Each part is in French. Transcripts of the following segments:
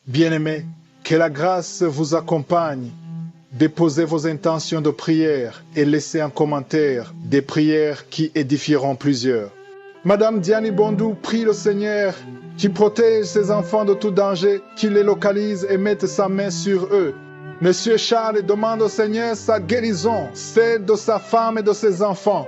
Bien-aimés, que la grâce vous accompagne. Déposez vos intentions de prière et laissez en commentaire des prières qui édifieront plusieurs. Madame Diani Bondou prie le Seigneur qui protège ses enfants de tout danger, qui les localise et mette sa main sur eux. Monsieur Charles demande au Seigneur sa guérison, celle de sa femme et de ses enfants.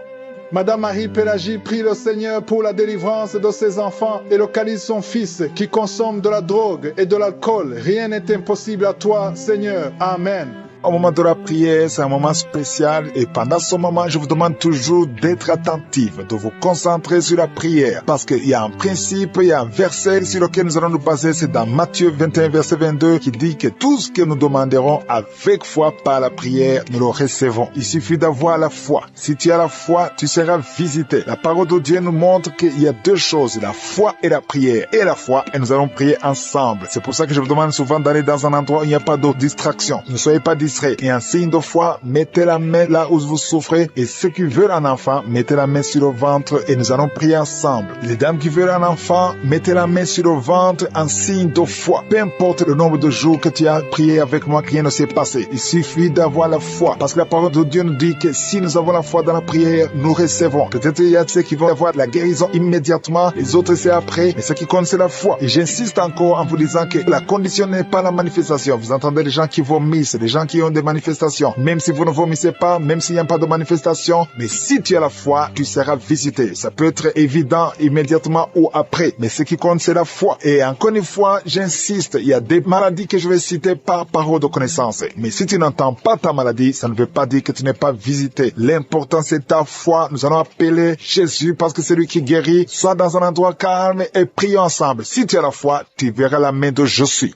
Madame Marie Pélagie prie le Seigneur pour la délivrance de ses enfants et localise son fils qui consomme de la drogue et de l'alcool. Rien n'est impossible à toi, Seigneur. Amen. Au moment de la prière, c'est un moment spécial et pendant ce moment, je vous demande toujours d'être attentif, de vous concentrer sur la prière parce qu'il y a un principe, il y a un verset sur lequel nous allons nous baser, c'est dans Matthieu 21, verset 22 qui dit que tout ce que nous demanderons avec foi par la prière, nous le recevons. Il suffit d'avoir la foi. Si tu as la foi, tu seras visité. La parole de Dieu nous montre qu'il y a deux choses, la foi et la prière. Et la foi, et nous allons prier ensemble. C'est pour ça que je vous demande souvent d'aller dans un endroit où il n'y a pas de distraction. Ne soyez pas distraits. Et un signe de foi, mettez la main là où vous souffrez. Et ceux qui veulent un enfant, mettez la main sur le ventre et nous allons prier ensemble. Les dames qui veulent un enfant, mettez la main sur le ventre en signe de foi. Peu importe le nombre de jours que tu as prié avec moi, rien ne s'est passé. Il suffit d'avoir la foi. Parce que la parole de Dieu nous dit que si nous avons la foi dans la prière, nous recevons. Peut-être il y a ceux qui vont avoir la guérison immédiatement, les autres c'est après. Mais ce qui compte c'est la foi. Et j'insiste encore en vous disant que la condition n'est pas la manifestation. Vous entendez les gens qui vomissent, les gens qui ont des manifestations. Même si vous ne vomissez pas, même s'il n'y a pas de manifestation, mais si tu as la foi, tu seras visité. Ça peut être évident immédiatement ou après, mais ce qui compte c'est la foi. Et encore une fois, j'insiste, il y a des maladies que je vais citer par parole de connaissance. Mais si tu n'entends pas ta maladie, ça ne veut pas dire que tu n'es pas visité. L'important c'est ta foi. Nous allons appeler Jésus parce que c'est lui qui guérit. Sois dans un endroit calme et prions ensemble. Si tu as la foi, tu verras la main de Je suis.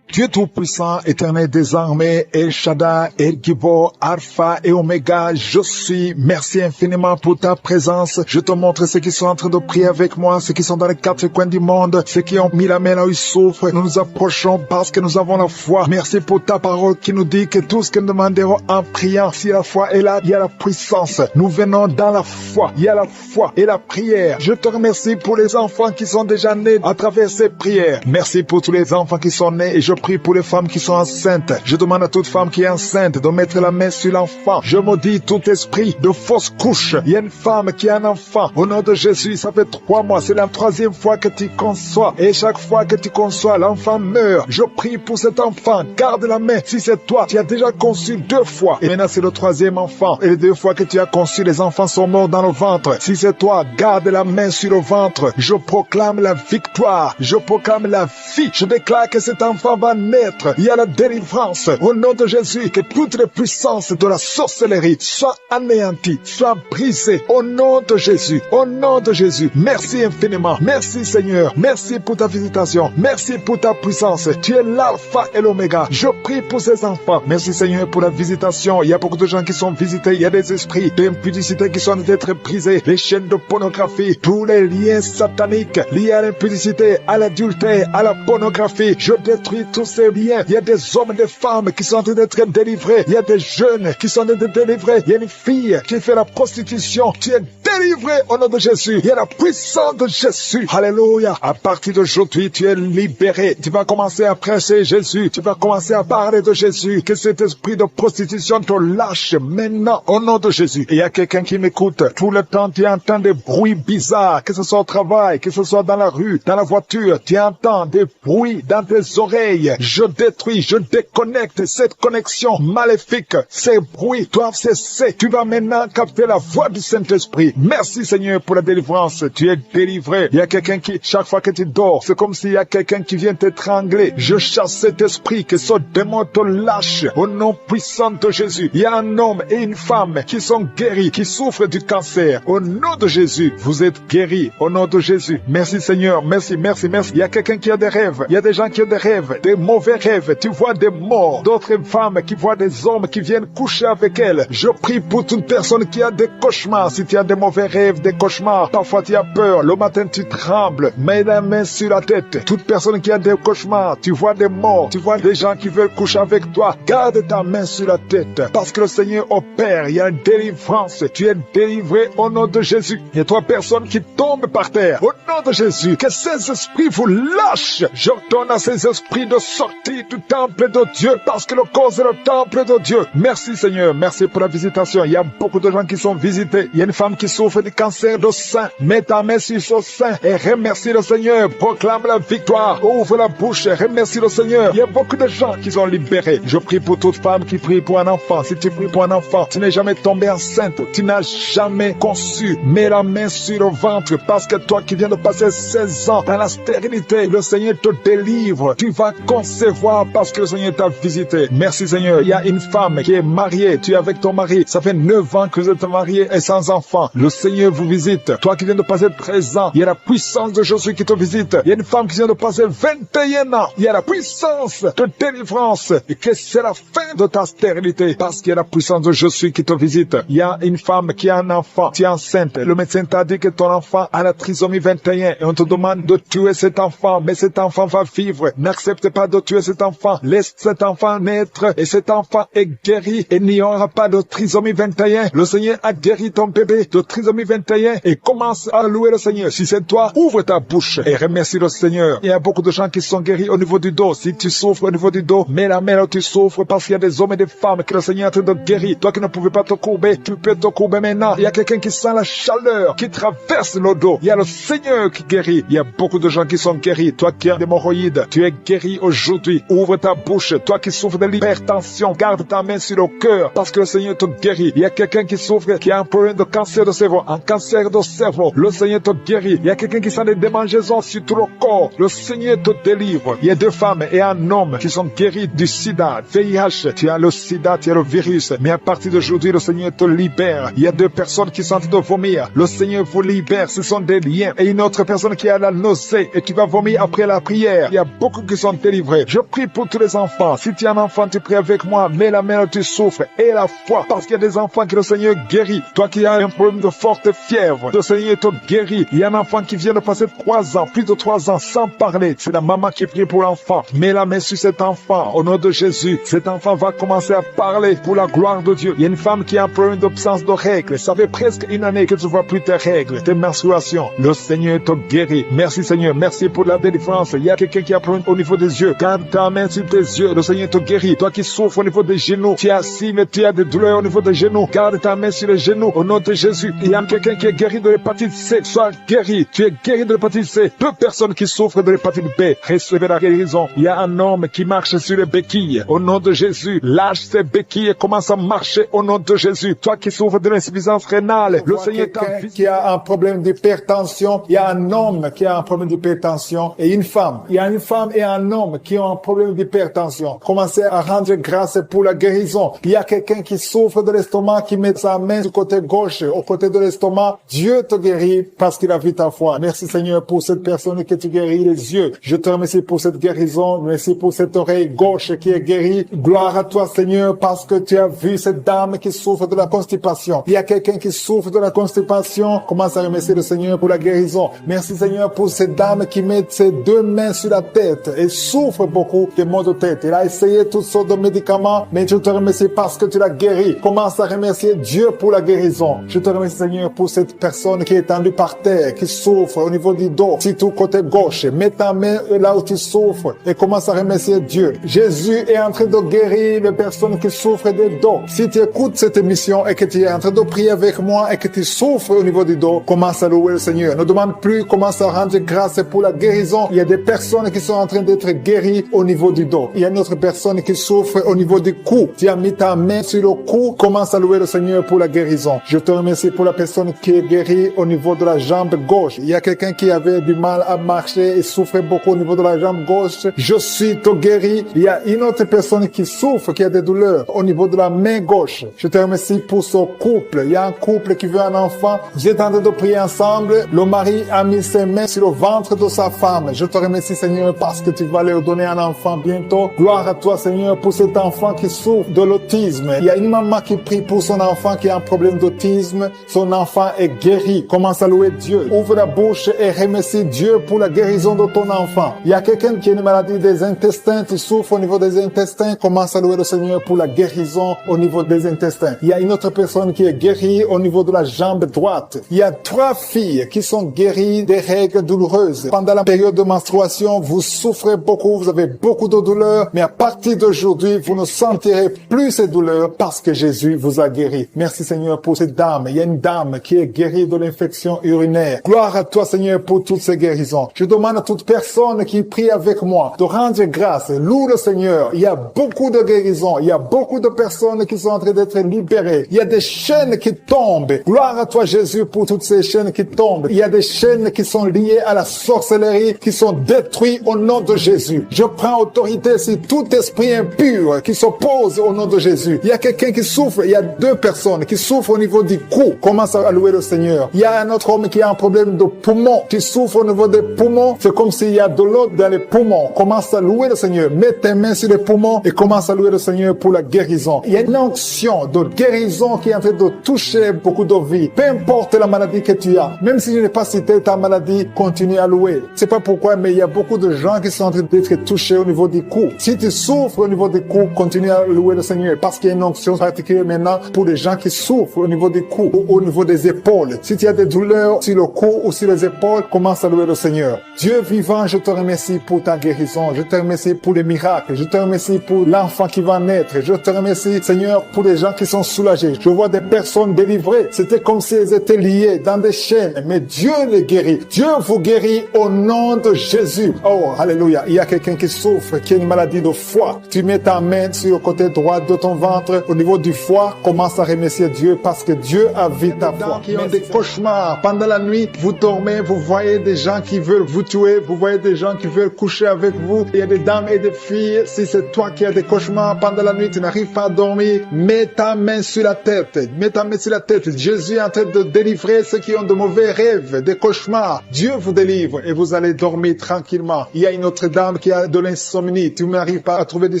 Dieu Tout-Puissant, Éternel des armées, El Shaddai, El Gibor, Alpha et Oméga, je suis. Merci infiniment pour ta présence. Je te montre ceux qui sont en train de prier avec moi, ceux qui sont dans les quatre coins du monde, ceux qui ont mis la main là où ils souffrent. Nous nous approchons parce que nous avons la foi. Merci pour ta parole qui nous dit que tout ce que nous demanderons en priant, si la foi est là, il y a la puissance. Nous venons dans la foi. Il y a la foi et la prière. Je te remercie pour les enfants qui sont déjà nés à travers ces prières. Merci pour tous les enfants qui sont nés et je prie pour les femmes qui sont enceintes. Je demande à toute femme qui est enceinte de mettre la main sur l'enfant. Je maudis tout esprit de fausse couche. Il y a une femme qui a un enfant. Au nom de Jésus, ça fait 3 mois. C'est la 3e fois que tu conçois. Et chaque fois que tu conçois, l'enfant meurt. Je prie pour cet enfant. Garde la main. Si c'est toi, tu as déjà conçu 2 fois. Et maintenant, c'est le 3e enfant. Et les 2 fois que tu as conçu, les enfants sont morts dans le ventre. Si c'est toi, garde la main sur le ventre. Je proclame la victoire. Je proclame la vie. Je déclare que cet enfant va naître. Il y a la délivrance. Au nom de Jésus, que toutes les puissances de la sorcellerie soient anéanties, soient brisées. Au nom de Jésus. Au nom de Jésus. Merci infiniment. Merci Seigneur. Merci pour ta visitation. Merci pour ta puissance. Tu es l'alpha et l'oméga. Je prie pour ces enfants. Merci Seigneur pour la visitation. Il y a beaucoup de gens qui sont visités. Il y a des esprits d'impudicité qui sont en train d'être brisés. Les chaînes de pornographie. Tous les liens sataniques liés à l'impudicité, à l'adultère, à la pornographie. Je détruis tous ces liens. Il y a des hommes et des femmes qui sont en train d'être délivrés. Il y a des jeunes qui sont en train d'être délivrés. Il y a une fille qui fait la prostitution. Tu es délivré au nom de Jésus. Il y a la puissance de Jésus. Alléluia. À partir d'aujourd'hui, tu es libéré. Tu vas commencer à prêcher Jésus. Tu vas commencer à parler de Jésus. Que cet esprit de prostitution te lâche maintenant au nom de Jésus. Et il y a quelqu'un qui m'écoute. Tout le temps, tu entends des bruits bizarres. Que ce soit au travail, que ce soit dans la rue, dans la voiture. Tu entends des bruits dans tes oreilles. Je détruis, je déconnecte cette connexion maléfique. Ces bruits doivent cesser. Tu vas maintenant capter la voix du Saint-Esprit. Merci Seigneur pour la délivrance. Tu es délivré. Il y a quelqu'un qui, chaque fois que tu dors, c'est comme s'il y a quelqu'un qui vient t'étrangler. Je chasse cet esprit, que ce démon te lâche. Au nom puissant de Jésus. Il y a un homme et une femme qui sont guéris, qui souffrent du cancer. Au nom de Jésus, vous êtes guéris. Au nom de Jésus. Merci Seigneur. Merci, merci, merci. Il y a quelqu'un qui a des rêves. Il y a des gens qui ont des rêves. Des mauvais rêves. Tu vois des morts. D'autres femmes qui voient des hommes qui viennent coucher avec elles. Je prie pour toute personne qui a des cauchemars. Si tu as des mauvais rêves, des cauchemars. Parfois tu as peur, le matin tu trembles. Mets la main sur la tête. Toute personne qui a des cauchemars, tu vois des morts, tu vois des gens qui veulent coucher avec toi. Garde ta main sur la tête parce que le Seigneur opère. Il y a une délivrance. Tu es délivré au nom de Jésus. Il y a 3 personnes qui tombent par terre. Au nom de Jésus, que ces esprits vous lâchent. J'ordonne à ces esprits de sortir du temple de Dieu parce que le corps est le temple de Dieu. Merci Seigneur, merci pour la visitation. Il y a beaucoup de gens qui sont visités. Il y a une femme qui souffre du cancer de sein. Mets ta main sur son sein et remercie le Seigneur. Proclame la victoire. Ouvre la bouche et remercie le Seigneur. Il y a beaucoup de gens qui sont libérés. Je prie pour toute femme qui prie pour un enfant. Si tu pries pour un enfant, tu n'es jamais tombé enceinte. Tu n'as jamais conçu. Mets la main sur le ventre parce que toi qui viens de passer 16 ans dans la stérilité, le Seigneur te délivre. Tu vas concevoir parce que le Seigneur t'a visité. Merci Seigneur. Il y a une femme qui est mariée. Tu es avec ton mari. Ça fait 9 ans que vous êtes mariés et sans enfant. Le Seigneur vous visite. Toi qui viens de passer 13 ans, il y a la puissance de Jésus qui te visite. Il y a une femme qui vient de passer 21 ans. Il y a la puissance de délivrance. Et que c'est la fin de ta stérilité parce qu'il y a la puissance de Jésus qui te visite. Il y a une femme qui a un enfant. Tu es enceinte. Le médecin t'a dit que ton enfant a la trisomie 21 et on te demande de tuer cet enfant. Mais cet enfant va vivre. N'accepte pas de tuer cet enfant. Laisse cet enfant naître et cet enfant est guéri et il n'y aura pas de trisomie 21. Le Seigneur a guéri ton bébé de trisomie 21 et commence à louer le Seigneur. Si c'est toi, ouvre ta bouche et remercie le Seigneur. Il y a beaucoup de gens qui sont guéris au niveau du dos. Si tu souffres au niveau du dos, mets la main là où tu souffres parce qu'il y a des hommes et des femmes que le Seigneur est en train de guérir. Toi qui ne pouvais pas te courber, tu peux te courber maintenant. Il y a quelqu'un qui sent la chaleur, qui traverse le dos. Il y a le Seigneur qui guérit. Il y a beaucoup de gens qui sont guéris. Toi qui as des hémorroïdes, tu es guéri aujourd'hui. Ouvre ta bouche. Toi qui souffres de l'hypertension, garde ta main sur le cœur parce que le Seigneur te guérit. Il y a quelqu'un qui souffre, qui a un problème de cancer de cerveau, un cancer de cerveau. Le Seigneur te guérit. Il y a quelqu'un qui sent des démangeaisons sur tout le corps. Le Seigneur te délivre. Il y a 2 femmes et un homme qui sont guéris du sida, VIH. Tu as le sida, tu as le virus. Mais à partir d'aujourd'hui, le Seigneur te libère. Il y a 2 personnes qui sont en train de vomir. Le Seigneur vous libère. Ce sont des liens. Et une autre personne qui a la nausée et tu vas vomir après la prière. Il y a beaucoup qui sont délivrés. Je prie pour tous les enfants. Si tu es un enfant, tu pries avec moi. Mets la main où tu souffres et la foi. Parce qu'il y a des enfants que le Seigneur guérit. Toi qui as un problème de forte fièvre, le Seigneur te guérit. Il y a un enfant qui vient de passer 3 ans, plus de 3 ans sans parler. C'est la maman qui prie pour l'enfant. Mets la main sur cet enfant au nom de Jésus. Cet enfant va commencer à parler pour la gloire de Dieu. Il y a une femme qui a un problème d'absence de règles. Ça fait presque 1 année que tu ne vois plus tes règles, tes menstruations. Le Seigneur te guérit. Merci Seigneur. Merci pour la délivrance. Il y a quelqu'un qui a un problème au niveau des yeux. Garde ta main sur tes yeux. Le Seigneur te guérit. Toi qui souffres au niveau des genoux, tu es assis mais tu as des douleurs au niveau des genoux. Garde ta main sur les genoux au nom de Jésus. Il y a quelqu'un qui est guéri de l'hépatite C. Sois guéri. Tu es guéri de l'hépatite C. 2 personnes qui souffrent de l'hépatite B. Recevez la guérison. Il y a un homme qui marche sur les béquilles. Au nom de Jésus, lâche ses béquilles et commence à marcher au nom de Jésus. Toi qui souffres de l'insuffisance rénale, le Seigneur t'a visité. Qui a un problème d'hypertension. Il y a un homme qui a un problème d'hypertension et une femme. Il y a une femme et un homme qui ont un problème d'hypertension. Commencez à rendre grâce pour la guérison. Il y a quelqu'un qui souffre de l'estomac, qui met sa main du côté gauche, au côté de l'estomac. Dieu te guérit parce qu'il a vu ta foi. Merci Seigneur pour cette personne que tu guéris les yeux. Je te remercie pour cette guérison. Merci pour cette oreille gauche qui est guérie. Gloire à toi Seigneur parce que tu as vu cette dame qui souffre de la constipation. Il y a quelqu'un qui souffre de la constipation. Commence à remercier le Seigneur pour la guérison. Merci Seigneur pour cette dame qui met ses 2 mains sur la tête et souffre beaucoup de maux de tête. Elle a essayé toutes sortes de médicaments, mais je te remercie parce que tu l'as guéri. Commence à remercier Dieu pour la guérison. Je te remercie Seigneur pour cette personne qui est tendue par terre, qui souffre au niveau du dos, surtout côté gauche. Mets ta main là où tu souffres et commence à remercier Dieu. Jésus est en train de guérir les personnes qui souffrent de dos. Si tu écoutes cette émission et que tu es en train de prier avec moi et que tu souffres au niveau du dos, commence à louer le Seigneur. Ne demande plus, commence à rendre grâce pour la guérison. Il y a des personnes qui sont en train d'être guéries au niveau du dos. Il y a une autre personne qui souffre au niveau du cou. Tu as mis ta main sur le cou, commence à louer le Seigneur pour la guérison. Je te remercie pour la personne qui est guérie au niveau de la jambe gauche. Il y a quelqu'un qui avait du mal à marcher et souffrait beaucoup au niveau de la jambe gauche. Je suis te guéri. Il y a une autre personne qui souffre, qui a des douleurs au niveau de la main gauche. Je te remercie pour ce couple. Il y a un couple qui veut un enfant. Vous êtes en train de prier ensemble. Le mari a mis ses mains sur le ventre de sa femme. Je te remercie Seigneur parce que tu vas leur donner un enfant bientôt. Gloire à toi Seigneur pour cet enfant qui souffre de l'autisme. Il y a une maman qui prie pour son enfant qui a un problème d'autisme. son enfant est guéri. Commence à louer Dieu. Ouvre la bouche et remercie Dieu pour la guérison de ton enfant. Il y a quelqu'un qui a une maladie des intestins, tu souffres au niveau des intestins, commence à louer le Seigneur pour la guérison au niveau des intestins. Il y a une autre personne qui est guérie au niveau de la jambe droite. Il y a 3 filles qui sont guéries des règles douloureuses. Pendant la période de menstruation, vous souffrez beaucoup, vous avez beaucoup de douleurs, mais à partir d'aujourd'hui, vous ne sentirez plus ces douleurs parce que Jésus vous a guéri. Merci Seigneur pour cette dame. Il y a une dame qui est guérie de l'infection urinaire. Gloire à toi Seigneur pour toutes ces guérisons. Je demande à toute personne qui prie avec moi de rendre grâce. Loue le Seigneur. Il y a beaucoup de guérisons. Il y a beaucoup de personnes qui sont en train d'être libérées. Il y a des chaînes qui tombent. Gloire à toi Jésus pour toutes ces chaînes qui tombent. Il y a des chaînes qui sont liées à la sorcellerie qui sont détruites au nom de Jésus. Je prends autorité sur tout esprit impur qui s'oppose au nom de Jésus. Il y a quelqu'un qui souffre. Il y a 2 personnes qui souffrent au niveau du cou. Commence à louer le Seigneur. Il y a un autre homme qui a un problème de poumon, qui souffre au niveau des poumons. C'est comme s'il y a de l'eau dans les poumons. Commence à louer le Seigneur. Mets tes mains sur les poumons et commence à louer le Seigneur pour la guérison. Il y a une onction de guérison qui est en train de toucher beaucoup de vies. Peu importe la maladie que tu as. Même si je n'ai pas cité ta maladie, continue à louer. C'est pas pourquoi, mais il y a beaucoup de gens qui sont en train d'être touchés au niveau du cou. Si tu souffres au niveau du cou, continue à louer le Seigneur parce qu'il y a une onction particulière maintenant pour les gens qui souffrent au niveau du cou ou au niveau des épaules. Si tu as des douleurs sur le cou ou sur les épaules, commence à louer le Seigneur. Dieu vivant, je te remercie pour ta guérison. Je te remercie pour les miracles. Je te remercie pour l'enfant qui va naître. Je te remercie, Seigneur, pour les gens qui sont soulagés. Je vois des personnes délivrées. C'était comme si elles étaient liées dans des chaînes. Mais Dieu les guérit. Dieu vous guérit au nom de Jésus. Oh, alléluia. Il y a quelqu'un qui souffre, qui a une maladie de foie. Tu mets ta main sur le côté droit de ton ventre, au niveau du foie. Commence à remercier Dieu parce que Dieu a vu ta foi. Qui ont des cauchemars. Pendant la nuit, vous dormez, vous voyez des gens qui veulent vous tuer, vous voyez des gens qui veulent coucher avec vous. Il y a des dames et des filles. Si c'est toi qui as des cauchemars pendant la nuit, tu n'arrives pas à dormir, mets ta main sur la tête. Mets ta main sur la tête. Jésus est en train de délivrer ceux qui ont de mauvais rêves, des cauchemars. Dieu vous délivre et vous allez dormir tranquillement. Il y a une autre dame qui a de l'insomnie. Tu n'arrives pas à trouver du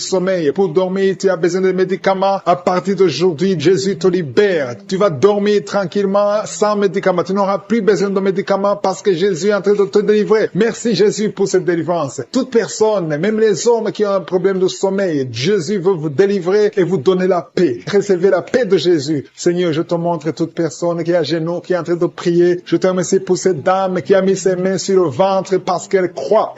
sommeil. Pour dormir, tu as besoin de médicaments. À partir d'aujourd'hui, Jésus te libère. Tu vas dormir tranquillement sans médicaments. Tu n'auras plus besoin de médicaments parce que Jésus est en train de te délivrer. Merci Jésus pour cette délivrance. Toute personne, même les hommes qui ont un problème de sommeil, Jésus veut vous délivrer et vous donner la paix. Recevez la paix de Jésus. Seigneur, je te montre toute personne qui est à genoux, qui est en train de prier. Je te remercie pour cette dame qui a mis ses mains sur le ventre parce qu'elle croit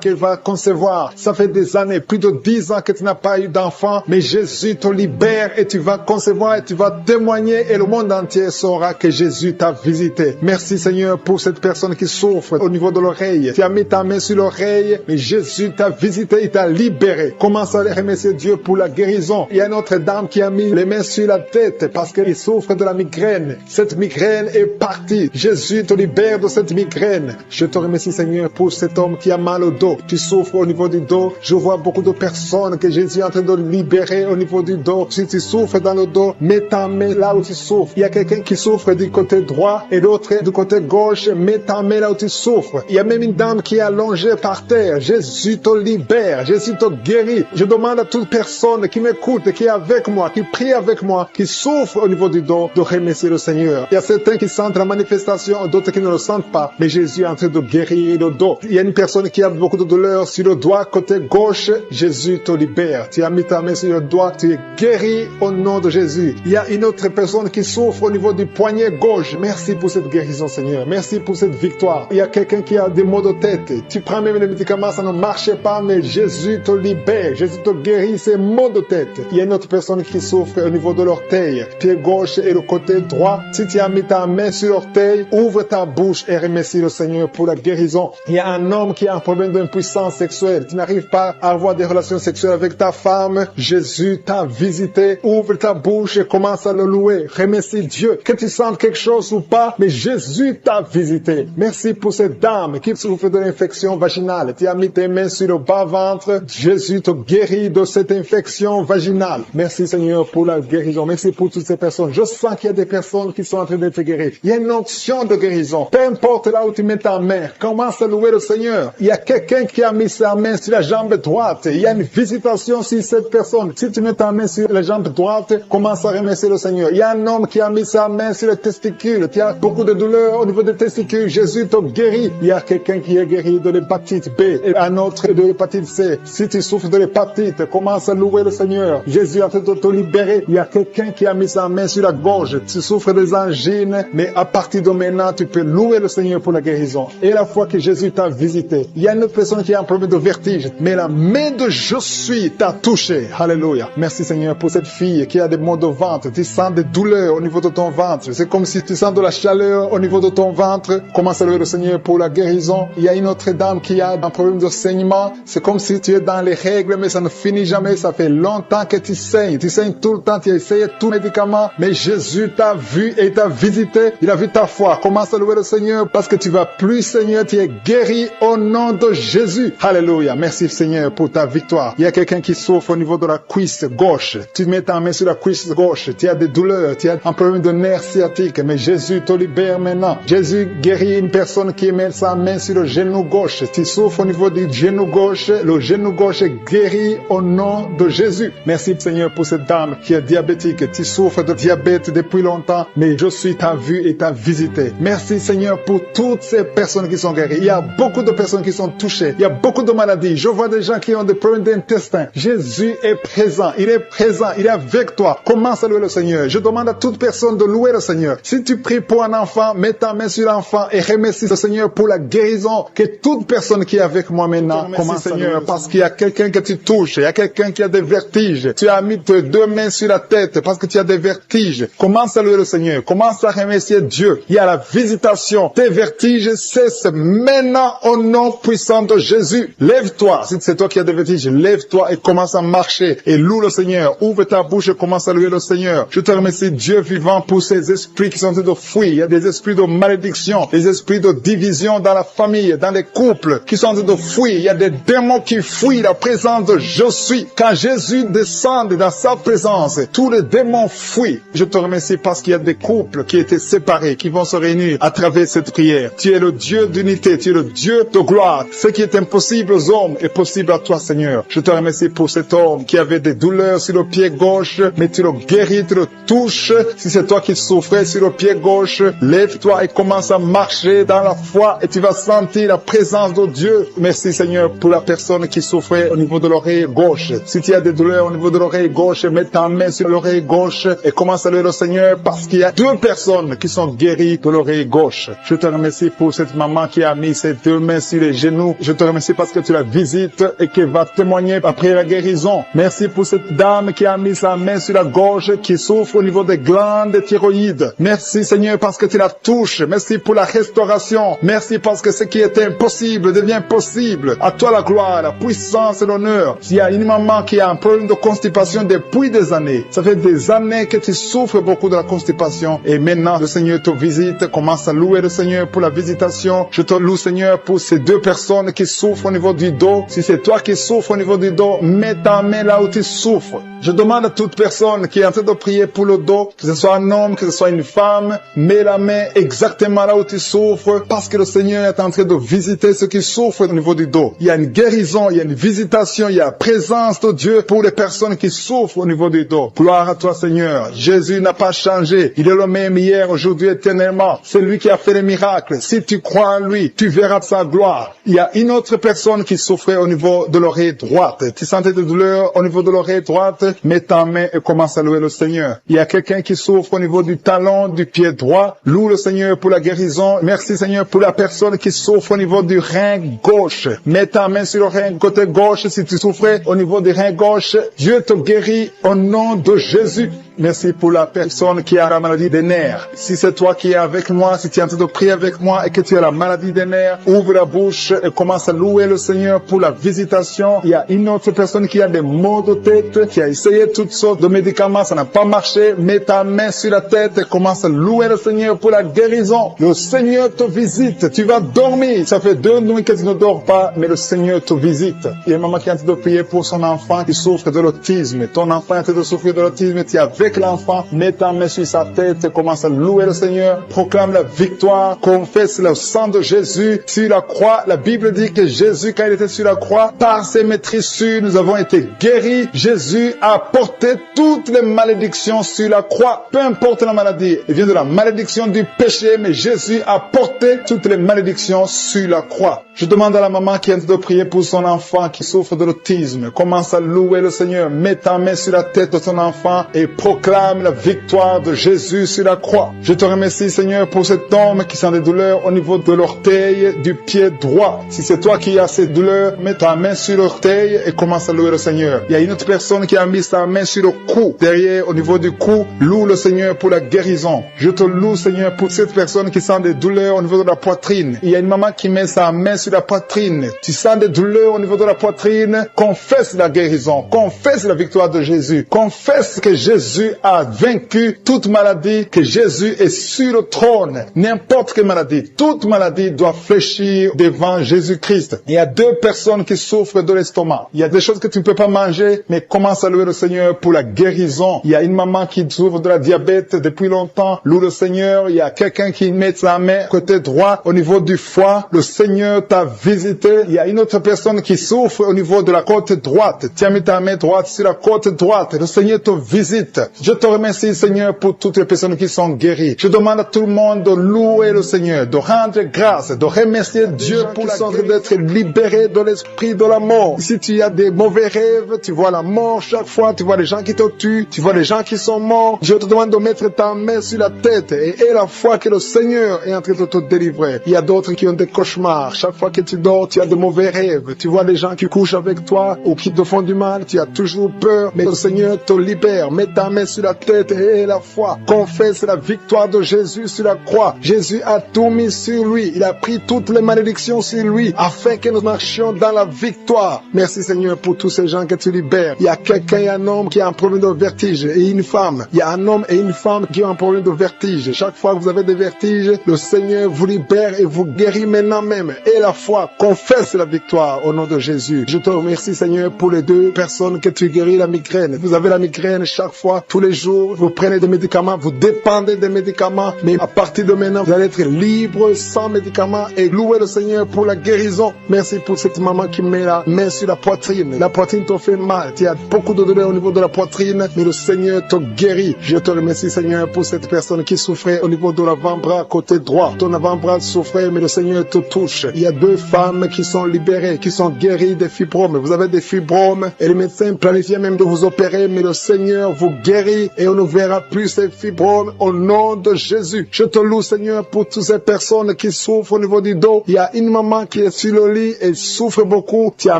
qu'elle va concevoir. Ça fait des années, plus de 10 ans que tu n'as pas eu d'enfant, mais Jésus te libère et tu vas concevoir et tu vas témoigner et le monde entier saura que Jésus t'a visité. Merci Seigneur pour cette personne qui souffre au niveau de l'oreille. Tu as mis ta main sur l'oreille, mais Jésus t'a visité, il t'a libéré. Commence à remercier Dieu pour la guérison. Il y a une autre dame qui a mis les mains sur la tête parce qu'elle souffre de la migraine. Cette migraine est partie. Jésus te libère de cette migraine. Je te remercie Seigneur pour cet homme qui a mal au dos. Tu souffres au niveau du dos. Je vois beaucoup de personnes que Jésus est en train de libérer au niveau du dos. Si tu souffres dans le dos, mets ta main là où tu souffres. Il y a quelqu'un qui souffre du côté droit et l'autre du côté gauche. Mets ta main là où tu souffres. Il y a même une dame qui est allongée par terre. Jésus te libère. Jésus te guérit. Je demande à toute personne qui m'écoute, qui est avec moi, qui prie avec moi, qui souffre au niveau du dos, de remercier le Seigneur. Il y a certains qui sentent la manifestation, d'autres qui ne le sentent pas. Mais Jésus est en train de guérir le dos. Il y a une personne qui a beaucoup de douleur sur le doigt côté gauche. Jésus te libère. Tu as mis ta main sur le doigt. Tu es guéri au nom de Jésus. Il y a une autre personne qui souffre au niveau du poignet gauche. Merci pour cette guérison, Seigneur. Merci pour cette victoire. Il y a quelqu'un qui a des maux de tête. Tu prends même les médicaments, ça ne marche pas, mais Jésus te libère. Jésus te guérit ces maux de tête. Il y a une autre personne qui souffre au niveau de l'orteil, pied gauche et le côté droit. Si tu as mis ta main sur l'orteil, ouvre ta bouche et remercie le Seigneur pour la guérison. Il y a un homme qui a un problème d'impuissance sexuelle. Tu n'arrives pas à avoir des relations sexuelles avec ta femme. Jésus t'a visité. Ouvre ta bouche et commence à le louer. Remercie Dieu. Que tu sentes quelque chose ou pas, mais Jésus t'a visité. Merci pour cette dame qui souffre de l'infection vaginale. Tu as mis tes mains sur le bas-ventre. Jésus te guérit de cette infection vaginale. Merci Seigneur pour la guérison. Merci pour toutes ces personnes. Je sens qu'il y a des personnes qui sont en train d'être guéries. Il y a une onction de guérison. Peu importe là où tu mets ta main, commence à louer le Seigneur. Il y a quelqu'un qui a mis sa main sur la jambe droite. Il y a une visitation sur cette personne. Si tu mets ta main sur la jambe droite, commence à remercier le Seigneur. Il y a un homme qui a mis sa main sur les testicules. Tu as beaucoup de douleurs au niveau des testicules. Jésus te guérit. Il y a quelqu'un qui est guéri de l'hépatite B et un autre de l'hépatite C. Si tu souffres de l'hépatite, commence à louer le Seigneur. Jésus est en train de te libérer. Il y a quelqu'un qui a mis sa main sur la gorge. Tu souffres des angines, mais à partir de maintenant, tu peux louer le Seigneur pour la guérison. Et la fois que Jésus t'a visité, il y a une autre personne qui a un problème de vertige, mais la main de je suis t'a touché. Alléluia. Merci Seigneur pour cette fille qui a des maux de ventre. Tu sens des douleurs au niveau de ton ventre. C'est comme si tu sens de la chaleur au niveau de ton ventre. Commence à louer le Seigneur pour la guérison. Il y a une autre dame qui a un problème de saignement. C'est comme si tu es dans les règles, mais ça ne finit jamais. Ça fait longtemps que tu saignes. Tu saignes tout le temps. Tu as essayé tous les médicaments, mais Jésus t'a vu et t'a visité. Il a vu ta foi. Commence à louer le Seigneur parce que tu vas plus saigner. Tu es guéri au nom de Jésus. Alléluia. Merci Seigneur pour ta victoire. Il y a quelqu'un qui souffre au niveau de la cuisse gauche. Tu mets ta main sur la cuisse gauche. Tu as des douleurs. Tu as un problème de nerf sciatique, mais Jésus te libère maintenant. Jésus guérit une personne qui met sa main sur le genou gauche. Tu souffres au niveau du genou gauche. Le genou gauche est guéri au nom de Jésus. Merci Seigneur pour cette dame qui est diabétique. Tu souffres de diabète depuis longtemps, mais je suis t'a vu et t'a visité. Merci Seigneur pour toutes ces personnes qui sont guéries. Il y a beaucoup de personnes qui sont touchées. Il y a beaucoup de maladies. Je vois des gens qui ont des problèmes d'intestin. Jésus est présent. Il est présent. Il est avec toi. Commence à louer le Seigneur. Je demande à toute personne de louer le Seigneur. Si tu pries pour un enfant, mets ta main sur l'enfant et remercie le Seigneur pour la guérison. Que toute personne qui est avec moi maintenant commence, Seigneur, parce qu'il y a quelqu'un que tu touches. Il y a quelqu'un qui a des vertiges. Tu as mis tes deux mains sur la tête parce que tu as des vertiges. Commence à louer le Seigneur. Commence à remercier Dieu. Il y a la visitation. Tes vertiges cessent maintenant au nom puissant de Jésus. Lève-toi. Si c'est toi qui as des vertiges, lève-toi et commence à marcher. Et loue le Seigneur. Ouvre ta bouche et commence à louer le Seigneur. Je te remercie, Dieu vivant, pour ces esprits qui sont en train de fuir. Il y a des esprits de malédiction, des esprits de division dans la famille, dans les couples qui sont en train de fuir. Il y a des démons qui fuient la présence de je suis. Quand Jésus descend dans sa présence, tous les démons fuient. Je te remercie parce qu'il y a des couples qui étaient séparés, qui vont se réunir à travers cette prière. Tu es le Dieu d'unité, tu es le Dieu de gloire. Ce qui est impossible aux hommes est possible à toi, Seigneur. Je te remercie pour cet homme qui avait des douleurs sur le pied gauche, mais tu le guéris, tu le touches. Si c'est toi qui souffrais sur le pied gauche, lève-toi et commence à marcher dans la foi et tu vas sentir la présence de Dieu. Merci, Seigneur, pour la personne qui souffrait au niveau de l'oreille gauche. Si tu as des douleurs au niveau de l'oreille gauche, mets ta main sur l'oreille gauche et commence à louer le Seigneur parce qu'il y a deux personnes qui sont guéries de l'oreille gauche. Je te remercie pour cette maman qui a mis ses deux mains sur les genoux. Je te remercie parce que tu la visites et qu'elle va témoigner après la guérison. Merci pour cette dame qui a mis sa main sur la gorge, qui souffre au niveau des glandes thyroïdes. Merci Seigneur parce que tu la touches. Merci pour la restauration. Merci parce que ce qui était impossible devient possible. À toi la gloire, la puissance et l'honneur. S'il y a une maman qui a un problème de constipation depuis des années, ça fait des années que tu souffres beaucoup de la constipation et maintenant le Seigneur te visite. Commence à louer le Seigneur pour la visitation. Je te loue Seigneur pour ces deux personnes qui souffrent au niveau du dos. Si c'est toi qui souffres au niveau du dos, mets ta main là où tu souffres. Je demande à toute personne qui est en train de prier pour le dos, que ce soit un homme, que ce soit une femme, mets la main exactement là où tu souffres, parce que le Seigneur est en train de visiter ceux qui souffrent au niveau du dos. Il y a une guérison, il y a une visitation, il y a la présence de Dieu pour les personnes qui souffrent au niveau du dos. Gloire à toi Seigneur. Jésus n'a pas changé. Il est le même hier, aujourd'hui, éternellement. C'est lui qui a fait les miracles. Si tu crois en lui, tu verras sa gloire. Il y a une autre personne qui souffrait au niveau de l'oreille droite. Tu sentais des douleurs au niveau de l'oreille droite? Mets ta main et commence à louer le Seigneur. Il y a quelqu'un qui souffre au niveau du talon, du pied droit. Loue le Seigneur pour la guérison. Merci Seigneur pour la personne qui souffre au niveau du rein gauche. Mets ta main sur le rein côté gauche si tu souffrais au niveau du rein gauche. Dieu te guérit au nom de Jésus. Merci pour la personne qui a la maladie des nerfs. Si c'est toi qui es avec moi, si tu es en train de prier avec moi et que tu as la maladie des nerfs, ouvre la bouche et commence à louer le Seigneur pour la visitation. Il y a une autre personne qui a des maux de tête, qui a essayé toutes sortes de médicaments, ça n'a pas marché. Mets ta main sur la tête et commence à louer le Seigneur pour la guérison. Le Seigneur te visite. Tu vas dormir. Ça fait 2 nuits que tu ne dors pas, mais le Seigneur te visite. Il y a une maman qui est en train de prier pour son enfant qui souffre de l'autisme. Ton enfant est en train de souffrir de l'autisme. Tu as avec l'enfant. Mets ta main sur sa tête et commence à louer le Seigneur. Proclame la victoire. Confesse le sang de Jésus sur la croix. La Bible dit que Jésus, quand il était sur la croix, par ses maîtrisures, nous avons été guéris. Jésus a porté toutes les malédictions sur la croix. Peu importe la maladie. Il vient de la malédiction du péché, mais Jésus a porté toutes les malédictions sur la croix. Je demande à la maman qui est en train de prier pour son enfant qui souffre de l'autisme. Commence à louer le Seigneur. Mets ta main sur la tête de son enfant et proclame la victoire de Jésus sur la croix. Je te remercie, Seigneur, pour cet homme qui sent des douleurs au niveau de l'orteil du pied droit. Si c'est toi qui as ces douleurs, mets ta main sur l'orteil et commence à louer le Seigneur. Il y a une autre personne qui a mis sa main sur le cou, derrière, au niveau du cou. Loue le Seigneur pour la guérison. Je te loue, Seigneur, pour cette personne qui sent des douleurs au niveau de la poitrine. Il y a une maman qui met sa main sur la poitrine. Tu sens des douleurs au niveau de la poitrine. Confesse la guérison. Confesse la victoire de Jésus. Confesse que Jésus a vaincu toute maladie, que Jésus est sur le trône. N'importe quelle maladie, toute maladie doit fléchir devant Jésus-Christ. Il y a deux personnes qui souffrent de l'estomac. Il y a des choses que tu ne peux pas manger, mais commence à louer le Seigneur pour la guérison. Il y a une maman qui souffre de la diabète depuis longtemps. Loue le Seigneur. Il y a quelqu'un qui met sa main côté droit au niveau du foie. Le Seigneur t'a visité. Il y a une autre personne qui souffre au niveau de la côte droite. Tu as mis ta main droite sur la côte droite. Le Seigneur te visite. Je te remercie, Seigneur, pour toutes les personnes qui sont guéries. Je demande à tout le monde de louer le Seigneur, de rendre grâce, de remercier Dieu pour la grâce d'être libéré de l'esprit de la mort. Si tu as des mauvais rêves, tu vois la mort chaque fois, tu vois les gens qui te tuent, tu vois les gens qui sont morts. Je te demande de mettre ta main sur la tête et la foi que le Seigneur est en train de te délivrer. Il y a d'autres qui ont des cauchemars. Chaque fois que tu dors, tu as de mauvais rêves. Tu vois les gens qui couchent avec toi ou qui te font du mal. Tu as toujours peur, mais le Seigneur te libère. Mets ta main sur la tête et la foi. Confesse la victoire de Jésus sur la croix. Jésus a tout mis sur lui. Il a pris toutes les malédictions sur lui afin que nous marchions dans la victoire. Merci, Seigneur, pour tous ces gens que tu libères. Il y a quelqu'un et un homme qui a un problème de vertige et une femme. Il y a un homme et une femme qui ont un problème de vertige. Chaque fois que vous avez des vertiges, le Seigneur vous libère et vous guérit maintenant même. Et la foi confesse la victoire au nom de Jésus. Je te remercie, Seigneur, pour les deux personnes que tu guéris la migraine. Vous avez la migraine chaque fois, tous les jours, vous prenez des médicaments, vous dépendez des médicaments, mais à partir de maintenant, vous allez être libre sans médicaments et louer le Seigneur pour la guérison. Merci pour cette maman qui met la main sur la poitrine. La poitrine te fait mal, tu as beaucoup de douleur au niveau de la poitrine, mais le Seigneur te guérit. Je te remercie, Seigneur, pour cette personne qui souffrait au niveau de l'avant-bras côté droit. Ton avant-bras souffrait, mais le Seigneur te touche. Il y a deux femmes qui sont libérées, qui sont guéries des fibromes. Vous avez des fibromes et les médecins planifiaient même de vous opérer, mais le Seigneur vous guérit et on ne verra plus ces fibromes au nom de Jésus. Je te loue, Seigneur, pour toutes ces personnes qui souffrent au niveau du dos. Il y a une maman qui est sur le lit et souffre beaucoup. Tu as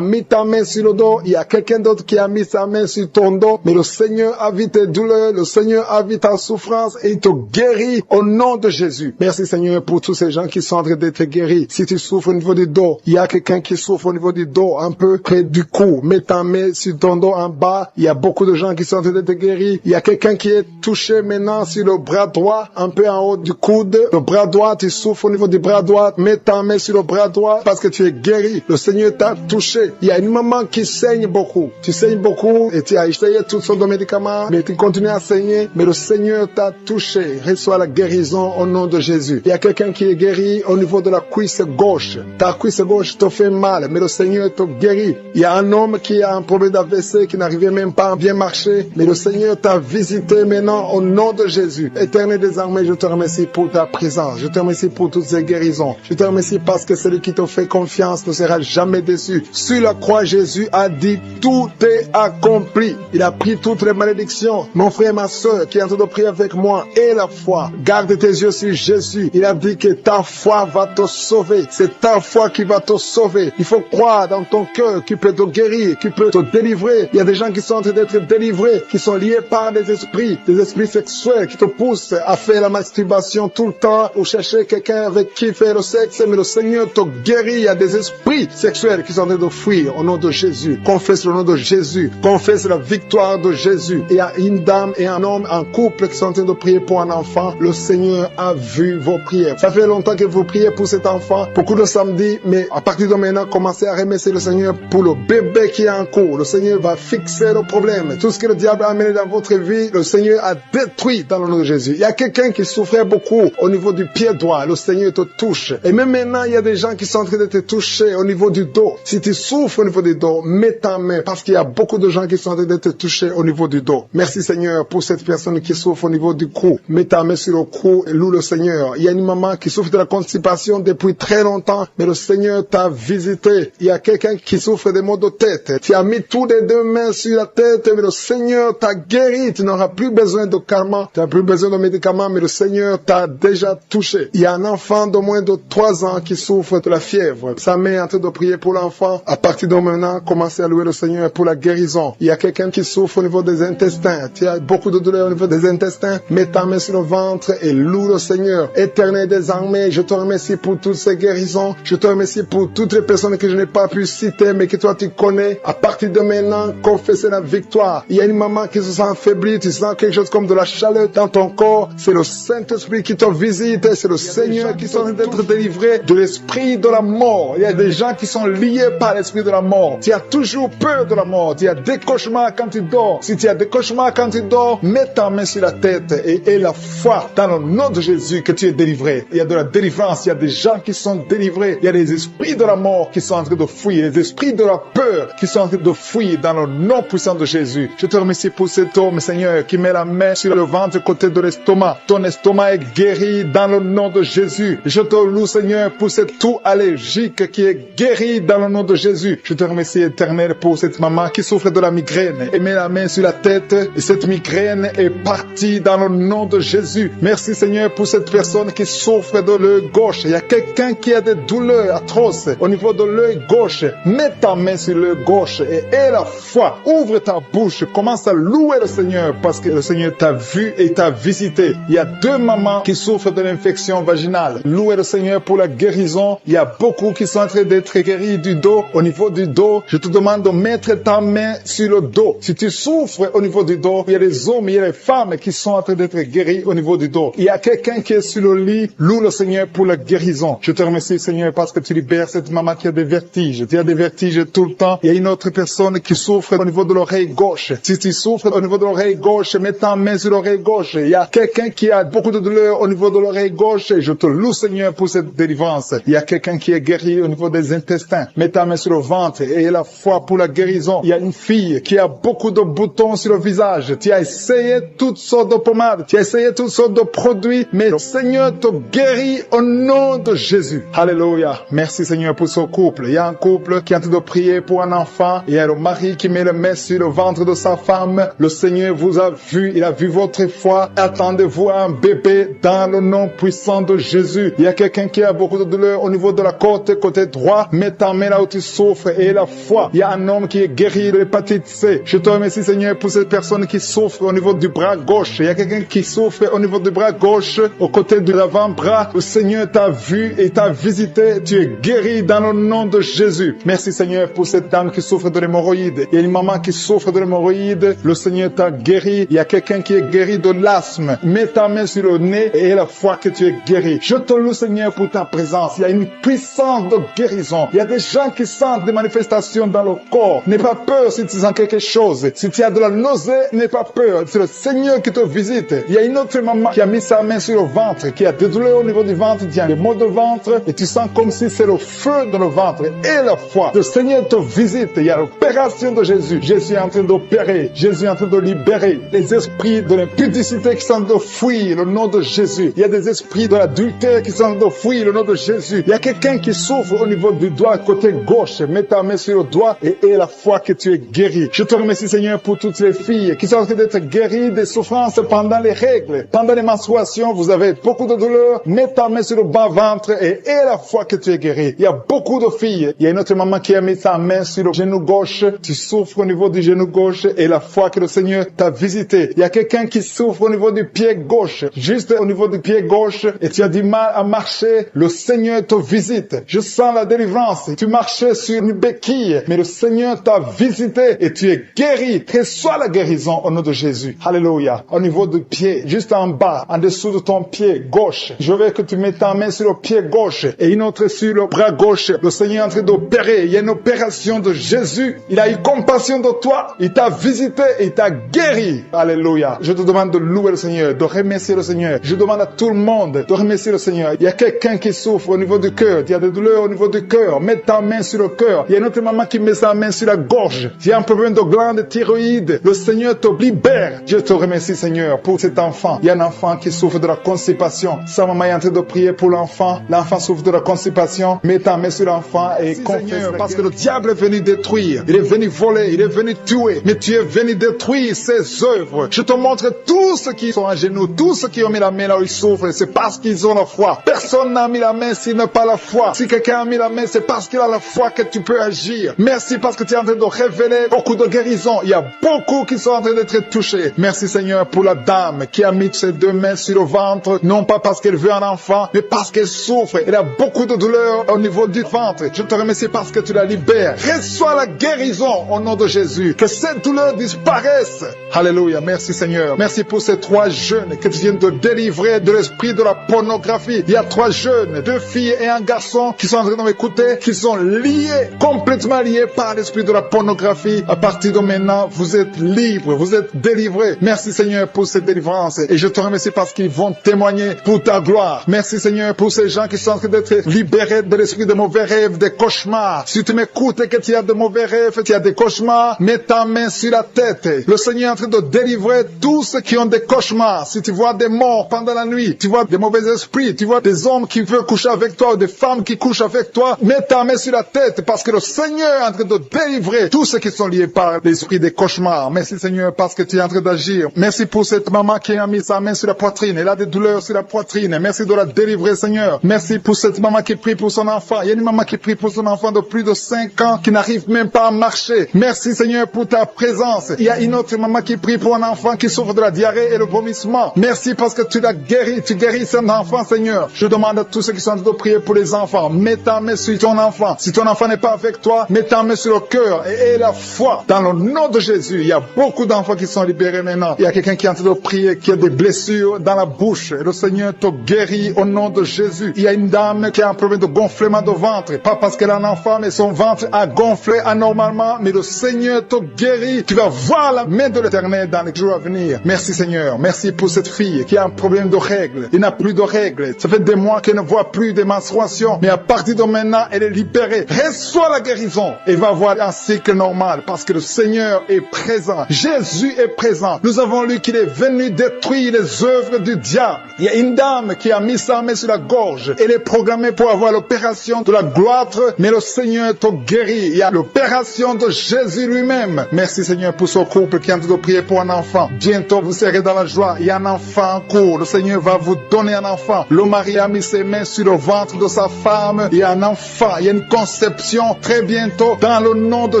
mis ta main sur le dos. Il y a quelqu'un d'autre qui a mis sa main sur ton dos. Mais le Seigneur a vu tes douleurs. Le Seigneur a vu ta souffrance et il te guérit au nom de Jésus. Merci, Seigneur, pour tous ces gens qui sont en train d'être guéris. Si tu souffres au niveau du dos, il y a quelqu'un qui souffre au niveau du dos, un peu près du cou. Mets ta main sur ton dos en bas. Il y a beaucoup de gens qui sont en train d'être guéris. Il y a quelqu'un qui est touché maintenant sur le bras droit, un peu en haut du coude. Le bras droit, tu souffres au niveau du bras droit. Mets ta main sur le bras droit parce que tu es guéri. Le Seigneur t'a touché. Il y a une maman qui saigne beaucoup. Tu saignes beaucoup et tu as essayé toutes sortes de médicaments, mais tu continues à saigner. Mais le Seigneur t'a touché. Reçois la guérison au nom de Jésus. Il y a quelqu'un qui est guéri au niveau de la cuisse gauche. Ta cuisse gauche te fait mal, mais le Seigneur te guérit. Il y a un homme qui a un problème d'AVC, qui n'arrivait même pas à bien marcher, mais le Seigneur t'a visité maintenant au nom de Jésus. Éternel des armées, je te remercie pour ta présence. Je te remercie pour toutes ces guérisons. Je te remercie parce que celui qui te fait confiance ne sera jamais déçu. Sur la croix, Jésus a dit, tout est accompli. Il a pris toutes les malédictions. Mon frère et ma soeur qui est en train de prier avec moi, et la foi. Garde tes yeux sur Jésus. Il a dit que ta foi va te sauver. C'est ta foi qui va te sauver. Il faut croire dans ton cœur qu'il peut te guérir, qu'il peut te délivrer. Il y a des gens qui sont en train d'être délivrés, qui sont liés par des esprits sexuels qui te poussent à faire la masturbation tout le temps ou chercher quelqu'un avec qui faire le sexe. Mais le Seigneur te guérit. Il y a des esprits sexuels qui sont en train de fuir au nom de Jésus. Confesse le nom de Jésus. Confesse la victoire de Jésus. Il y a une dame et un homme, un couple qui sont en train de prier pour un enfant. Le Seigneur a vu vos prières. Ça fait longtemps que vous priez pour cet enfant. Beaucoup de samedis, mais à partir de maintenant, commencez à remercier le Seigneur pour le bébé qui est en cours. Le Seigneur va fixer le problème. Tout ce que le diable a amené dans votre vie, le Seigneur a détruit dans le nom de Jésus. Il y a quelqu'un qui souffrait beaucoup au niveau du pied droit. Le Seigneur te touche. Et même maintenant, il y a des gens qui sont en train de te toucher au niveau du dos. Si tu souffres au niveau du dos, mets ta main parce qu'il y a beaucoup de gens qui sont en train de te toucher au niveau du dos. Merci Seigneur pour cette personne qui souffre au niveau du cou. Mets ta main sur le cou et loue le Seigneur. Il y a une maman qui souffre de la constipation depuis très longtemps, mais le Seigneur t'a visité. Il y a quelqu'un qui souffre des maux de tête. Tu as mis toutes les deux mains sur la tête, mais le Seigneur t'a guéri. Tu n'auras plus besoin de calmants, tu n'as plus besoin de médicaments, mais le Seigneur t'a déjà touché. Il y a un enfant de moins de 3 ans qui souffre de la fièvre. Sa mère est en train de prier pour l'enfant. À partir de maintenant, commencez à louer le Seigneur pour la guérison. Il y a quelqu'un qui souffre au niveau des intestins. Tu as beaucoup de douleurs au niveau des intestins. Mets ta main sur le ventre et loue le Seigneur. Éternel des armées, je te remercie pour toutes ces guérisons. Je te remercie pour toutes les personnes que je n'ai pas pu citer, mais que toi tu connais. À partir de maintenant, confessez la victoire. Il y a une maman qui se sent affaiblie. Tu sens quelque chose comme de la chaleur dans ton corps. C'est le Saint-Esprit qui te visite. C'est le Seigneur qui sont en train d'être délivré de l'esprit de la mort. Il y a des gens qui sont liés par l'esprit de la mort. Tu as toujours peur de la mort. Tu as des cauchemars quand tu dors. Si tu as des cauchemars quand tu dors, mets ta main sur la tête et aie la foi dans le nom de Jésus que tu es délivré. Il y a de la délivrance. Il y a des gens qui sont délivrés. Il y a des esprits de la mort qui sont en train de fuir. Les esprits de la peur qui sont en train de fuir dans le nom puissant de Jésus. Je te remercie pour cet homme, Seigneur, qui met la main sur le ventre côté de l'estomac. Ton estomac est guéri dans le nom de Jésus. Je te loue, Seigneur, pour cette toux allergique qui est guérie dans le nom de Jésus. Je te remercie, Éternel, pour cette maman qui souffre de la migraine. Et met la main sur la tête et cette migraine est partie dans le nom de Jésus. Merci, Seigneur, pour cette personne qui souffre de l'œil gauche. Il y a quelqu'un qui a des douleurs atroces au niveau de l'œil gauche. Mets ta main sur l'œil gauche et aie la foi. Ouvre ta bouche. Commence à louer le Seigneur parce que le Seigneur t'a vu et t'a visité. Il y a 2 mamans qui souffrent de l'infection vaginale. Louez le Seigneur pour la guérison. Il y a beaucoup qui sont en train d'être guéris du dos. Au niveau du dos, je te demande de mettre ta main sur le dos. Si tu souffres au niveau du dos, il y a des hommes, il y a des femmes qui sont en train d'être guéris au niveau du dos. Il y a quelqu'un qui est sur le lit. Loue le Seigneur pour la guérison. Je te remercie, Seigneur, parce que tu libères cette maman qui a des vertiges. Tu as des vertiges tout le temps. Il y a une autre personne qui souffre au niveau de l'oreille gauche. Si tu souffres au niveau de l'oreille gauche, mets ta main sur l'oreille gauche. Il y a quelqu'un qui a beaucoup de douleur au niveau de l'oreille gauche. Je te loue, Seigneur, pour cette délivrance. Il y a quelqu'un qui est guéri au niveau des intestins. Mets ta main sur le ventre et aie la foi pour la guérison. Il y a une fille qui a beaucoup de boutons sur le visage. Tu as essayé toutes sortes de pommades. Tu as essayé toutes sortes de produits, mais le Seigneur te guérit au nom de Jésus. Alléluia. Merci, Seigneur, pour ce couple. Il y a un couple qui est en train de prier pour un enfant. Il y a le mari qui met le main sur le ventre de sa femme. Le Seigneur vous a vu. Il a vu votre foi. Attendez-vous à un bébé dans le nom puissant de Jésus. Il y a quelqu'un qui a beaucoup de douleur au niveau de la côté droit. Mets ta main là où tu souffres et la foi. Il y a un homme qui est guéri de l'hépatite C. Je te remercie, Seigneur, pour cette personne qui souffre au niveau du bras gauche. Il y a quelqu'un qui souffre au niveau du bras gauche, au côté de l'avant-bras. Le Seigneur t'a vu et t'a visité. Tu es guéri dans le nom de Jésus. Merci, Seigneur, pour cette dame qui souffre de l'hémorroïde. Il y a une maman qui souffre de l'hémorroïde. Le Seigneur t'a guéri. Il y a quelqu'un qui est guéri de l'asthme. Mets ta main sur le nez et aie la foi que tu es guéri. Je te loue, Seigneur, pour ta présence. Il y a une puissance de guérison. Il y a des gens qui sentent des manifestations dans le corps. N'aie pas peur si tu sens quelque chose. Si tu as de la nausée, n'aie pas peur. C'est le Seigneur qui te visite. Il y a une autre maman qui a mis sa main sur le ventre, qui a des douleurs au niveau du ventre, qui a des maux de ventre, et tu sens comme si c'est le feu dans le ventre. Et la foi. Le Seigneur te visite. Il y a l'opération de Jésus. Jésus est en train d'opérer. Jésus est en train de libérer les esprits de l'impudicité qui sont de fuir le nom de Jésus. Il y a des esprits de l'adultère qui sont de fuir le nom de Jésus. Il y a quelqu'un qui souffre au niveau du doigt côté gauche. Mets ta main sur le doigt et aie la foi que tu es guéri. Je te remercie, Seigneur, pour toutes les filles qui sont en train d'être guéries des souffrances pendant les règles. Pendant les menstruations, vous avez beaucoup de douleurs. Mets ta main sur le bas-ventre et aie la foi que tu es guéri. Il y a beaucoup de filles. Il y a une autre maman qui a mis sa main sur le genou gauche. Tu souffres au niveau du genou gauche et la foi que le Seigneur t'a visité. Il y a quelqu'un qui souffre au niveau du pied gauche. Juste au niveau du pied gauche et tu as du mal à marcher. Le Seigneur te visite. Je sens la délivrance. Tu marchais sur une béquille, mais le Seigneur t'a visité et tu es guéri. Reçois la guérison au nom de Jésus. Alléluia. Au niveau du pied, juste en bas, en dessous de ton pied gauche. Je veux que tu mettes ta main sur le pied gauche et une autre sur le bras gauche. Le Seigneur est en train d'opérer. Il y a une opération de Jésus. Il a eu compassion de toi. Il t'a visité et il t'a guéri. guéri. Alléluia. Je te demande de louer le Seigneur, de remercier le Seigneur. Je demande à tout le monde de remercier le Seigneur. Il y a quelqu'un qui souffre au niveau du cœur. Il y a des douleurs au niveau du cœur. Mets ta main sur le cœur. Il y a une autre maman qui met sa main sur la gorge. Il y a un problème de glande thyroïde. Le Seigneur te libère. Je te remercie, Seigneur, pour cet enfant. Il y a un enfant qui souffre de la constipation. Sa maman est en train de prier pour l'enfant. L'enfant souffre de la constipation. Mets ta main sur l'enfant et confesse, Seigneur, parce que le diable est venu détruire. Il est venu voler. Il est venu tuer. Mais tu es venu détruire ses œuvres. Je te montre tous ceux qui sont à genoux, tous ceux qui ont mis la main là où ils souffrent. C'est parce qu'ils ont la foi. Personne n'a mis la main s'il n'a pas la foi. Si quelqu'un a mis la main, c'est parce qu'il a la foi que tu peux agir. Merci parce que tu es en train de révéler beaucoup de guérisons. Il y a beaucoup qui sont en train d'être touchés. Merci, Seigneur, pour la dame qui a mis ses deux mains sur le ventre, non pas parce qu'elle veut un enfant, mais parce qu'elle souffre. Elle a beaucoup de douleurs au niveau du ventre. Je te remercie parce que tu la libères. Reçois la guérison au nom de Jésus. Que cette douleur disparaisse. Alléluia. Merci, Seigneur. Merci pour ces 3 jeunes que tu viens de délivrer de l'esprit de la pornographie. Il y a 3 jeunes, 2 filles et un garçon qui sont en train de m'écouter, qui sont liés, complètement liés par l'esprit de la pornographie. À partir de maintenant, vous êtes libres, vous êtes délivrés. Merci, Seigneur, pour cette délivrance. Et je te remercie parce qu'ils vont témoigner pour ta gloire. Merci, Seigneur, pour ces gens qui sont en train d'être libérés de l'esprit de mauvais rêves, des cauchemars. Si tu m'écoutes et que tu as de mauvais rêves, tu as des cauchemars, mets ta main sur la tête. Le Seigneur est en train de délivrer tous ceux qui ont des cauchemars. Si tu vois des morts pendant la nuit, tu vois des mauvais esprits, tu vois des hommes qui veulent coucher avec toi ou des femmes qui couchent avec toi, mets ta main sur la tête parce que le Seigneur est en train de délivrer tous ceux qui sont liés par l'esprit des cauchemars. Merci, Seigneur, parce que tu es en train d'agir. Merci pour cette maman qui a mis sa main sur la poitrine. Elle a des douleurs sur la poitrine. Merci de la délivrer, Seigneur. Merci pour cette maman qui prie pour son enfant. Il y a une maman qui prie pour son enfant de plus de 5 ans qui n'arrive même pas à marcher. Merci, Seigneur, pour ta présence. Il y a une autre maman qui prie pour un enfant qui souffre de la diarrhée et le vomissement. Merci parce que tu l'as guéri. Tu guéris cet enfant, Seigneur. Je demande à tous ceux qui sont en train de prier pour les enfants. Mets ta main sur ton enfant. Si ton enfant n'est pas avec toi, mets ta main sur le cœur et aie la foi. Dans le nom de Jésus, il y a beaucoup d'enfants qui sont libérés maintenant. Il y a quelqu'un qui est en train de prier, qui a des blessures dans la bouche. Et le Seigneur te guérit au nom de Jésus. Il y a une dame qui a un problème de gonflement de ventre. Pas parce qu'elle a un enfant, mais son ventre a gonflé anormalement. Mais le Seigneur te guérit. Tu vas voir la main de l'Éternel dans les jours à venir. Merci, Seigneur. Merci pour cette fille qui a un problème de règles. Il n'a plus de règles. Ça fait des mois qu'elle ne voit plus de menstruations. Mais à partir de maintenant, elle est libérée. Reçois la guérison et va avoir un cycle normal parce que le Seigneur est présent. Jésus est présent. Nous avons lu qu'il est venu détruire les œuvres du diable. Il y a une dame qui a mis sa main sur la gorge. Elle est programmée pour avoir l'opération de la gloître, mais le Seigneur te guérit. Il y a l'opération de Jésus lui-même. Merci, Seigneur, pour ce couple qui est en train de prier pour un enfant. Bientôt, vous serez dans la joie. Il y a un enfant en cours. Le Seigneur va vous donner un enfant. Le mari a mis ses mains sur le ventre de sa femme. Il y a un enfant. Il y a une conception très bientôt dans le nom de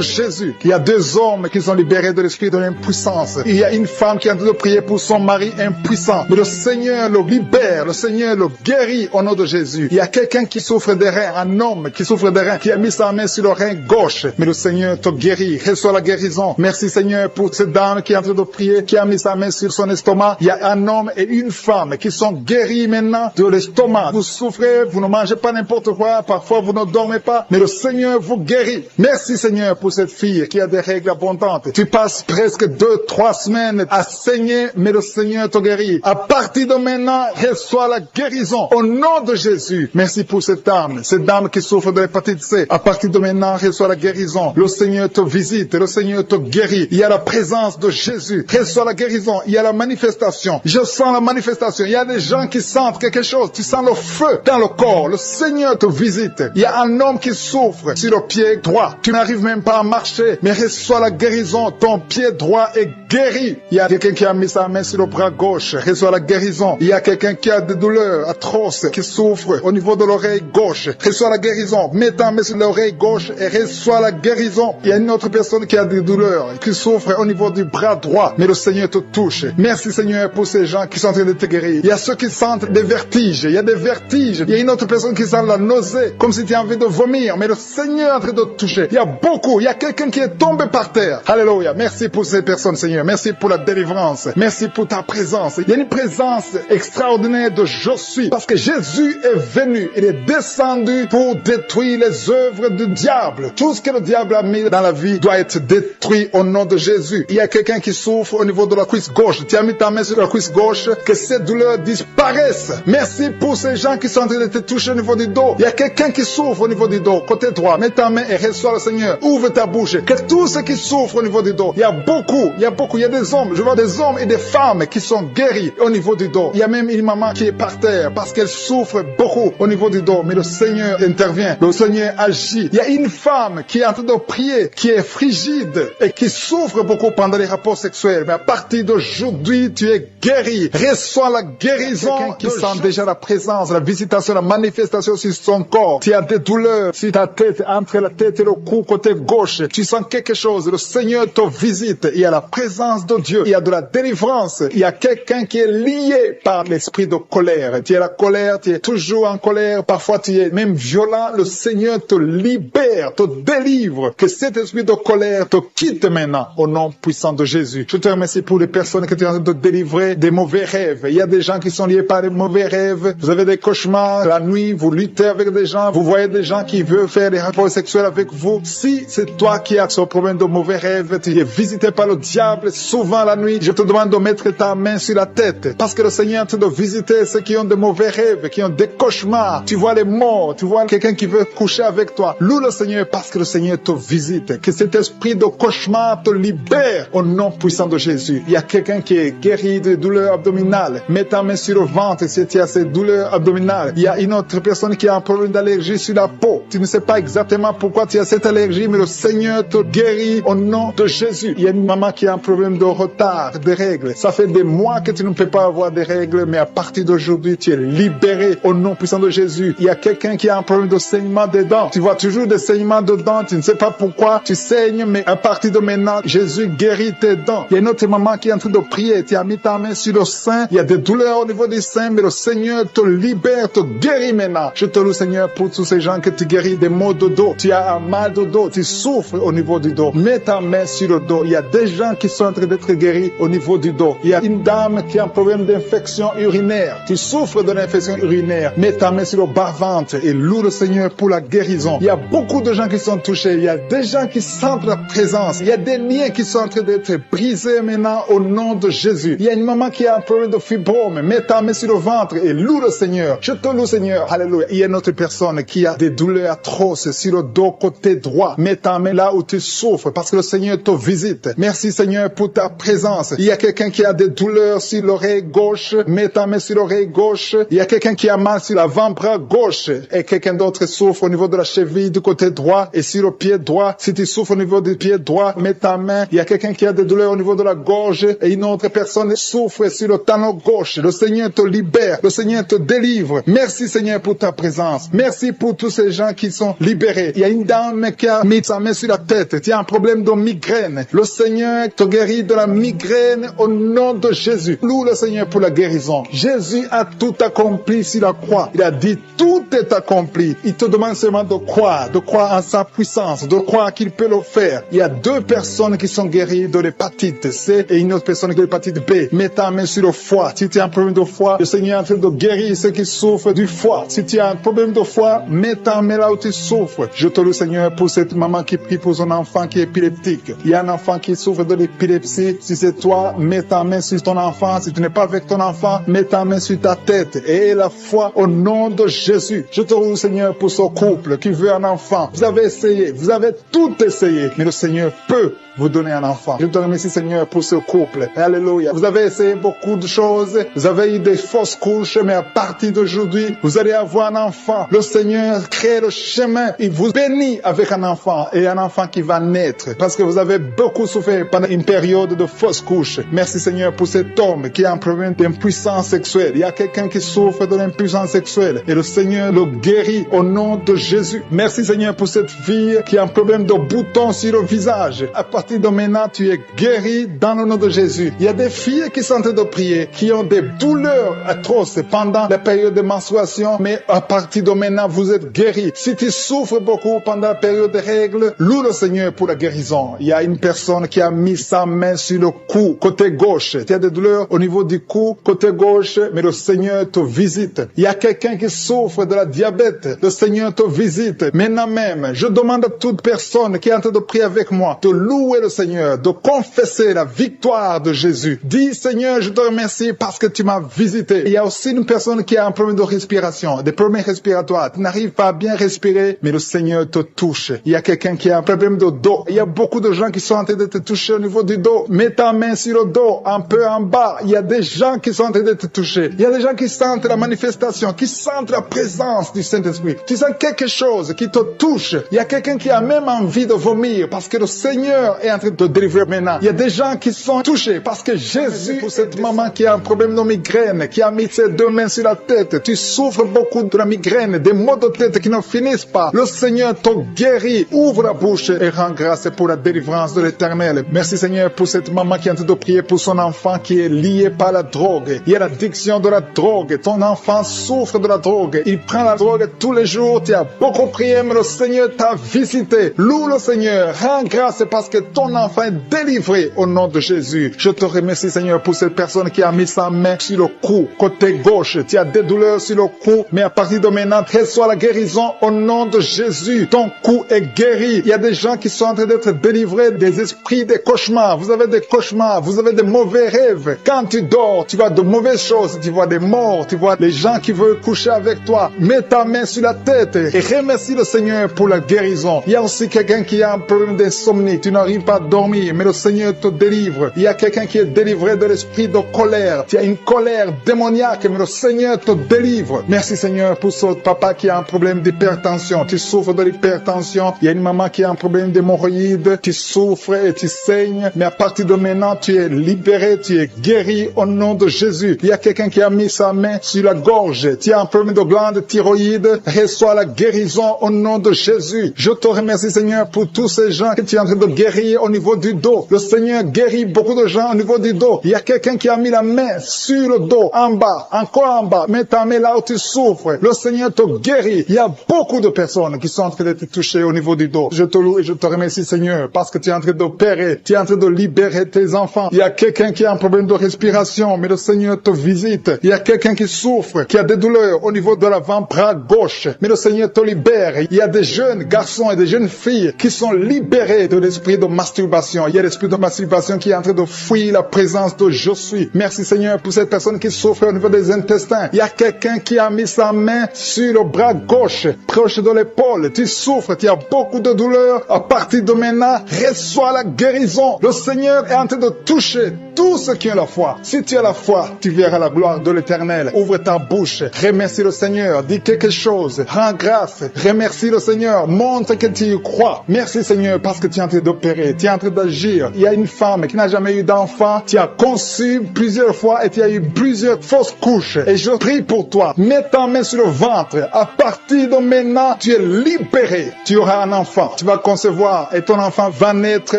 Jésus. Il y a 2 hommes qui sont libérés de l'esprit de l'impuissance. Il y a une femme qui est en train de prier pour son mari impuissant. Mais le Seigneur le libère. Le Seigneur le guérit au nom de Jésus. Il y a quelqu'un qui souffre des reins. Un homme qui souffre des reins. Qui a mis sa main sur le rein gauche. Mais le Seigneur te guérit. Reçois la guérison. Merci, Seigneur, pour cette dame qui est en train de prier. Qui a mis sa main sur son estomac. Il y a un homme et une femme qui sont guéris maintenant de l'estomac. Vous souffrez. Vous ne mangez pas n'importe quoi. Parfois, vous ne dormez pas. Mais le Seigneur vous guérit. Merci, Seigneur, pour cette fille qui a des règles abondantes. Tu passes presque 2-3 semaines à saigner, mais le Seigneur te guérit. À partir de maintenant, reçois la guérison au nom de Jésus. Merci pour cette dame qui souffre de l'hépatite C. À partir de maintenant, reçois la guérison. Le Seigneur te visite, le Seigneur te guérit. Il y a la présence de Jésus. Reçois la guérison. Il y a la manifestation. Je sens la manifestation. Il y a des gens qui sentent quelque chose. Tu sens le feu dans le corps. Le Seigneur te visite. Il y a un homme qui souffre sur le pied droit. Tu n'arrives même pas à marcher, mais reçois la guérison. Ton pied droit est guéri. Il y a quelqu'un qui a mis sa main sur le bras gauche. Reçois la guérison. Il y a quelqu'un qui a des douleurs atroces, qui souffre au niveau de l'oreille gauche. Reçois la guérison. Mets ta main sur l'oreille gauche et reçois la guérison. Il y a une autre personne qui a des douleurs, qui souffre au niveau du bras droit, mais le Seigneur te touche. Merci, Seigneur, pour ces gens qui sont en train de te guérir. Il y a ceux qui sentent des vertiges. Il y a des vertiges. Il y a une autre personne qui sent la nausée, comme si tu as envie de vomir, mais le Seigneur est en train de te toucher. Il y a beaucoup. Il y a quelqu'un qui est tombé par terre. Alléluia. Merci pour ces personnes, Seigneur. Merci pour la délivrance. Merci pour ta présence. Il y a une présence extraordinaire de je suis. Parce que Jésus est venu. Il est descendu pour détruire les œuvres du diable. Tout ce que le diable a mis dans la vie doit être détruit au nom de Jésus. Il y a quelqu'un quelqu'un qui souffre au niveau de la cuisse gauche. Tu as mis ta main sur la cuisse gauche, que cette douleur disparaisse. Merci pour ces gens qui sont en train de te toucher au niveau du dos. Il y a quelqu'un qui souffre au niveau du dos, côté droit. Mets ta main et reçois le Seigneur. Ouvre ta bouche. Que tous ceux qui souffrent au niveau du dos, il y a beaucoup, il y a des hommes, je vois des hommes et des femmes qui sont guéris au niveau du dos. Il y a même une maman qui est par terre parce qu'elle souffre beaucoup au niveau du dos, mais le Seigneur intervient, le Seigneur agit. Il y a une femme qui est en train de prier, qui est frigide et qui souffre beaucoup pendant les rapports sexuels, mais à partir d'aujourd'hui, tu es guéri. Reçois la guérison. Quelqu'un qui sent déjà la présence, la visitation, la manifestation sur son corps. Tu as des douleurs sur ta tête, entre la tête et le cou, côté gauche. Tu sens quelque chose. Le Seigneur te visite. Il y a la présence de Dieu. Il y a de la délivrance. Il y a quelqu'un qui est lié par l'esprit de colère. Tu es la colère, tu es toujours en colère. Parfois, tu es même violent. Le Seigneur te libère, te délivre. Que cet esprit de colère te quitte maintenant au nom puissant de Jésus. Je te remercie pour les personnes que tu es en train de délivrer des mauvais rêves. Il y a des gens qui sont liés par les mauvais rêves. Vous avez des cauchemars la nuit, vous luttez avec des gens, vous voyez des gens qui veulent faire des rapports sexuels avec vous. Si c'est toi qui as ce problème de mauvais rêves, tu es visité par le diable souvent la nuit, je te demande de mettre ta main sur la tête. Parce que le Seigneur est en train de visiter ceux qui ont de mauvais rêves, qui ont des cauchemars. Tu vois les morts, tu vois quelqu'un qui veut coucher avec toi. Loue le Seigneur parce que le Seigneur te visite. Que cet esprit de cauchemar te libère au nom puissant de Jésus. Il y a quelqu'un qui est guéri de douleurs abdominales. Mets ta main sur le ventre si tu as ces douleurs abdominales. Il y a une autre personne qui a un problème d'allergie sur la peau. Tu ne sais pas exactement pourquoi tu as cette allergie, mais le Seigneur te guérit au nom de Jésus. Il y a une maman qui a un problème de retard, de règles. Ça fait des mois que tu ne peux pas avoir des règles, mais à partir d'aujourd'hui, tu es libéré au nom puissant de Jésus. Il y a quelqu'un qui a un problème de saignement des dents. Tu vois toujours des saignements de dents, tu ne sais pas pourquoi tu saignes, mais à partir de maintenant, Jésus guérit tes dents. Il y a une autre maman qui est en train de prier. Tu as mis ta main sur le sein. Il y a des douleurs au niveau du sein, mais le Seigneur te libère, te guérit maintenant. Je te loue, Seigneur, pour tous ces gens que tu guéris des maux de dos. Tu as un mal de dos, tu souffres au niveau du dos. Mets ta main sur le dos. Il y a des gens qui sont en train d'être guéris au niveau du dos. Il y a une dame qui a un problème d'infection urinaire. Tu souffres de l'infection urinaire. Mets ta main sur le bas-ventre et loue le Seigneur pour la guérison. Il y a beaucoup de gens qui sont touchés. Il y a des gens qui sentent la présence. Il y a des liens qui sont en train d'être brisés maintenant au nom de Jésus. Il y a une maman qui a un problème de fibrome. Mets ta main sur le ventre et loue le Seigneur. Je te loue, Seigneur. Alléluia. Il y a une autre personne qui a des douleurs atroces sur le dos côté droit. Mets ta main là où tu souffres parce que le Seigneur te visite. Merci, Seigneur, pour ta présence. Il y a quelqu'un qui a des douleurs sur l'oreille gauche. Mets ta main sur l'oreille gauche. Il y a quelqu'un qui a mal sur l'avant-bras gauche et quelqu'un d'autre souffre au niveau de la cheville du côté droit et sur le pied droit. Si tu souffres au niveau du pied droit, mets ta main. Il y a quelqu'un qui a des douleurs au niveau de la gorge et une autre personne souffre sur le talon gauche. Le Seigneur te libère. Le Seigneur te délivre. Merci, Seigneur, pour ta présence. Merci pour tous ces gens qui sont libérés. Il y a une dame qui a mis sa main sur la tête. Tu as un problème de migraine. Le Seigneur te guérit de la migraine au nom de Jésus. Loue le Seigneur pour la guérison. Jésus a tout accompli sur la croix. Il a dit tout est accompli. Il te demande seulement de croire en sa puissance, de croire qu'il peut le faire. Il y a 2 personnes qui sont guéries de l'hépatite C et une autre personne de l'hépatite B. Mets ta main sur le foie. Si tu as un problème de foie, le Seigneur est en train de guérir ceux qui souffrent du foie. Si tu as un problème de foie, mets ta main là où tu souffres. Je te loue, Seigneur, pour cette maman qui prie pour son enfant qui est épileptique. Il y a un enfant qui souffre de l'épilepsie. Si c'est toi, mets ta main sur ton enfant. Si tu n'es pas avec ton enfant, mets ta main sur ta tête et la foi au nom de Jésus. Je te loue, Seigneur, pour ce couple qui veut un enfant. Vous avez essayé, vous avez tout essayé, mais le Seigneur peut vous donner un enfant. Je te remercie, Seigneur, pour ce couple. Alléluia. Vous avez essayé beaucoup de choses. Vous avez eu des fausses couches, mais à partir d'aujourd'hui, vous allez avoir un enfant. Le Seigneur crée le chemin. Il vous bénit avec un enfant et un enfant qui va naître parce que vous avez beaucoup souffert pendant une période de fausses couches. Merci, Seigneur, pour cet homme qui a un problème d'impuissance sexuelle. Il y a quelqu'un qui souffre de l'impuissance sexuelle et le Seigneur le guérit au nom de Jésus. Merci, Seigneur, pour cette fille qui a un problème de boutons sur le visage. À partir de maintenant, tu es guéri dans le nom de Jésus. Il y a des filles qui sont en train de prier, qui ont des douleurs atroces pendant la période de menstruation, mais à partir de maintenant, vous êtes guéris. Si tu souffres beaucoup pendant la période de règles, loue le Seigneur pour la guérison. Il y a une personne qui a mis sa main sur le cou, côté gauche. Tu as des douleurs au niveau du cou, côté gauche, mais le Seigneur te visite. Il y a quelqu'un qui souffre de la diabète. Le Seigneur te visite. Maintenant même, je demande à toute personne qui est en train de prier avec moi de louer le Seigneur, de confier confesser la victoire de Jésus. Dis, Seigneur, je te remercie parce que tu m'as visité. Il y a aussi une personne qui a un problème de respiration, des problèmes respiratoires. Tu n'arrives pas à bien respirer, mais le Seigneur te touche. Il y a quelqu'un qui a un problème de dos. Il y a beaucoup de gens qui sont en train de te toucher au niveau du dos. Mets ta main sur le dos, un peu en bas. Il y a des gens qui sont en train de te toucher. Il y a des gens qui sentent la manifestation, qui sentent la présence du Saint-Esprit. Tu sens quelque chose qui te touche. Il y a quelqu'un qui a même envie de vomir parce que le Seigneur est en train de te délivrer maintenant. Il y a des gens qui sont touchés parce que Jésus, pour cette maman qui a un problème de migraine, qui a mis ses deux mains sur la tête, tu souffres beaucoup de la migraine, des maux de tête qui ne finissent pas. Le Seigneur te guérit. Ouvre la bouche et rends grâce pour la délivrance de l'Éternel. Merci Seigneur pour cette maman qui est en train de prier pour son enfant qui est lié par la drogue. Il y a l'addiction de la drogue. Ton enfant souffre de la drogue. Il prend la drogue tous les jours. Tu as beaucoup prié, mais le Seigneur t'a visité. Loue le Seigneur. Rends grâce parce que ton enfant est délivré au nom de Jésus. Je te remercie Seigneur pour cette personne qui a mis sa main sur le cou, côté gauche. Tu as des douleurs sur le cou, mais à partir de maintenant, reçois la guérison au nom de Jésus. Ton cou est guéri. Il y a des gens qui sont en train d'être délivrés des esprits des cauchemars. Vous avez des cauchemars, vous avez des mauvais rêves. Quand tu dors, tu vois de mauvaises choses, tu vois des morts, tu vois les gens qui veulent coucher avec toi. Mets ta main sur la tête et remercie le Seigneur pour la guérison. Il y a aussi quelqu'un qui a un problème d'insomnie. Tu n'arrives pas à dormir, mais le Seigneur te délivre. Il y a quelqu'un qui est délivré de l'esprit de colère. Tu as une colère démoniaque, mais le Seigneur te délivre. Merci Seigneur pour ce papa qui a un problème d'hypertension. Tu souffres de l'hypertension. Il y a une maman qui a un problème d'hémorroïdes. Tu souffres et tu saignes, mais à partir de maintenant, tu es libéré, tu es guéri au nom de Jésus. Il y a quelqu'un qui a mis sa main sur la gorge. Tu as un problème de glande thyroïde. Reçois la guérison au nom de Jésus. Je te remercie Seigneur pour tous ces gens que tu es en train de guérir au niveau du dos. Le Seigneur guérit beaucoup de gens au niveau du dos. Il y a quelqu'un qui a mis la main sur le dos, en bas, encore en bas. Mets ta main là où tu souffres. Le Seigneur te guérit. Il y a beaucoup de personnes qui sont en train de te toucher au niveau du dos. Je te loue et je te remercie Seigneur parce que tu es en train d'opérer. Tu es en train de libérer tes enfants. Il y a quelqu'un qui a un problème de respiration, mais le Seigneur te visite. Il y a quelqu'un qui souffre, qui a des douleurs au niveau de l'avant-bras gauche, mais le Seigneur te libère. Il y a des jeunes garçons et des jeunes filles qui sont libérés de l'esprit de masturbation. Il y a l'esprit de masturbation qui est en train de fuir la présence de je suis. Merci Seigneur pour cette personne qui souffre au niveau des intestins. Il y a quelqu'un qui a mis sa main sur le bras gauche, proche de l'épaule. Tu souffres, tu as beaucoup de douleurs. À partir de maintenant, reçois la guérison. Le Seigneur est en train de toucher tous ceux qui ont la foi. Si tu as la foi, tu verras la gloire de l'Éternel. Ouvre ta bouche, remercie le Seigneur, dis quelque chose, rends grâce, remercie le Seigneur, montre que tu y crois. Merci Seigneur parce que tu es en train d'opérer, tu es en train d'agir. Il y a une femme qui n'a jamais eu d'enfant, tu as conçu plusieurs fois et tu as eu plusieurs fausses couches. Et je prie pour toi, mets ta main sur le ventre. À partir de maintenant, tu es libéré. Tu auras un enfant, tu vas concevoir et ton enfant va naître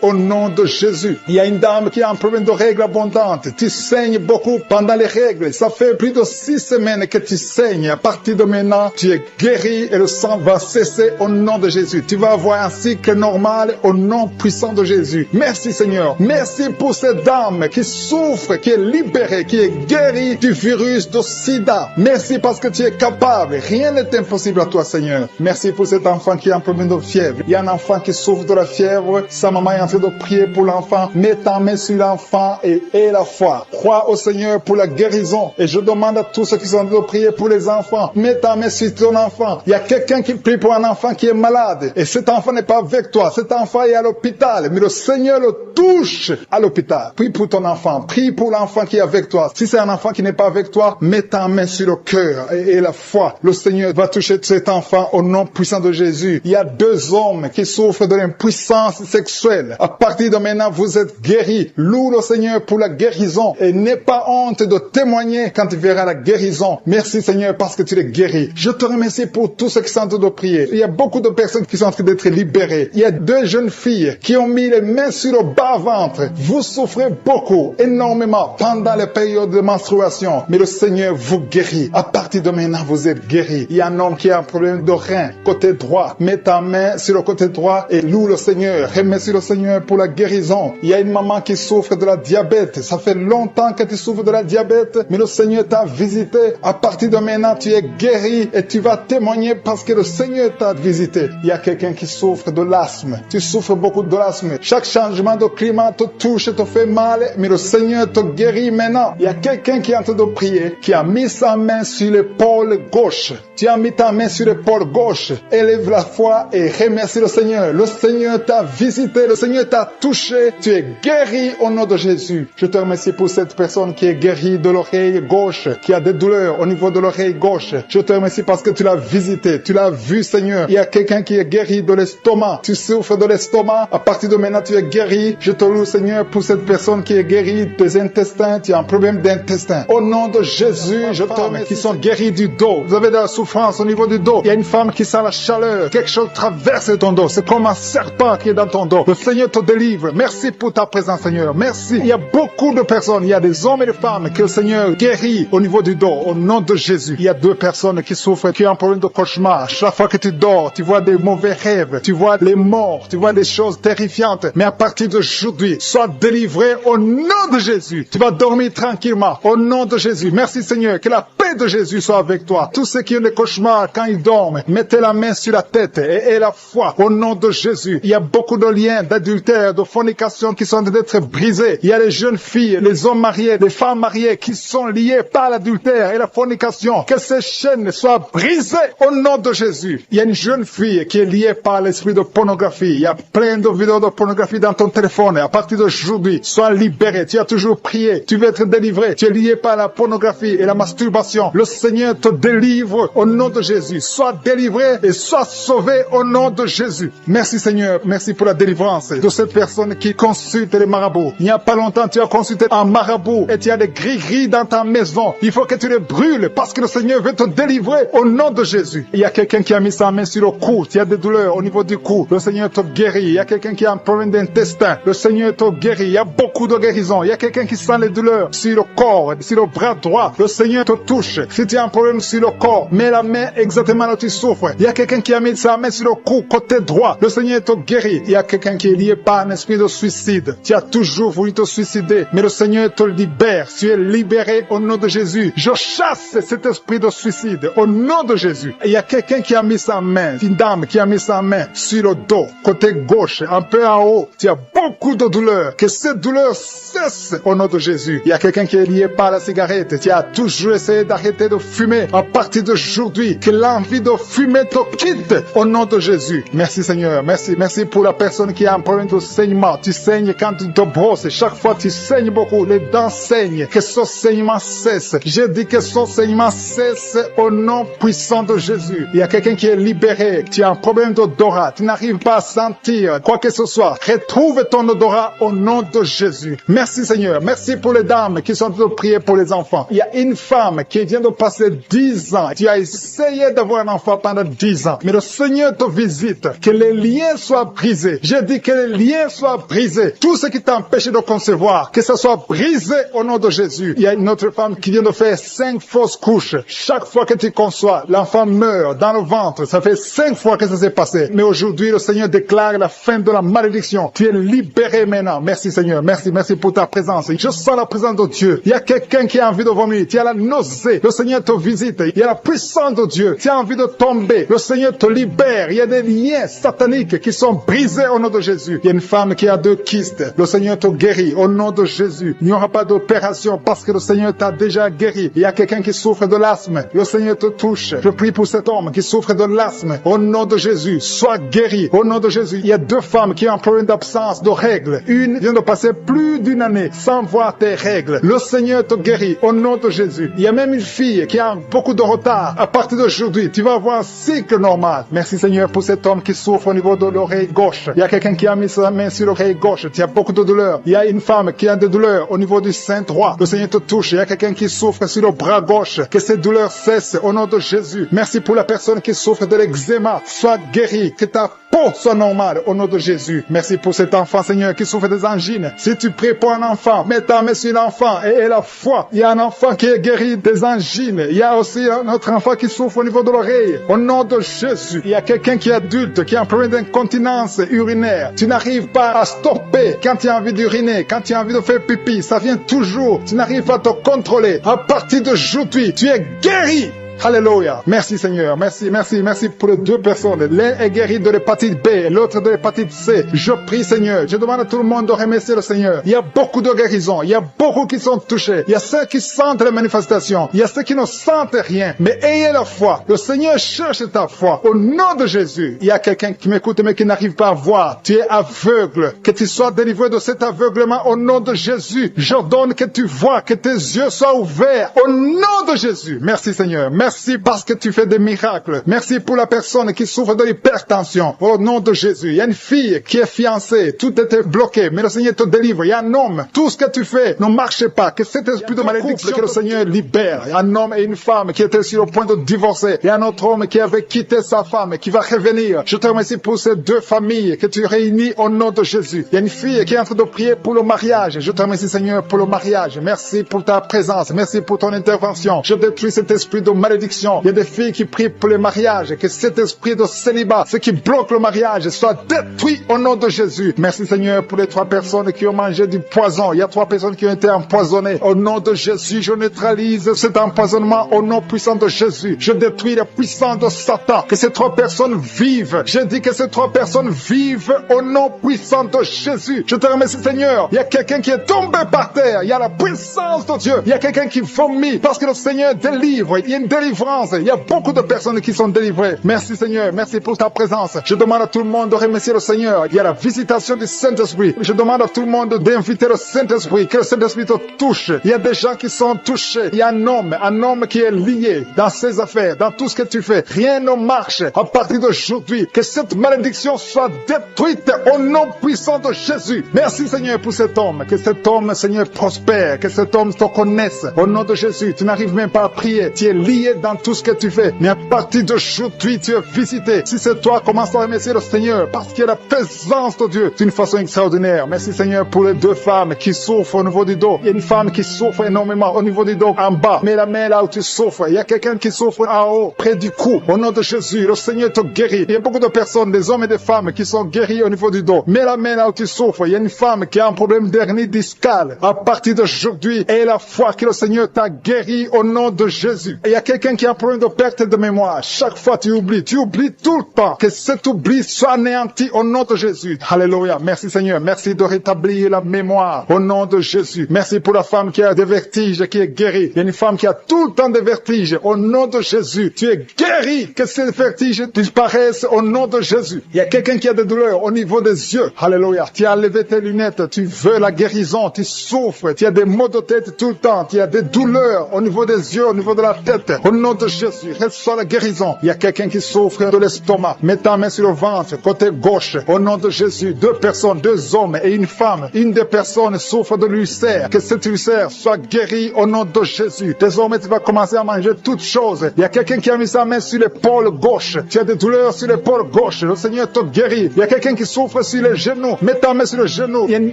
au nom de Jésus. Il y a une dame qui a un problème de règles abondantes. Tu saignes beaucoup pendant les règles. Ça fait plus de 6 semaines que tu saignes. À partir de maintenant, tu es guéri et le sang va cesser au nom de Jésus. Tu vas avoir un cycle normal au nom puissant de Jésus. Merci Seigneur. Merci pour cette dame qui souffre, qui est libérée, qui est guérie du virus de sida. Merci parce que tu es capable. Rien n'est impossible à toi Seigneur. Merci pour cet enfant qui a un problème de fièvre. Il y a un enfant qui souffre de la fièvre. Sa maman est en train de prier pour l'enfant. Mets ta main sur l'enfant et aie la foi. Crois au Seigneur pour la guérison. Et je demande à tous ceux qui sont en train de prier pour les enfants. Mets ta main sur ton enfant. Il y a quelqu'un qui prie pour un enfant qui est malade. Et cet enfant n'est pas avec toi. Cet enfant est à l'hôpital. Mais le Seigneur le touche à l'hôpital. Prie pour ton enfant. Prie pour l'enfant qui est avec toi. Si c'est un enfant qui n'est pas avec toi, mets ta main sur le cœur et la foi. Le Seigneur va toucher cet enfant au nom puissant de Jésus. Il y a 2 hommes qui souffrent de l'impuissance sexuelle. À partir de maintenant, vous êtes guéris. Loue le Seigneur pour la guérison. Et n'aie pas honte de témoigner quand tu verras la guérison. Merci Seigneur parce que tu es guéri. Je te remercie pour tous ceux qui sont en train de prier. Il y a beaucoup de personnes qui sont en train d'être libérées. Il y a 2 jeunes filles qui ont mis les mains sur le bas-ventre. Vous souffrez beaucoup, énormément, pendant les périodes de menstruation. Mais le Seigneur vous guérit. À partir de maintenant, vous êtes guéris. Il y a un homme qui a un problème de rein, côté droit. Mets ta main sur le côté droit et loue le Seigneur. Remercie le Seigneur pour la guérison. Il y a une maman qui souffre de la diabète. diabète. Ça fait longtemps que tu souffres de la diabète, mais le Seigneur t'a visité. À partir de maintenant, tu es guéri et tu vas témoigner parce que le Seigneur t'a visité. Il y a quelqu'un qui souffre de l'asthme. Tu souffres beaucoup de l'asthme. Chaque changement de climat te touche, te fait mal, mais le Seigneur te guérit maintenant. Il y a quelqu'un qui est en train de prier, qui a mis sa main sur l'épaule gauche. Tu as mis ta main sur l'épaule gauche. Élève la foi et remercie le Seigneur. Le Seigneur t'a visité, le Seigneur t'a touché. Tu es guéri au nom de Jésus. Je te remercie pour cette personne qui est guérie de l'oreille gauche, qui a des douleurs au niveau de l'oreille gauche. Je te remercie parce que tu l'as visité, tu l'as vu, Seigneur. Il y a quelqu'un qui est guéri de l'estomac. Tu souffres de l'estomac. À partir de maintenant, tu es guéri. Je te loue, Seigneur, pour cette personne qui est guérie des intestins. Tu as un problème d'intestin. Au nom de Jésus, je te remercie. Qui sont guéris du dos. Vous avez de la souffrance au niveau du dos. Il y a une femme qui sent la chaleur. Quelque chose traverse ton dos. C'est comme un serpent qui est dans ton dos. Le Seigneur te délivre. Merci pour ta présence, Seigneur. Merci. Il y a beaucoup de personnes. Il y a des hommes et des femmes que le Seigneur guérit au niveau du dos. Au nom de Jésus. Il y a 2 personnes qui souffrent, qui ont un problème de cauchemar. Chaque fois que tu dors, tu vois des mauvais rêves. Tu vois les morts. Tu vois des choses terrifiantes. Mais à partir d'aujourd'hui, sois délivré au nom de Jésus. Tu vas dormir tranquillement. Au nom de Jésus. Merci, Seigneur. Que la paix de Jésus soit avec toi. Tous ceux qui ont des cauchemars quand ils dorment, mettez la main sur la tête et la foi au nom de Jésus. Il y a beaucoup de liens d'adultère, de fornication qui sont en train d'être brisés. Il y a les jeunes filles, les hommes mariés, les femmes mariées qui sont liés par l'adultère et la fornication. Que ces chaînes soient brisées au nom de Jésus. Il y a une jeune fille qui est liée par l'esprit de pornographie. Il y a plein de vidéos de pornographie dans ton téléphone. À partir d'aujourd'hui, sois libéré. Tu as toujours prié. Tu veux être délivré. Tu es lié par la pornographie et la masturbation. Le Seigneur te délivre au nom de Jésus. Sois délivré et sois sauvé au nom de Jésus. Merci, Seigneur. Merci pour la délivrance de cette personne qui consulte les marabouts. Il n'y a pas longtemps, tu as consulté un marabout et tu as des gris-gris dans ta maison. Il faut que tu les brûles parce que le Seigneur veut te délivrer au nom de Jésus. Il y a quelqu'un qui a mis sa main sur le cou. Tu as des douleurs au niveau du cou. Le Seigneur te guérit. Il y a quelqu'un qui a un problème d'intestin. Le Seigneur te guérit. Il y a beaucoup de guérisons. Il y a quelqu'un qui sent les douleurs sur le corps, sur le bras droit. Le Seigneur te touche. Si tu as un problème sur le corps, mets la main exactement là où tu souffres. Il y a quelqu'un qui a mis sa main sur le cou, côté droit. Le Seigneur te guérit. Il y a quelqu'un qui est lié par un esprit de suicide. Tu as toujours voulu te suicider, mais le Seigneur te libère. Tu es libéré au nom de Jésus. Je chasse cet esprit de suicide au nom de Jésus. Il y a quelqu'un qui a mis sa main, une dame qui a mis sa main sur le dos, côté gauche, un peu en haut. Tu as beaucoup de douleurs. Que cette douleur cesse au nom de Jésus. Il y a quelqu'un qui est lié par la cigarette. Tu as toujours essayé d'arrêter de fumer. À partir d'aujourd'hui, que l'envie de fumer te quitte au nom de Jésus. Merci, Seigneur. Merci. Merci pour la personne qui a un problème de saignement. Tu saignes quand tu te brosses. Chaque fois, tu saignes beaucoup. Les dents saignent. Que ce saignement cesse. Je dis que ce saignement cesse au nom puissant de Jésus. Il y a quelqu'un qui est libéré. Tu as un problème d'odorat. Tu n'arrives pas à sentir quoi que ce soit. Retrouve ton odorat au nom de Jésus. Merci, Seigneur. Merci pour les dames qui sont en train de prier pour les enfants. Il y a une femme qui vient de passer 10 ans. Tu as essayé d'avoir un enfant pendant 10 ans. Mais le Seigneur te visite. Que les liens soient brisés. Je dis que les liens soient brisés. Tout ce qui t'empêche de concevoir, que ça soit brisé au nom de Jésus. Il y a une autre femme qui vient de faire 5 fausses couches. Chaque fois que tu conçois, l'enfant meurt dans le ventre. Ça fait 5 fois que ça s'est passé. Mais aujourd'hui, le Seigneur déclare la fin de la malédiction. Tu es libéré maintenant. Merci, Seigneur. Merci pour ta présence. Je sens la présence de Dieu. Il y a quelqu'un qui a envie de vomir. Tu as la nausée. Le Seigneur te visite. Il y a la puissance de Dieu. Tu as envie de tomber. Le Seigneur te libère. Il y a des liens sataniques qui sont brisés au nom de Jésus. Il y a une femme qui a 2 kystes. Le Seigneur te guérit au nom de Jésus. Il n'y aura pas d'opération parce que le Seigneur t'a déjà guéri. Il y a quelqu'un qui souffre de l'asthme. Le Seigneur te touche. Je prie pour cet homme qui souffre de l'asthme. Au nom de Jésus, sois guéri. Au nom de Jésus, il y a 2 femmes qui ont un problème d'absence de règles. Une vient de passer plus d'une année sans voir tes règles. Le Seigneur te guérit au nom de Jésus. Il y a même une fille qui a beaucoup de retard. À partir d'aujourd'hui, tu vas avoir un cycle normal. Merci, Seigneur, pour cet homme qui souffre au niveau de l'oreille gauche. Il y a quelqu'un qui a mis sa main sur l'oreille gauche. Tu as beaucoup de douleurs. Il y a une femme qui a des douleurs au niveau du sein droit. Le Seigneur te touche. Il y a quelqu'un qui souffre sur le bras gauche. Que ces douleurs cessent au nom de Jésus. Merci pour la personne qui souffre de l'eczéma. Sois guéri. Que ta peau soit normale au nom de Jésus. Merci pour cet enfant, Seigneur, qui souffre des angines. Si tu pries pour un enfant, mets ta main sur l'enfant et la foi. Il y a un enfant qui est guéri des angines. Il y a aussi un autre enfant qui souffre au niveau de l'oreille. Au nom de Jésus, il y a quelqu'un qui est adulte, qui a un problème d'incontinence urinaire. Tu n'arrives pas à stopper quand tu as envie d'uriner, quand tu as envie de faire pipi. Ça vient toujours. Tu n'arrives pas à te contrôler. À partir d'aujourd'hui, tu es guéri. Alléluia. Merci Seigneur. Merci pour les deux personnes. L'un est guéri de l'hépatite B et l'autre de l'hépatite C. Je prie Seigneur. Je demande à tout le monde de remercier le Seigneur. Il y a beaucoup de guérisons. Il y a beaucoup qui sont touchés. Il y a ceux qui sentent les manifestations. Il y a ceux qui ne sentent rien. Mais ayez la foi. Le Seigneur cherche ta foi. Au nom de Jésus. Il y a quelqu'un qui m'écoute mais qui n'arrive pas à voir. Tu es aveugle. Que tu sois délivré de cet aveuglement au nom de Jésus. J'ordonne que tu vois, que tes yeux soient ouverts. Au nom de Jésus. Merci Seigneur. Merci parce que tu fais des miracles. Merci pour la personne qui souffre de l'hypertension. Au nom de Jésus. Il y a une fille qui est fiancée. Tout était bloqué. Mais le Seigneur te délivre. Il y a un homme. Tout ce que tu fais ne marche pas. Que cet esprit de malédiction que le Seigneur libère. Il y a un homme et une femme qui étaient sur le point de divorcer. Il y a un autre homme qui avait quitté sa femme et qui va revenir. Je te remercie pour ces deux familles que tu réunis au nom de Jésus. Il y a une fille qui est en train de prier pour le mariage. Je te remercie Seigneur pour le mariage. Merci pour ta présence. Merci pour ton intervention. Je détruis cet esprit de malédiction. Il y a des filles qui prient pour le mariage. Que cet esprit de célibat, ce qui bloque le mariage, soit détruit au nom de Jésus. Merci Seigneur pour les 3 personnes qui ont mangé du poison. Il y a 3 personnes qui ont été empoisonnées. Au nom de Jésus, je neutralise cet empoisonnement au nom puissant de Jésus. Je détruis la puissance de Satan. Que ces 3 personnes vivent. Je dis que ces 3 personnes vivent au nom puissant de Jésus. Je te remercie Seigneur. Il y a quelqu'un qui est tombé par terre. Il y a la puissance de Dieu. Il y a quelqu'un qui vomit parce que le Seigneur délivre. Il y a une délivrance. Il y a beaucoup de personnes qui sont délivrées. Merci Seigneur. Merci pour ta présence. Je demande à tout le monde de remercier le Seigneur. Il y a la visitation du Saint-Esprit. Je demande à tout le monde d'inviter le Saint-Esprit. Que le Saint-Esprit te touche. Il y a des gens qui sont touchés. Il y a un homme qui est lié dans ses affaires, dans tout ce que tu fais. Rien ne marche. À partir d'aujourd'hui, que cette malédiction soit détruite au nom puissant de Jésus. Merci Seigneur pour cet homme. Que cet homme, Seigneur, prospère. Que cet homme te connaisse. Au nom de Jésus, tu n'arrives même pas à prier. Tu es lié dans tout ce que tu fais. Mais à partir d'aujourd'hui, tu es visité. Si c'est toi, commence à remercier le Seigneur parce qu'il y a la présence de Dieu d'une façon extraordinaire. Merci Seigneur pour les 2 femmes qui souffrent au niveau du dos. Il y a une femme qui souffre énormément au niveau du dos en bas. Mets la main là où tu souffres. Il y a quelqu'un qui souffre en haut, près du cou. Au nom de Jésus, le Seigneur te guérit. Il y a beaucoup de personnes, des hommes et des femmes qui sont guéris au niveau du dos. Mets la main là où tu souffres. Il y a une femme qui a un problème d'hernie discale. À partir d'aujourd'hui, aie la foi que le Seigneur t'a guéri au nom de Jésus. Et il y a quelqu'un qui a un problème de perte de mémoire. Chaque fois tu oublies tout le temps. Que cet oubli soit anéanti au nom de Jésus. Alléluia. Merci Seigneur. Merci de rétablir la mémoire au nom de Jésus. Merci pour la femme qui a des vertiges, qui est guérie. Il y a une femme qui a tout le temps des vertiges. Au nom de Jésus, tu es guéri. Que ces vertiges disparaissent au nom de Jésus. Il y a quelqu'un qui a des douleurs au niveau des yeux. Alléluia. Tu as enlevé tes lunettes. Tu veux la guérison. Tu souffres. Tu as des maux de tête tout le temps. Tu as des douleurs au niveau des yeux, au niveau de la tête. Au nom de Jésus, reçois la guérison. Il y a quelqu'un qui souffre de l'estomac. Mets ta main sur le ventre, côté gauche. Au nom de Jésus, 2 personnes, 2 hommes et une femme. Une des personnes souffre de l'ulcère. Que cet ulcère soit guéri au nom de Jésus. Désormais, tu vas commencer à manger toutes choses. Il y a quelqu'un qui a mis sa main sur l'épaule gauche. Tu as des douleurs sur l'épaule gauche. Le Seigneur te guérit. Il y a quelqu'un qui souffre sur les genoux. Mets ta main sur le genou. Il y a une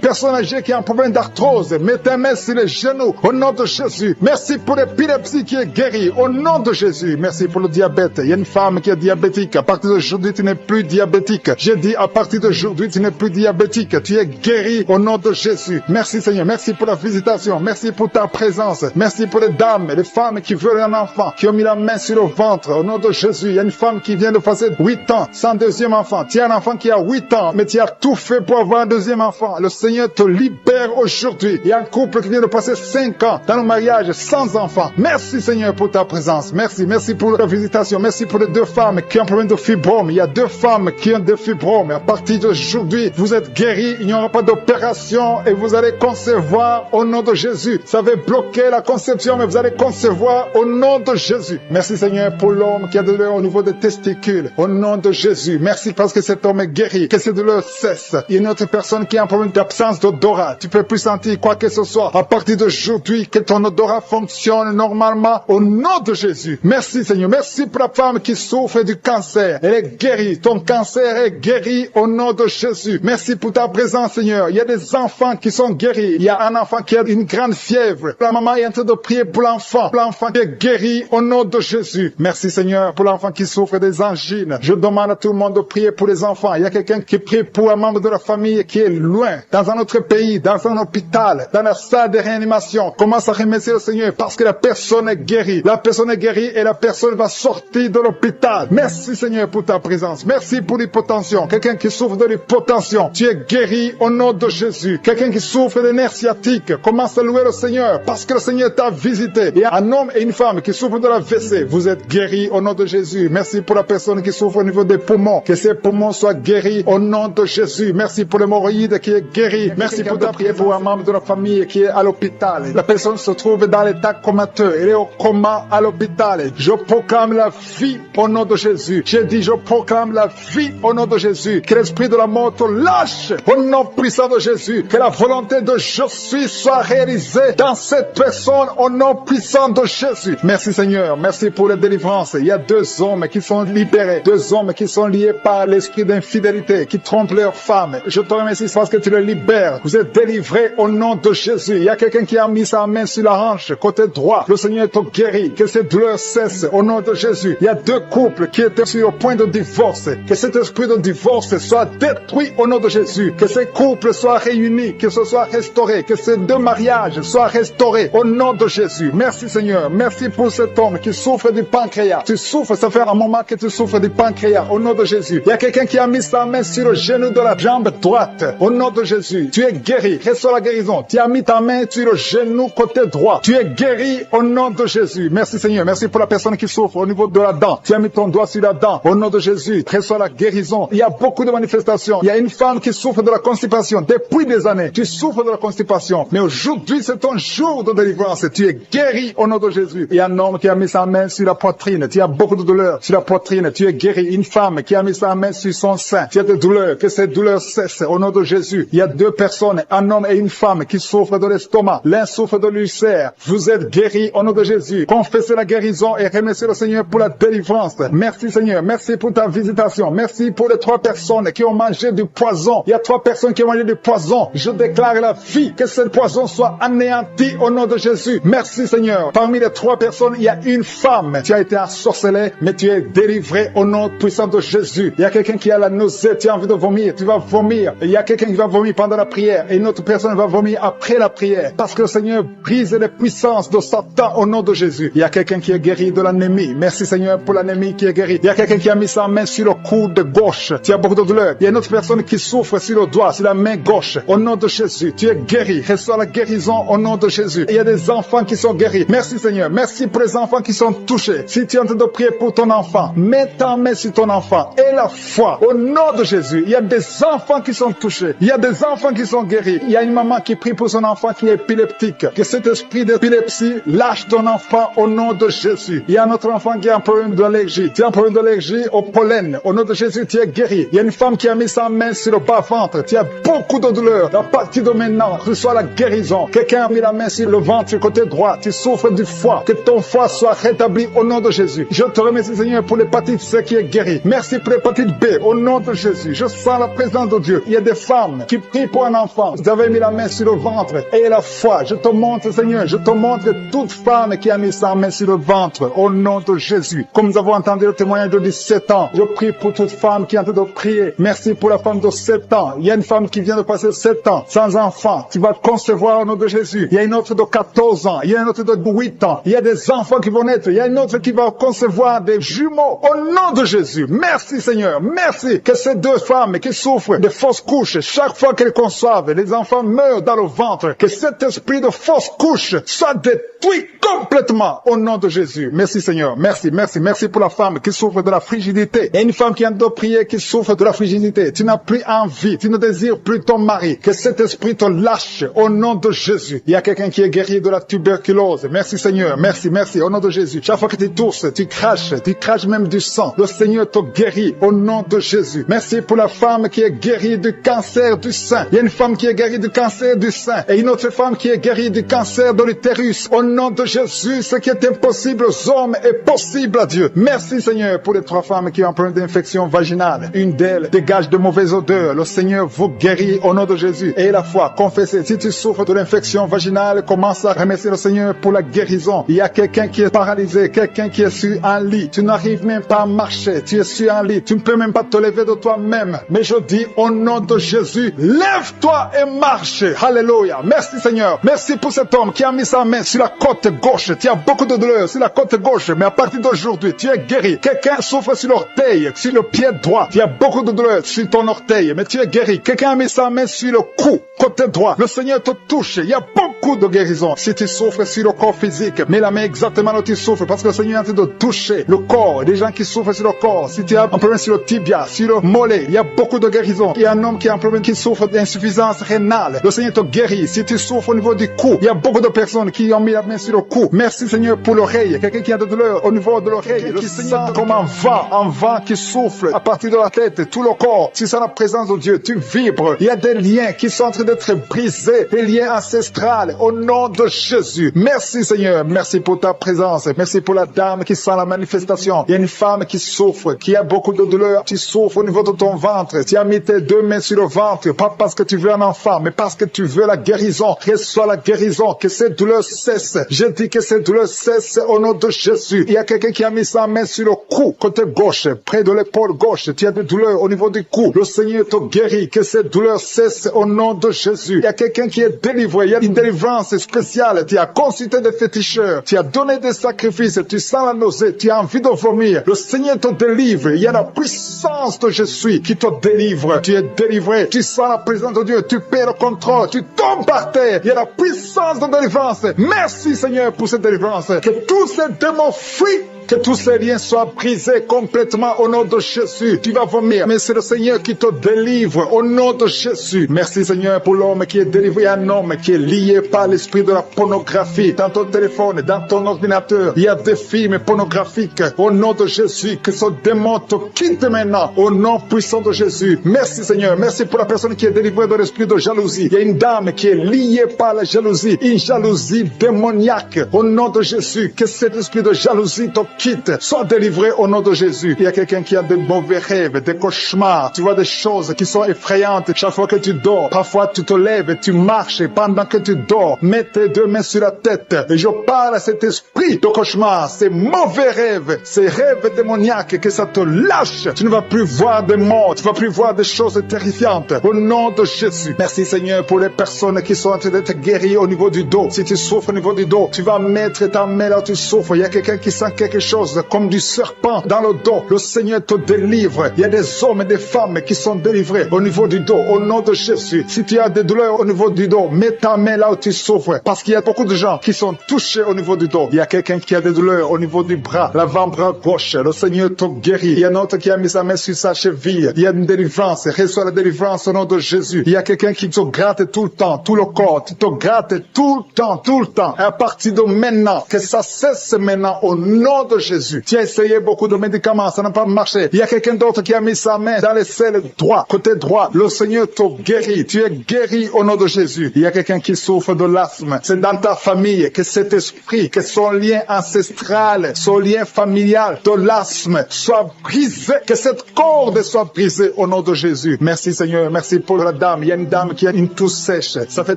personne âgée qui a un problème d'arthrose. Mets ta main sur les genoux. Au nom de Jésus. Merci pour l'épilepsie qui est guérie. Au nom de Jésus. Merci pour le diabète. Il y a une femme qui est diabétique. À partir d'aujourd'hui, tu n'es plus diabétique. J'ai dit, à partir d'aujourd'hui, tu n'es plus diabétique. Tu es guéri au nom de Jésus. Merci Seigneur. Merci pour la visitation. Merci pour ta présence. Merci pour les dames et les femmes qui veulent un enfant, qui ont mis la main sur le ventre. Au nom de Jésus, il y a une femme qui vient de passer 8 ans sans deuxième enfant. Tu as un enfant qui a 8 ans, mais tu as tout fait pour avoir un deuxième enfant. Le Seigneur te libère aujourd'hui. Il y a un couple qui vient de passer 5 ans dans le mariage sans enfant. Merci Seigneur pour ta présence. Merci pour la visitation. Merci pour les 2 femmes qui ont un problème de fibrome. Il y a 2 femmes qui ont des fibromes. À partir d'aujourd'hui, vous êtes guéris. Il n'y aura pas d'opération et vous allez concevoir au nom de Jésus. Ça va bloquer la conception, mais vous allez concevoir au nom de Jésus. Merci Seigneur pour l'homme qui a de douleur au niveau des testicules. Au nom de Jésus. Merci parce que cet homme est guéri. Que ces douleurs cessent. Il y a une autre personne qui a un problème d'absence d'odorat. Tu peux plus sentir quoi que ce soit. À partir d'aujourd'hui, que ton odorat fonctionne normalement au nom de Jésus. Jésus. Merci Seigneur. Merci pour la femme qui souffre du cancer. Elle est guérie. Ton cancer est guéri au nom de Jésus. Merci pour ta présence Seigneur. Il y a des enfants qui sont guéris. Il y a un enfant qui a une grande fièvre. La maman est en train de prier pour l'enfant. L'enfant qui est guéri au nom de Jésus. Merci Seigneur pour l'enfant qui souffre des angines. Je demande à tout le monde de prier pour les enfants. Il y a quelqu'un qui prie pour un membre de la famille qui est loin, dans un autre pays, dans un hôpital, dans la salle de réanimation. Commence à remercier le Seigneur parce que la personne est guérie. La personne est guérie et la personne va sortir de l'hôpital. Merci Seigneur pour ta présence. Merci pour l'hypotension. Quelqu'un qui souffre de l'hypotension, tu es guéri au nom de Jésus. Quelqu'un qui souffre des nerfs sciatiques, commence à louer le Seigneur parce que le Seigneur t'a visité. Il y a un homme et une femme qui souffrent de la WC. Vous êtes guéris au nom de Jésus. Merci pour la personne qui souffre au niveau des poumons. Que ses poumons soient guéris au nom de Jésus. Merci pour l'hémorroïde qui est guéri. Merci pour ta prière pour un membre de la famille qui est à l'hôpital. La personne se trouve dans l'état comateux. Elle est au coma à l'hôpital. Je proclame la vie au nom de Jésus. J'ai dit, je proclame la vie au nom de Jésus. Que l'esprit de la mort te lâche au nom puissant de Jésus. Que la volonté de je suis soit réalisée dans cette personne au nom puissant de Jésus. Merci Seigneur. Merci pour la délivrance. Il y a 2 hommes qui sont libérés. 2 hommes qui sont liés par l'esprit d'infidélité, qui trompent leurs femmes. Je te remercie parce que tu les libères. Vous êtes délivrés au nom de Jésus. Il y a quelqu'un qui a mis sa main sur la hanche, côté droit. Le Seigneur te guérit. Que ces douleurs cessent au nom de Jésus. Il y a 2 couples qui étaient sur le point de divorce. Que cet esprit de divorce soit détruit au nom de Jésus. Que ces couples soient réunis, que ce soit restauré. Que ces 2 mariages soient restaurés au nom de Jésus. Merci Seigneur. Merci pour cet homme qui souffre du pancréas. Tu souffres, ça fait un moment que tu souffres du pancréas au nom de Jésus. Il y a quelqu'un qui a mis sa main sur le genou de la jambe droite au nom de Jésus. Tu es guéri. Reçois la guérison. Tu as mis ta main sur le genou côté droit. Tu es guéri au nom de Jésus. Merci Seigneur. Merci pour la personne qui souffre au niveau de la dent. Tu as mis ton doigt sur la dent au nom de Jésus. Reçois la guérison. Il y a beaucoup de manifestations. Il y a une femme qui souffre de la constipation depuis des années. Tu souffres de la constipation. Mais aujourd'hui, c'est ton jour de délivrance. Tu es guéri au nom de Jésus. Il y a un homme qui a mis sa main sur la poitrine. Tu as beaucoup de douleurs sur la poitrine. Tu es guéri. Une femme qui a mis sa main sur son sein. Tu as des douleurs. Que ces douleurs cessent au nom de Jésus. Il y a 2 personnes, un homme et une femme qui souffrent de l'estomac. L'un souffre de l'ulcère. Vous êtes guéris au nom de Jésus. Confessez la guérison et remerciez le Seigneur pour la délivrance. Merci Seigneur. Merci pour ta visitation. Merci pour les 3 personnes qui ont mangé du poison. Il y a 3 personnes qui ont mangé du poison. Je déclare la vie. Que ce poison soit anéanti au nom de Jésus. Merci Seigneur. Parmi les 3 personnes, il y a une femme. Tu as été ensorcelée, mais tu es délivré au nom puissant de Jésus. Il y a quelqu'un qui a la nausée. Tu as envie de vomir. Tu vas vomir. Il y a quelqu'un qui va vomir pendant la prière. Et une autre personne va vomir après la prière. Parce que le Seigneur brise les puissances de Satan au nom de Jésus. Il y a quelqu'un qui est guéri de l'anémie. Merci Seigneur pour l'anémie qui est guérie. Il y a quelqu'un qui a mis sa main sur le coude gauche. Tu as beaucoup de douleur. Il y a une autre personne qui souffre sur le doigt, sur la main gauche. Au nom de Jésus, tu es guéri. Reçois la guérison au nom de Jésus. Il y a des enfants qui sont guéris. Merci Seigneur. Merci pour les enfants qui sont touchés. Si tu es en train de prier pour ton enfant, mets ta main sur ton enfant et la foi. Au nom de Jésus, il y a des enfants qui sont touchés. Il y a des enfants qui sont guéris. Il y a une maman qui prie pour son enfant qui est épileptique. Que cet esprit d'épilepsie lâche ton enfant au nom de Jésus. Il y a un autre enfant qui a un problème d'allergie. Tu as un problème d'allergie au pollen. Au nom de Jésus, tu es guéri. Il y a une femme qui a mis sa main sur le bas-ventre. Tu as beaucoup de douleur. À partir de maintenant, reçois la guérison. Quelqu'un a mis la main sur le ventre, sur le côté droit. Tu souffres du foie. Que ton foie soit rétabli au nom de Jésus. Je te remercie, Seigneur, pour l'hépatite C qui est guérie. Merci pour l'hépatite B. Au nom de Jésus, je sens la présence de Dieu. Il y a des femmes qui prient pour un enfant. Vous avez mis la main sur le ventre et la foi. Je te montre, Seigneur, je te montre toute femme qui a mis sa main sur le ventre. Au nom de Jésus. Comme nous avons entendu le témoignage de 17 ans, je prie pour toute femme qui est en train de prier. Merci pour la femme de 7 ans. Il y a une femme qui vient de passer 7 ans sans enfant. Tu vas concevoir au nom de Jésus. Il y a une autre de 14 ans. Il y a une autre de 8 ans. Il y a des enfants qui vont naître. Il y a une autre qui va concevoir des jumeaux. Au nom de Jésus. Merci Seigneur. Merci que ces 2 femmes qui souffrent de fausses couches, chaque fois qu'elles conçoivent, les enfants meurent dans le ventre. Que cet esprit de fausse couche soit détruit complètement au nom de Jésus. Merci Seigneur. Merci, merci, merci pour la femme qui souffre de la frigidité. Il y a une femme qui vient de prier qui souffre de la frigidité. Tu n'as plus envie. Tu ne désires plus ton mari. Que cet esprit te lâche au nom de Jésus. Il y a quelqu'un qui est guéri de la tuberculose. Merci Seigneur. Merci, merci. Au nom de Jésus. Chaque fois que tu tousses, tu craches même du sang. Le Seigneur te guérit au nom de Jésus. Merci pour la femme qui est guérie du cancer du sein. Il y a une femme qui est guérie du cancer du sein et une autre femme qui est guérie du cancer de l'utérus. Au nom de Jésus, ce qui est impossible impossible aux hommes est possible à Dieu. Merci Seigneur pour les 3 femmes qui ont un problème d'infection vaginale. Une d'elles dégage de mauvaises odeurs. Le Seigneur vous guérit au nom de Jésus. Et la foi, confessez. Si tu souffres de l'infection vaginale, commence à remercier le Seigneur pour la guérison. Il y a quelqu'un qui est paralysé, quelqu'un qui est sur un lit. Tu n'arrives même pas à marcher. Tu es sur un lit. Tu ne peux même pas te lever de toi-même. Mais je dis au nom de Jésus, lève-toi et marche. Alléluia. Merci Seigneur. Merci pour cet homme qui a mis sa main sur la côte gauche. Tu as beaucoup de douleur sur la côte gauche, mais à partir d'aujourd'hui, tu es guéri. Quelqu'un souffre sur l'orteil, sur le pied droit. Tu as beaucoup de douleur sur ton orteil, mais tu es guéri. Quelqu'un a mis sa main sur le cou, côté droit. Le Seigneur te touche. Il y a beaucoup de guérison. Si tu souffres sur le corps physique, mets la main exactement là où tu souffres, parce que le Seigneur est en train de toucher le corps. Des gens qui souffrent sur le corps. Si tu as un problème sur le tibia, sur le mollet, il y a beaucoup de guérison. Il y a un homme qui a un problème, qui souffre d'insuffisance rénale. Le Seigneur te guérit. Si tu souffres au niveau du cou, il y a beaucoup de personnes qui ont mis la main sur le cou. Merci Seigneur pour l'oreille. Quelqu'un qui a de douleur au niveau de l'oreille. Le Seigneur comme un vent qui souffle à partir de la tête, tout le corps. Tu sens la présence de Dieu, tu vibres. Il y a des liens qui sont en train d'être brisés, des liens ancestrales au nom de Jésus. Merci Seigneur, merci pour ta présence. Merci pour la dame qui sent la manifestation. Il y a une femme qui souffre, qui a beaucoup de douleur. Tu souffres au niveau de ton ventre. Tu as mis tes 2 mains sur le ventre, pas parce que tu veux un enfant, mais parce que tu veux la guérison. Reçois la guérison, que cette douleur cesse. Je dis que cette douleur cesse au nom de Jésus. Il y a quelqu'un qui a mis sa main sur le cou, côté gauche, près de l'épaule gauche. Tu as des douleurs au niveau du cou. Le Seigneur te guérit, que cette douleur cesse au nom de Jésus. Il y a quelqu'un qui est délivré. Il y a une délivrance spéciale. Tu as consulté des féticheurs. Tu as donné des sacrifices. Tu sens la nausée. Tu as envie de vomir. Le Seigneur te délivre. Il y a la puissance de Jésus qui te délivre. Tu es délivré. Tu sens la présence de Dieu. Tu perds le contrôle. Tu tombes par terre. Il y a la puissance de délivrance. Merci Seigneur pour cette délivrance. Que tous ces démons fuient. Que tous ces liens soient brisés complètement au nom de Jésus. Tu vas vomir, mais c'est le Seigneur qui te délivre au nom de Jésus. Merci Seigneur pour l'homme qui est délivré, un homme qui est lié par l'esprit de la pornographie. Dans ton téléphone, dans ton ordinateur, il y a des films pornographiques. Au nom de Jésus, que ce démon te quitte maintenant au nom puissant de Jésus. Merci Seigneur, merci pour la personne qui est délivrée de l'esprit de jalousie. Il y a une dame qui est liée par la jalousie, une jalousie démoniaque. Au nom de Jésus, que cet esprit de jalousie te quitte, sois délivré au nom de Jésus. Il y a quelqu'un qui a de mauvais rêves, des cauchemars. Tu vois des choses qui sont effrayantes chaque fois que tu dors. Parfois tu te lèves et tu marches pendant que tu dors. Mets tes 2 mains sur la tête et je parle à cet esprit de cauchemar, ces mauvais rêves, ces rêves démoniaques, que ça te lâche. Tu ne vas plus voir des morts, tu ne vas plus voir des choses terrifiantes. Au nom de Jésus. Merci Seigneur pour les personnes qui sont en train d'être guéries au niveau du dos. Si tu souffres au niveau du dos, tu vas mettre ta main là où tu souffres. Il y a quelqu'un qui sent quelque chose comme du serpent dans le dos. Le Seigneur te délivre. Il y a des hommes et des femmes qui sont délivrés au niveau du dos, au nom de Jésus. Si tu as des douleurs au niveau du dos, mets ta main là où tu souffres, parce qu'il y a beaucoup de gens qui sont touchés au niveau du dos. Il y a quelqu'un qui a des douleurs au niveau du bras, l'avant-bras gauche. Le Seigneur te guérit. Il y a un autre qui a mis sa main sur sa cheville. Il y a une délivrance. Reçois la délivrance au nom de Jésus. Il y a quelqu'un qui te gratte tout le temps, tout le corps. Tu te grattes tout le temps, tout le temps. Et à partir de maintenant, que ça cesse maintenant au nom de Jésus. Tu as essayé beaucoup de médicaments, ça n'a pas marché. Il y a quelqu'un d'autre qui a mis sa main dans les selles droit, côté droit. Le Seigneur te guérit. Tu es guéri au nom de Jésus. Il y a quelqu'un qui souffre de l'asthme. C'est dans ta famille que cet esprit, que son lien ancestral, son lien familial de l'asthme soit brisé, que cette corde soit brisée au nom de Jésus. Merci Seigneur, merci pour la dame. Il y a une dame qui a une toux sèche. Ça fait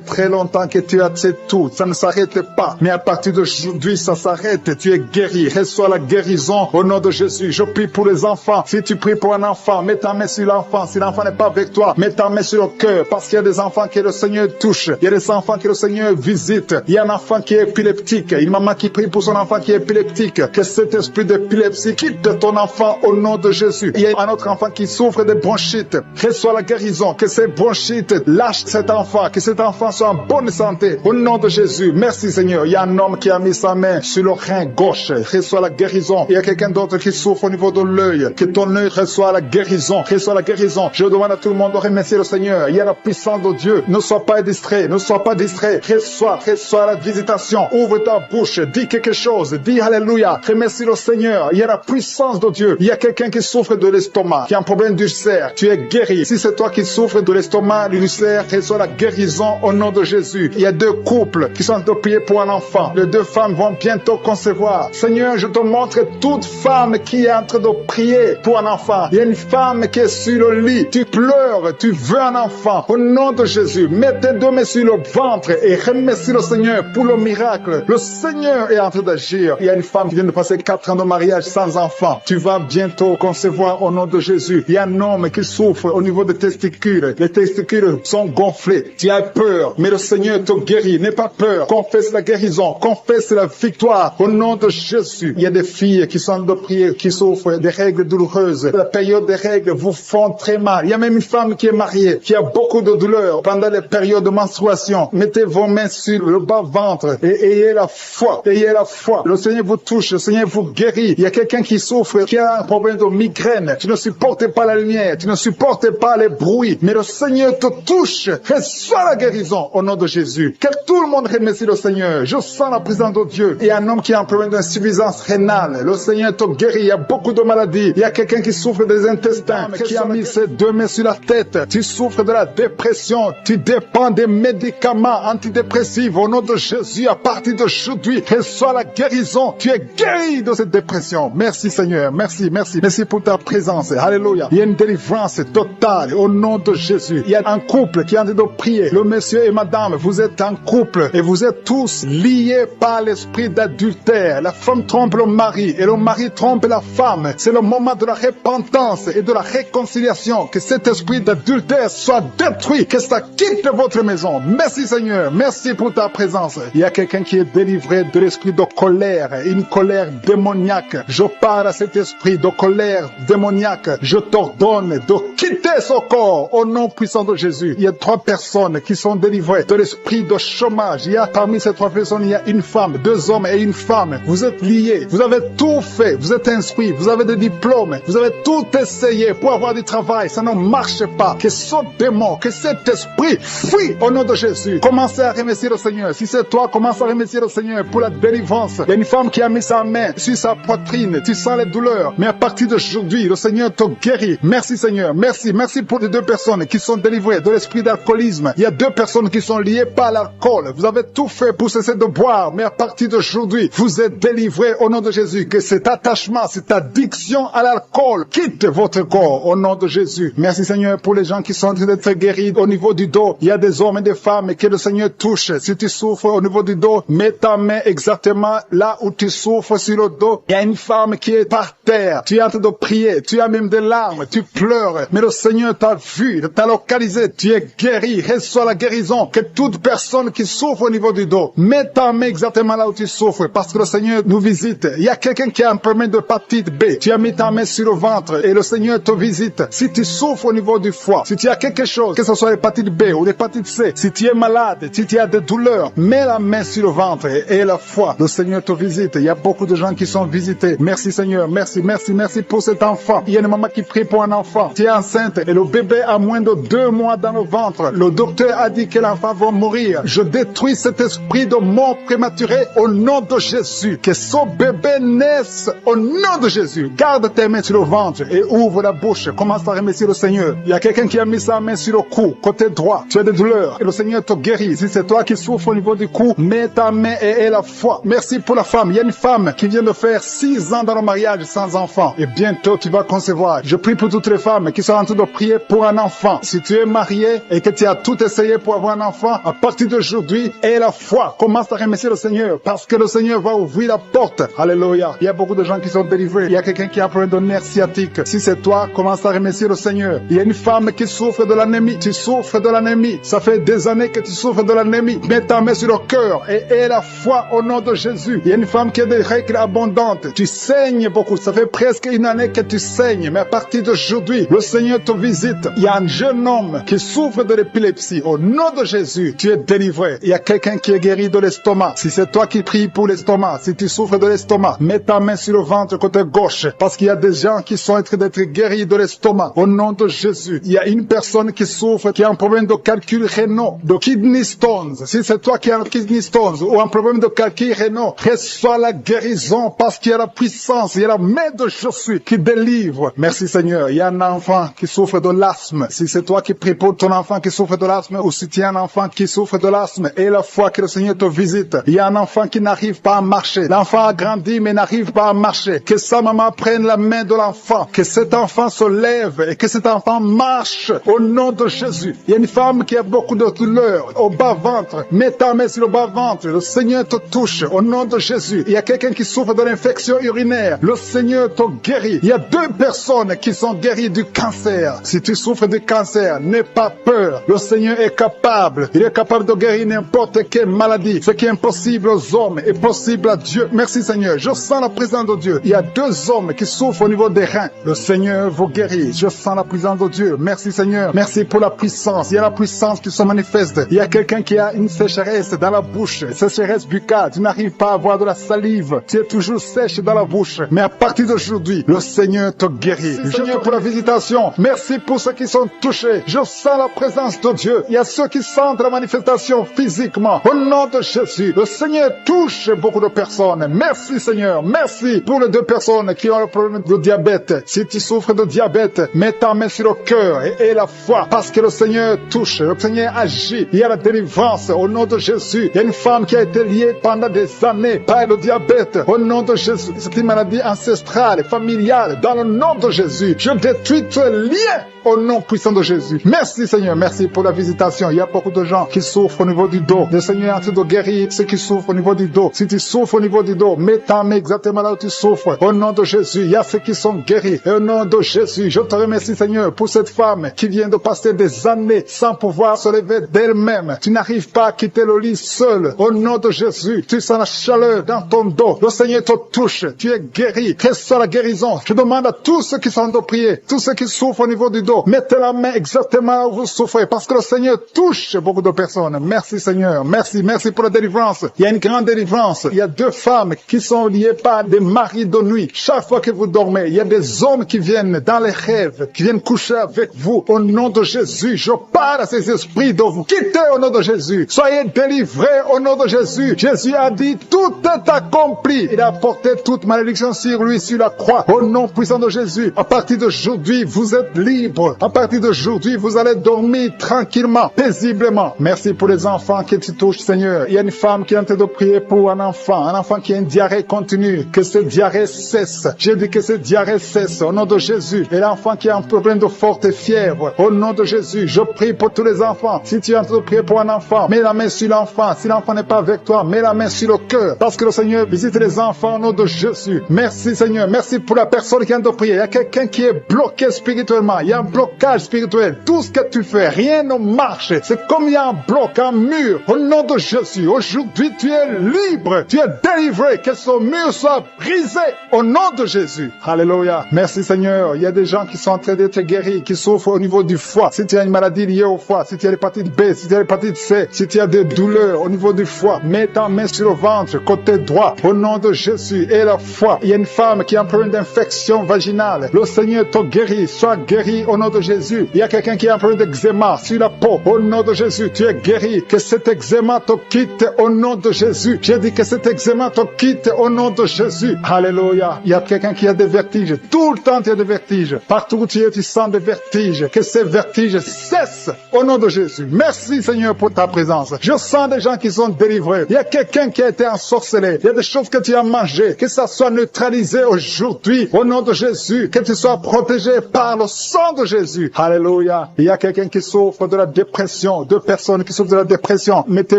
très longtemps que tu as cette toux. Ça ne s'arrête pas. Mais à partir d'aujourd'hui, ça s'arrête. Tu es guéri. Reçois la guérison au nom de Jésus. Je prie pour les enfants. Si tu pries pour un enfant, mets ta main sur l'enfant. Si l'enfant n'est pas avec toi, mets ta main sur le cœur, parce qu'il y a des enfants que le Seigneur touche. Il y a des enfants que le Seigneur visite. Il y a un enfant qui est épileptique. Une maman qui prie pour son enfant qui est épileptique. Que cet esprit d'épilepsie quitte ton enfant au nom de Jésus. Il y a un autre enfant qui souffre de bronchite. Reçois la guérison. Que ces bronchites lâchent cet enfant. Que cet enfant soit en bonne santé. Au nom de Jésus. Merci Seigneur. Il y a un homme qui a mis sa main sur le rein gauche. Reçois la guérison. Il y a quelqu'un d'autre qui souffre au niveau de l'œil. Que ton œil reçoit la guérison. Reçoit la guérison. Je demande à tout le monde de remercier le Seigneur. Il y a la puissance de Dieu. Ne sois pas distrait. Ne sois pas distrait. Reçois la visitation. Ouvre ta bouche. Dis quelque chose. Dis Alléluia. Remercie le Seigneur. Il y a la puissance de Dieu. Il y a quelqu'un qui souffre de l'estomac, qui a un problème d'ulcère. Tu es guéri. Si c'est toi qui souffres de l'estomac, de l'ulcère, reçois la guérison au nom de Jésus. Il y a 2 couples qui sont en train de prier pour un enfant. Les 2 femmes vont bientôt concevoir. Seigneur, je te montre toute femme qui est en train de prier pour un enfant. Il y a une femme qui est sur le lit. Tu pleures, tu veux un enfant. Au nom de Jésus, mets tes 2 mains sur le ventre et remercie le Seigneur pour le miracle. Le Seigneur est en train d'agir. Il y a une femme qui vient de passer 4 ans de mariage sans enfant. Tu vas bientôt concevoir au nom de Jésus. Il y a un homme qui souffre au niveau des testicules. Les testicules sont gonflés. Tu as peur, mais le Seigneur te guérit. N'aie pas peur. Confesse la guérison. Confesse la victoire au nom de Jésus. Il y a des filles qui sont de prier, qui souffrent des règles douloureuses. La période des règles vous font très mal. Il y a même une femme qui est mariée, qui a beaucoup de douleurs pendant les périodes de menstruation. Mettez vos mains sur le bas-ventre et ayez la foi. Ayez la foi. Le Seigneur vous touche. Le Seigneur vous guérit. Il y a quelqu'un qui souffre, qui a un problème de migraine. Tu ne supportes pas la lumière. Tu ne supportes pas les bruits. Mais le Seigneur te touche. Reçois la guérison au nom de Jésus. Que tout le monde remercie le Seigneur. Je sens la présence de Dieu. Il y a un homme qui a un problème d'insuffisance rénale. Le Seigneur te guérit. Il y a beaucoup de maladies. Il y a quelqu'un qui souffre des intestins, qui a mis ses 2 mains sur la tête. Tu souffres de la dépression. Tu dépends des médicaments antidépressifs. Au nom de Jésus, à partir d'aujourd'hui, reçois la guérison. Tu es guéri de cette dépression. Merci Seigneur. Merci, merci. Merci pour ta présence. Alléluia. Il y a une délivrance totale au nom de Jésus. Il y a un couple qui est en train de prier. Le monsieur et madame, vous êtes un couple et vous êtes tous liés par l'esprit d'adultère. La femme trompe le mari et le mari trompe la femme. C'est le moment de la repentance et de la réconciliation. Que cet esprit d'adultère soit détruit. Que ça quitte votre maison. Merci Seigneur. Merci pour ta présence. Il y a quelqu'un qui est délivré de l'esprit de colère. Une colère démoniaque. Je parle à cet esprit de colère démoniaque. Je t'ordonne de quitter ce corps au nom puissant de Jésus. Il y a 3 personnes qui sont délivrées de l'esprit de chômage. Il y a parmi ces 3 personnes, il y a une femme, 2 hommes et une femme. Vous êtes liés. Vous avez tout fait. Vous êtes instruits. Vous avez des diplômes. Vous avez tout essayé pour avoir du travail. Ça ne marche pas. Que ce démon, que cet esprit fuit au nom de Jésus. Commencez à remercier le Seigneur. Si c'est toi, commence à remercier le Seigneur pour la délivrance. Il y a une femme qui a mis sa main sur sa poitrine. Tu sens les douleurs. Mais à partir d'aujourd'hui, le Seigneur te guérit. Merci Seigneur. Merci. Merci pour les 2 personnes qui sont délivrées de l'esprit d'alcoolisme. Il y a 2 personnes qui sont liées par l'alcool. Vous avez tout fait pour cesser de boire. Mais à partir d'aujourd'hui, vous êtes délivrés au nom de Jésus. Que cet attachement, cette addiction à l'alcool quitte votre corps au nom de Jésus. Merci Seigneur pour les gens qui sont en train d'être guéris au niveau du dos. Il y a des hommes et des femmes que le Seigneur touche. Si tu souffres au niveau du dos, mets ta main exactement là où tu souffres sur le dos. Il y a une femme qui est par terre. Tu es en train de prier. Tu as même des larmes. Tu pleures. Mais le Seigneur t'a vu, t'a localisé. Tu es guéri. Reçois la guérison. Que toute personne qui souffre au niveau du dos, mets ta main exactement là où tu souffres. Parce que le Seigneur nous visite. Il y a quelqu'un qui a un problème de hépatite B. Tu as mis ta main sur le ventre et le Seigneur te visite. Si tu souffres au niveau du foie, si tu as quelque chose, que ce soit l'hépatite B ou l'hépatite C, si tu es malade, si tu as des douleurs, mets la main sur le ventre et la foi. Le Seigneur te visite. Il y a beaucoup de gens qui sont visités. Merci Seigneur. Merci, merci, merci pour cet enfant. Il y a une maman qui prie pour un enfant. Tu es enceinte et le bébé a moins de 2 mois dans le ventre. Le docteur a dit que l'enfant va mourir. Je détruis cet esprit de mort prématurée au nom de Jésus. Que ce bébé naisse au nom de Jésus. Garde tes mains sur le ventre et ouvre la bouche. Commence à remercier le Seigneur. Il y a quelqu'un qui a mis sa main sur le cou, côté droit. Tu as des douleurs et le Seigneur te guérit. Si c'est toi qui souffres au niveau du cou, mets ta main et aie la foi. Merci pour la femme. Il y a une femme qui vient de faire 6 ans dans le mariage sans enfant. Et bientôt tu vas concevoir. Je prie pour toutes les femmes qui sont en train de prier pour un enfant. Si tu es marié et que tu as tout essayé pour avoir un enfant, à partir d'aujourd'hui, aie la foi. Commence à remercier le Seigneur parce que le Seigneur va ouvrir la porte. Alléluia. Il y a beaucoup de gens qui sont délivrés. Il y a quelqu'un qui a un problème de nerf sciatique. Si c'est toi, commence à remercier le Seigneur. Il y a une femme qui souffre de l'anémie. Tu souffres de l'anémie. Ça fait des années que tu souffres de l'anémie. Mets ta main sur le cœur et aie la foi au nom de Jésus. Il y a une femme qui a des règles abondantes. Tu saignes beaucoup. Ça fait presque une année que tu saignes. Mais à partir d'aujourd'hui, le Seigneur te visite. Il y a un jeune homme qui souffre de l'épilepsie. Au nom de Jésus, tu es délivré. Il y a quelqu'un qui est guéri de l'estomac. Si c'est toi qui pries pour l'estomac, si tu souffres de l'estomac, l'estomac. Mets ta main sur le ventre côté gauche, parce qu'il y a des gens qui sont en train d'être guéris de l'estomac. Au nom de Jésus, il y a une personne qui souffre, qui a un problème de calcul rénal, de kidney stones. Si c'est toi qui as un kidney stones ou un problème de calcul rénal, reçois la guérison parce qu'il y a la puissance, il y a la main de Jésus qui délivre. Merci Seigneur. Il y a un enfant qui souffre de l'asthme. Si c'est toi qui pries pour ton enfant qui souffre de l'asthme, ou si tu as un enfant qui souffre de l'asthme, et la fois que le Seigneur te visite, il y a un enfant qui n'arrive pas à marcher. L'enfant a grandi mais n'arrive pas à marcher. Que sa maman prenne la main de l'enfant, que cet enfant se lève et que cet enfant marche au nom de Jésus. Il y a une femme qui a beaucoup de douleur au bas-ventre. Mets ta main sur le bas-ventre. Le Seigneur te touche au nom de Jésus. Il y a quelqu'un qui souffre de l'infection urinaire. Le Seigneur te guérit. Il y a 2 personnes qui sont guéries du cancer. Si tu souffres du cancer, n'aie pas peur. Le Seigneur est capable. Il est capable de guérir n'importe quelle maladie. Ce qui est impossible aux hommes est possible à Dieu. Merci Seigneur. Je sens la présence de Dieu. Il y a 2 hommes qui souffrent au niveau des reins. Le Seigneur vous guérit. Je sens la présence de Dieu. Merci Seigneur. Merci pour la puissance. Il y a la puissance qui se manifeste. Il y a quelqu'un qui a une sécheresse dans la bouche. Sécheresse buccale. Tu n'arrives pas à avoir de la salive. Tu es toujours sèche dans la bouche. Mais à partir d'aujourd'hui, le Seigneur te guérit. Merci Seigneur pour la visitation. Merci pour ceux qui sont touchés. Je sens la présence de Dieu. Il y a ceux qui sentent la manifestation physiquement. Au nom de Jésus, le Seigneur touche beaucoup de personnes. Merci Seigneur. Merci pour les 2 personnes qui ont le problème de diabète. Si tu souffres de diabète, mets ta main sur le cœur et la foi, parce que le Seigneur touche, le Seigneur agit. Il y a la délivrance au nom de Jésus. Il y a une femme qui a été liée pendant des années par le diabète. Au nom de Jésus, c'est une maladie ancestrale, familiale. Dans le nom de Jésus, je détruis tous les liens au nom puissant de Jésus. Merci Seigneur, merci pour la visitation. Il y a beaucoup de gens qui souffrent au niveau du dos. Le Seigneur est en train de guérir ceux qui souffrent au niveau du dos. Si tu souffres au niveau du dos, mets ta main exactement là où tu souffres. Au nom de Jésus, il y a ceux qui sont guéris. Et au nom de Jésus, je te remercie Seigneur pour cette femme qui vient de passer des années sans pouvoir se lever d'elle-même. Tu n'arrives pas à quitter le lit seul. Au nom de Jésus, tu sens la chaleur dans ton dos. Le Seigneur te touche. Tu es guéri. Reçois la guérison. Je demande à tous ceux qui sont de prier, tous ceux qui souffrent au niveau du dos, mettez la main exactement là où vous souffrez, parce que le Seigneur touche beaucoup de personnes. Merci Seigneur. Merci pour la délivrance. Il y a une grande délivrance. Il y a 2 femmes qui sont liées par des maris de nuit. Chaque fois que vous dormez, il y a des hommes qui viennent dans les rêves, qui viennent coucher avec vous. Au nom de Jésus, je parle à ces esprits de vous quitter au nom de Jésus. Soyez délivrés au nom de Jésus. Jésus a dit, tout est accompli. Il a porté toute malédiction sur lui, sur la croix. Au nom puissant de Jésus, à partir d'aujourd'hui, vous êtes libres. À partir d'aujourd'hui, vous allez dormir tranquillement, paisiblement. Merci pour les enfants qui te touchent, Seigneur. Il y a une femme qui est en train de prier pour un enfant qui a une diarrhée continue. Que cette diarrhée cesse. J'ai dit que cette diarrhée cesse au nom de Jésus. Et l'enfant qui a un problème de forte fièvre, au nom de Jésus, je prie pour tous les enfants. Si tu es en train de prier pour un enfant, mets la main sur l'enfant. Si l'enfant n'est pas avec toi, mets la main sur le cœur. Parce que le Seigneur visite les enfants au nom de Jésus. Merci Seigneur. Merci pour la personne qui est en train de prier. Il y a quelqu'un qui est bloqué spirituellement. Il y a un blocage spirituel. Tout ce que tu fais, rien ne marche. C'est comme il y a un bloc, un mur. Au nom de Jésus, aujourd'hui tu es libre. Tu es délivré. Que ce mur soit brisé au nom de Jésus. Alléluia. Merci Seigneur. Il y a des gens qui sont en train d'être guéris, qui souffrent au niveau du foie. Si tu as une maladie liée au foie, si tu as l'hépatite B, si tu as l'hépatite C, si tu as des douleurs au niveau du foie, mets ta main sur le ventre, côté droit, au nom de Jésus. Et la foi. Il y a une femme qui a un problème d'infection vaginale. Le Seigneur te guérit. Sois guéri au nom de Jésus. Il y a quelqu'un qui a un problème d'eczéma sur la peau. Au nom de Jésus, tu es guéri. Que cet eczéma te quitte au nom de Jésus. J'ai dit que cet eczéma te quitte au nom de Jésus. Alléluia. Il y a quelqu'un qui a des vertiges. Tout le temps, tu as des vertiges. Partout où tu es, tu sens des vertiges. Que ces vertiges cessent au nom de Jésus. Merci Seigneur pour ta présence. Je sens des gens qui sont délivrés. Il y a quelqu'un qui a été ensorcelé. Il y a des choses que tu as mangées. Que ça soit neutralisé aujourd'hui au nom de Jésus. Que tu sois protégé par le sang de Jésus. Alléluia. Il y a quelqu'un qui souffre de la dépression. 2 personnes qui souffrent de la dépression. Mettez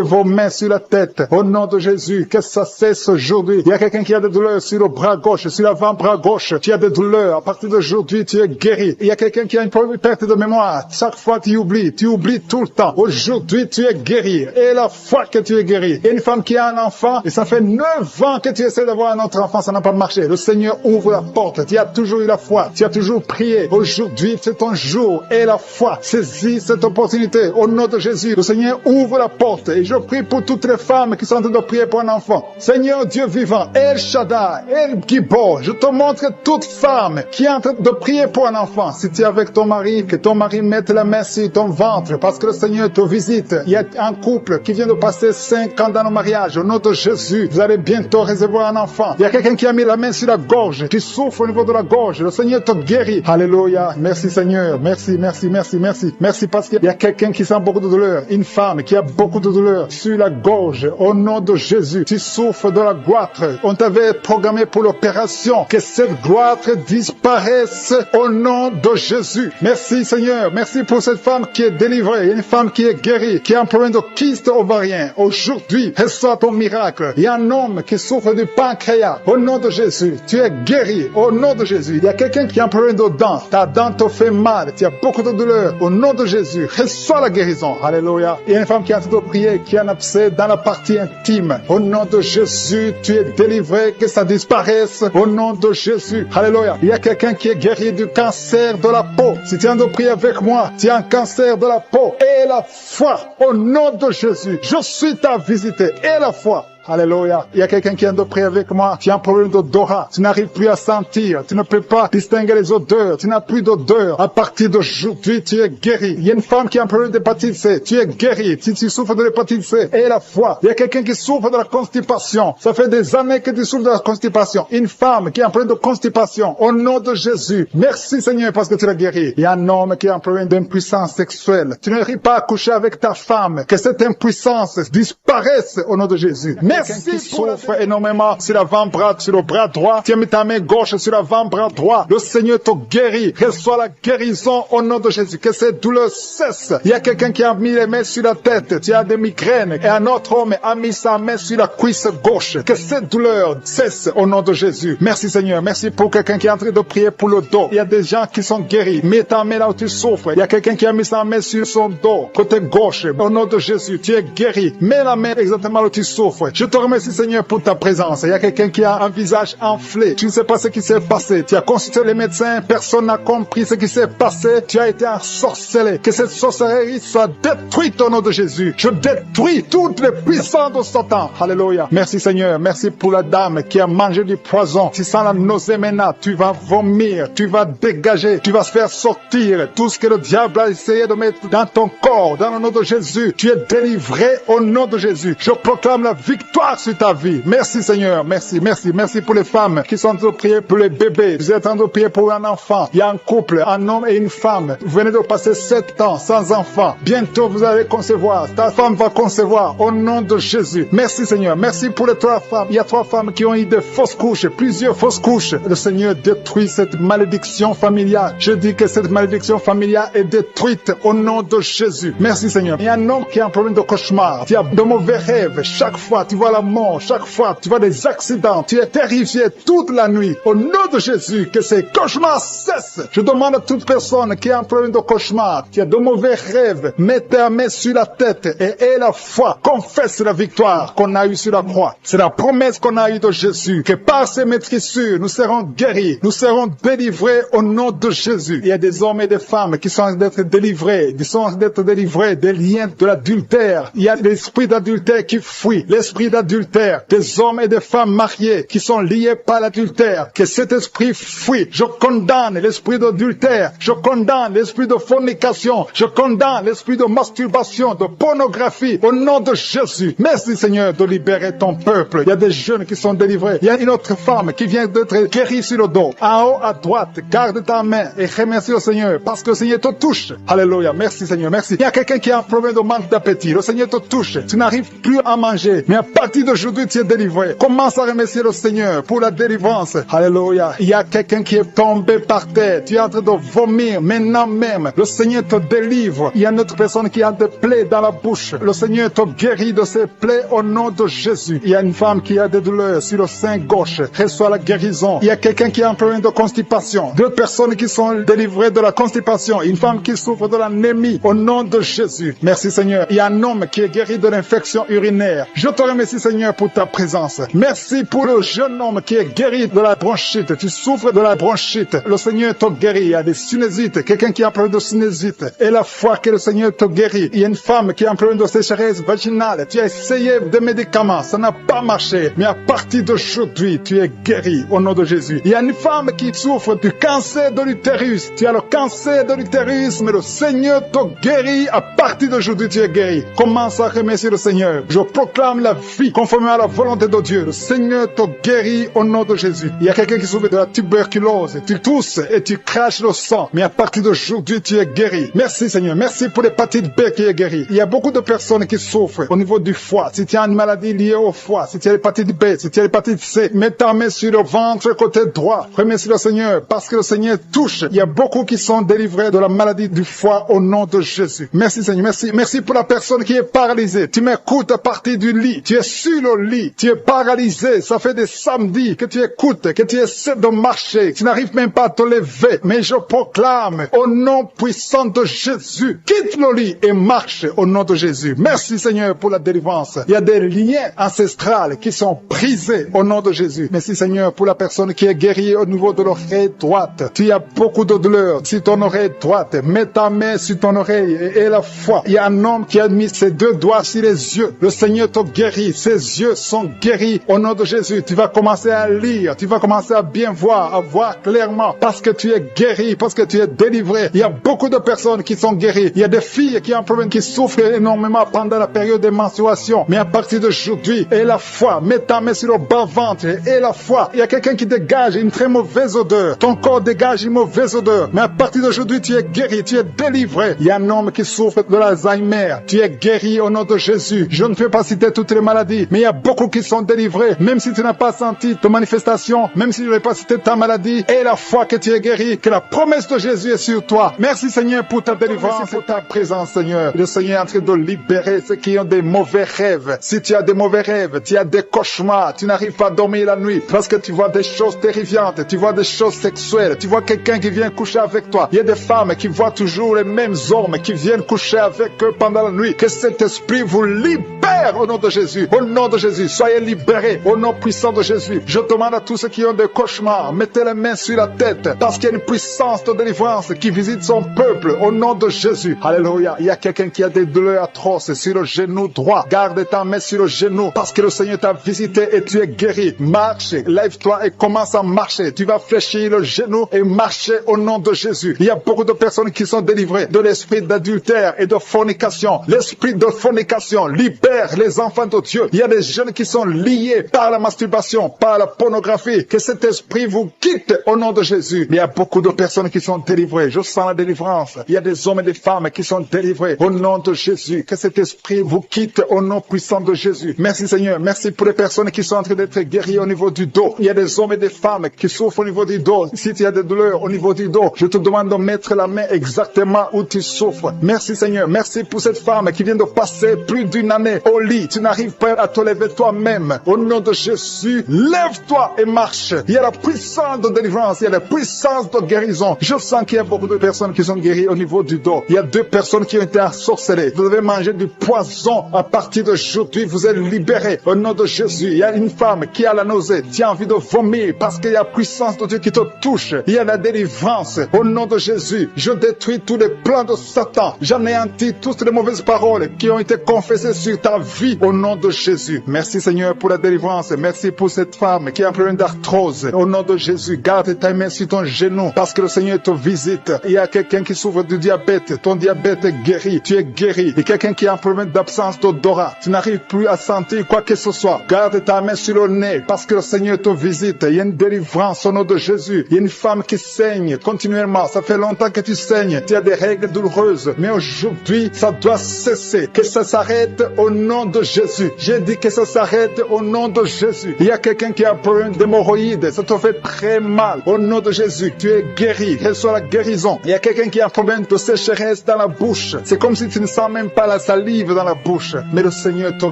vos mains sur la tête. Au nom de Jésus. Que ça cesse aujourd'hui. Il y a quelqu'un qui a des douleurs sur le bras gauche, sur l'avant-bras gauche. Tu as des douleurs. À partir d'aujourd'hui, tu es guéri. Il y a quelqu'un qui a une perte de mémoire. Chaque fois, tu oublies tout le temps. Aujourd'hui, tu es guéri. Et la fois que tu es guéri. Il y a une femme qui a un enfant. Et ça fait 9 ans que tu essaies d'avoir un autre enfant. Ça n'a pas marché. Le Seigneur ouvre la porte. Tu as toujours eu la foi. Tu as toujours prié. Aujourd'hui, c'est ton jour. Et la foi. Saisis cette opportunité. Au nom de Jésus, le Seigneur ouvre la porte. Et je prie pour toutes les femmes qui sont en train de prier pour un enfant. Seigneur Dieu vivant, El Shaddai, El Gibor, je te montre toute femme qui est en train de prier pour un enfant. Si tu es avec ton mari, que ton mari mette la main sur ton ventre parce que le Seigneur te visite. Il y a un couple qui vient de passer 5 ans dans le mariage. Au nom de Jésus, vous allez bientôt recevoir un enfant. Il y a quelqu'un qui a mis la main sur la gorge, qui souffre au niveau de la gorge. Le Seigneur te guérit. Alléluia. Merci Seigneur. Merci, merci, merci, merci. Merci parce qu'il y a quelqu'un qui sent beaucoup de douleur. Une femme qui a beaucoup de douleur sur la gorge. Au nom de Jésus, tu souffres de la goitre. On t'avait programmé pour l'opération. Que cette goitre disparaisse au nom de Jésus. Merci Seigneur. Merci pour cette femme qui est délivrée. Une femme qui est guérie, qui a un problème de kyste ovarien. Aujourd'hui, reçois ton miracle. Il y a un homme qui souffre du pancréas. Au nom de Jésus, tu es guéri. Au nom de Jésus. Il y a quelqu'un qui a un problème de dents. Ta dent te fait mal. Tu as beaucoup de douleur. Au nom de Jésus, reçois la guérison. Alléluia. Il y a une femme qui est en train de prier, qui a un abcès dans la partie intime. Au nom de Jésus, tu es délivré. Que ça disparaisse. Au nom de Jésus. Alléluia. Il y a quelqu'un qui est guéri du cancer de la peau. Si tu es en train de prier avec moi, tu as un cancer de la peau. Et la foi. Au nom de Jésus. Je suis ta visite. Et la foi. Alléluia. Il y a quelqu'un qui vient de prier avec moi. Tu as un problème d'odorat. Tu n'arrives plus à sentir. Tu ne peux pas distinguer les odeurs. Tu n'as plus d'odeur. À partir d'aujourd'hui, tu es guéri. Il y a une femme qui a un problème d'hépatite C. Tu es guéri. Si tu souffres de l'hépatite C, et la foi. Il y a quelqu'un qui souffre de la constipation. Ça fait des années que tu souffres de la constipation. Une femme qui a un problème de constipation. Au nom de Jésus. Merci Seigneur parce que tu l'as guéri. Il y a un homme qui a un problème d'impuissance sexuelle. Tu n'arrives pas à coucher avec ta femme. Que cette impuissance disparaisse au nom de Jésus. Merci qui souffre énormément sur l'avant-bras, sur le bras droit. Tu as mis ta main gauche sur l'avant-bras droit. Le Seigneur te guérit. Reçois la guérison au nom de Jésus. Que cette douleur cesse. Il y a quelqu'un qui a mis les mains sur la tête. Tu as des migraines. Et un autre homme a mis sa main sur la cuisse gauche. Que cette douleur cesse au nom de Jésus. Merci Seigneur. Merci pour quelqu'un qui est en train de prier pour le dos. Il y a des gens qui sont guéris. Mets ta main là où tu souffres. Il y a quelqu'un qui a mis sa main sur son dos, côté gauche. Au nom de Jésus, tu es guéri. Mets la main exactement là où tu souffres. Je te remercie Seigneur pour ta présence. Il y a quelqu'un qui a un visage enflé. Tu ne sais pas ce qui s'est passé. Tu as consulté les médecins. Personne n'a compris ce qui s'est passé. Tu as été ensorcelé. Que cette sorcellerie soit détruite au nom de Jésus. Je détruis toutes les puissances de Satan. Alléluia. Merci Seigneur. Merci pour la dame qui a mangé du poison. Tu sens la nausée maintenant. Tu vas vomir. Tu vas dégager. Tu vas se faire sortir tout ce que le diable a essayé de mettre dans ton corps. Dans le nom de Jésus. Tu es délivré au nom de Jésus. Je proclame la victoire sur ta vie. Merci Seigneur. Merci, merci, merci pour les femmes qui sont en train de prier pour les bébés. Vous êtes en train de prier pour un enfant. Il y a un couple, un homme et une femme. Vous venez de passer 7 ans sans enfant. Bientôt vous allez concevoir. Ta femme va concevoir au nom de Jésus. Merci Seigneur. Merci pour les 3 femmes. Il y a 3 femmes qui ont eu des fausses couches, plusieurs fausses couches. Le Seigneur détruit cette malédiction familiale. Je dis que cette malédiction familiale est détruite au nom de Jésus. Merci Seigneur. Il y a un homme qui a un problème de cauchemar. Tu as de mauvais rêves. Chaque fois tu vois la mort. Chaque fois tu vois des accidents. Tu es terrifié toute la nuit. Au nom de Jésus, que ces cauchemars cessent. Je demande à toute personne qui a un problème de cauchemar, qui a de mauvais rêves, mets ta main sur la tête et aie la foi. Confesse la victoire qu'on a eue sur la croix. C'est la promesse qu'on a eue de Jésus, que par ces maîtrissures, nous serons guéris, nous serons délivrés au nom de Jésus. Il y a des hommes et des femmes qui sont d'être délivrés, des liens de l'adultère. Il y a l'esprit d'adultère qui fuit, l'esprit d'adultère, des hommes et des femmes mariés qui sont liés par l'adultère. Que cet esprit fuit. Je condamne l'esprit d'adultère, je condamne l'esprit de fornication, je condamne l'esprit de masturbation, de pornographie, au nom de Jésus. Merci Seigneur de libérer ton peuple. Il y a des jeunes qui sont délivrés. Il y a une autre femme qui vient d'être guérie sur le dos. En haut à droite, garde ta main et remercie le Seigneur parce que le Seigneur te touche. Alléluia. Merci Seigneur, merci. Il y a quelqu'un qui a un problème de manque d'appétit. Le Seigneur te touche. Tu n'arrives plus à manger. Mais à partir d'aujourd'hui, tu es délivré. Commence à remercier le Seigneur pour la délivrance. Alléluia. Il y a quelqu'un qui est tombé par terre. Tu es en train de vomir maintenant même. Le Seigneur te délivre. Il y a une autre personne qui a des plaies dans la bouche. Le Seigneur te guérit de ses plaies au nom de Jésus. Il y a une femme qui a des douleurs sur le sein gauche. Reçois la guérison. Il y a quelqu'un qui a un problème de constipation. 2 personnes qui sont délivrées de la constipation. Une femme qui souffre de l'anémie au nom de Jésus. Merci Seigneur. Il y a un homme qui est guéri de l'infection urinaire. Je te remercie merci Seigneur pour ta présence. Merci pour le jeune homme qui est guéri de la bronchite. Tu souffres de la bronchite. Le Seigneur te guérit. Il y a des sinusites. Quelqu'un qui a un problème de sinusite. Et la foi que le Seigneur te guérit. Il y a une femme qui a un problème de sécheresse vaginale. Tu as essayé des médicaments. Ça n'a pas marché. Mais à partir d'aujourd'hui, tu es guéri au nom de Jésus. Il y a une femme qui souffre du cancer de l'utérus. Tu as le cancer de l'utérus, mais le Seigneur te guérit. À partir d'aujourd'hui, tu es guéri. Commence à remercier le Seigneur. Je proclame la vie conformément à la volonté de Dieu. Le Seigneur te guérit au nom de Jésus. Il y a quelqu'un qui souffre de la tuberculose. Tu tousses et tu craches le sang. Mais à partir d'aujourd'hui, tu es guéri. Merci Seigneur. Merci pour l'hépatite B qui est guérie. Il y a beaucoup de personnes qui souffrent au niveau du foie. Si tu as une maladie liée au foie, si tu as l'hépatite B, si tu as l'hépatite C, mets ta main sur le ventre côté droit. Remercie le Seigneur parce que le Seigneur touche. Il y a beaucoup qui sont délivrés de la maladie du foie au nom de Jésus. Merci Seigneur. Merci. Merci pour la personne qui est paralysée. Tu m'écoutes à partir du lit. Tu es sur le lit. Tu es paralysé. Ça fait des samedis que tu écoutes, que tu essaies de marcher. Tu n'arrives même pas à te lever. Mais je proclame au nom puissant de Jésus. Quitte le lit et marche au nom de Jésus. Merci Seigneur pour la délivrance. Il y a des liens ancestrales qui sont brisés au nom de Jésus. Merci Seigneur pour la personne qui est guérie au niveau de l'oreille droite. Tu as beaucoup de douleur sur ton oreille droite. Mets ta main sur ton oreille et la foi. Il y a un homme qui a mis ses deux doigts sur les yeux. Le Seigneur te guérit. Ses yeux sont guéris au nom de Jésus. Tu vas commencer à lire. Tu vas commencer à bien voir, à voir clairement parce que tu es guéri, parce que tu es délivré. Il y a beaucoup de personnes qui sont guéries. Il y a des filles qui ont un problème, qui souffrent énormément pendant la période de menstruation. Mais à partir d'aujourd'hui, et la foi, mets ta main sur le bas-ventre et la foi. Il y a quelqu'un qui dégage une très mauvaise odeur. Ton corps dégage une mauvaise odeur. Mais à partir d'aujourd'hui, tu es guéri, tu es délivré. Il y a un homme qui souffre de l'Alzheimer. Tu es guéri au nom de Jésus. Je ne peux pas citer toutes les maladies, mais il y a beaucoup qui sont délivrés. Même si tu n'as pas senti de manifestation, même si je n'ai pas cité ta maladie, et la foi que tu es guéri, que la promesse de Jésus est sur toi. Merci Seigneur pour ta délivrance. Merci pour ta présence Seigneur. Le Seigneur est en train de libérer ceux qui ont des mauvais rêves. Si tu as des mauvais rêves, tu as des cauchemars, tu n'arrives pas à dormir la nuit parce que tu vois des choses terrifiantes, tu vois des choses sexuelles, tu vois quelqu'un qui vient coucher avec toi. Il y a des femmes qui voient toujours les mêmes hommes qui viennent coucher avec eux pendant la nuit. Que cet esprit vous libère au nom de Jésus. Au nom de Jésus, soyez libérés au nom puissant de Jésus. Je demande à tous ceux qui ont des cauchemars, mettez les mains sur la tête parce qu'il y a une puissance de délivrance qui visite son peuple au nom de Jésus. Alléluia. Il y a quelqu'un qui a des douleurs atroces sur le genou droit. Garde ta main sur le genou parce que le Seigneur t'a visité et tu es guéri. Marche, lève-toi et commence à marcher. Tu vas fléchir le genou et marcher au nom de Jésus. Il y a beaucoup de personnes qui sont délivrées de l'esprit d'adultère et de fornication. L'esprit de fornication libère les enfants de Dieu. Il y a des jeunes qui sont liés par la masturbation, par la pornographie. Que cet esprit vous quitte au nom de Jésus. Il y a beaucoup de personnes qui sont délivrées. Je sens la délivrance. Il y a des hommes et des femmes qui sont délivrés au nom de Jésus. Que cet esprit vous quitte au nom puissant de Jésus. Merci Seigneur. Merci pour les personnes qui sont en train d'être guéries au niveau du dos. Il y a des hommes et des femmes qui souffrent au niveau du dos. Si tu as des douleurs au niveau du dos, je te demande de mettre la main exactement où tu souffres. Merci Seigneur. Merci pour cette femme qui vient de passer plus d'une année au lit. Tu n'arrives pas à te lever toi-même. Au nom de Jésus, lève-toi et marche. Il y a la puissance de délivrance. Il y a la puissance de guérison. Je sens qu'il y a beaucoup de personnes qui sont guéries au niveau du dos. Il y a 2 personnes qui ont été ensorcelées. Vous devez manger du poison. À partir d'aujourd'hui, vous êtes libérés. Au nom de Jésus, il y a une femme qui a la nausée. Tu as envie de vomir parce qu'il y a la puissance de Dieu qui te touche. Il y a la délivrance. Au nom de Jésus, je détruis tous les plans de Satan. J'anéantis toutes les mauvaises paroles qui ont été confessées sur ta vie. Au nom de Jésus. Merci Seigneur pour la délivrance. Merci pour cette femme qui a un problème d'arthrose. Au nom de Jésus, garde ta main sur ton genou parce que le Seigneur te visite. Il y a quelqu'un qui souffre du diabète. Ton diabète est guéri. Tu es guéri. Il y a quelqu'un qui a un problème d'absence d'odorat. Tu n'arrives plus à sentir quoi que ce soit. Garde ta main sur le nez parce que le Seigneur te visite. Il y a une délivrance au nom de Jésus. Il y a une femme qui saigne continuellement. Ça fait longtemps que tu saignes. Tu as des règles douloureuses. Mais aujourd'hui, ça doit cesser. Que ça s'arrête au nom de Jésus. J'ai dit que ça s'arrête au nom de Jésus. Il y a quelqu'un qui a un problème d'hémorroïdes. Ça te fait très mal. Au nom de Jésus, tu es guéri. Reçois la guérison. Il y a quelqu'un qui a un problème de sécheresse dans la bouche. C'est comme si tu ne sens même pas la salive dans la bouche. Mais le Seigneur te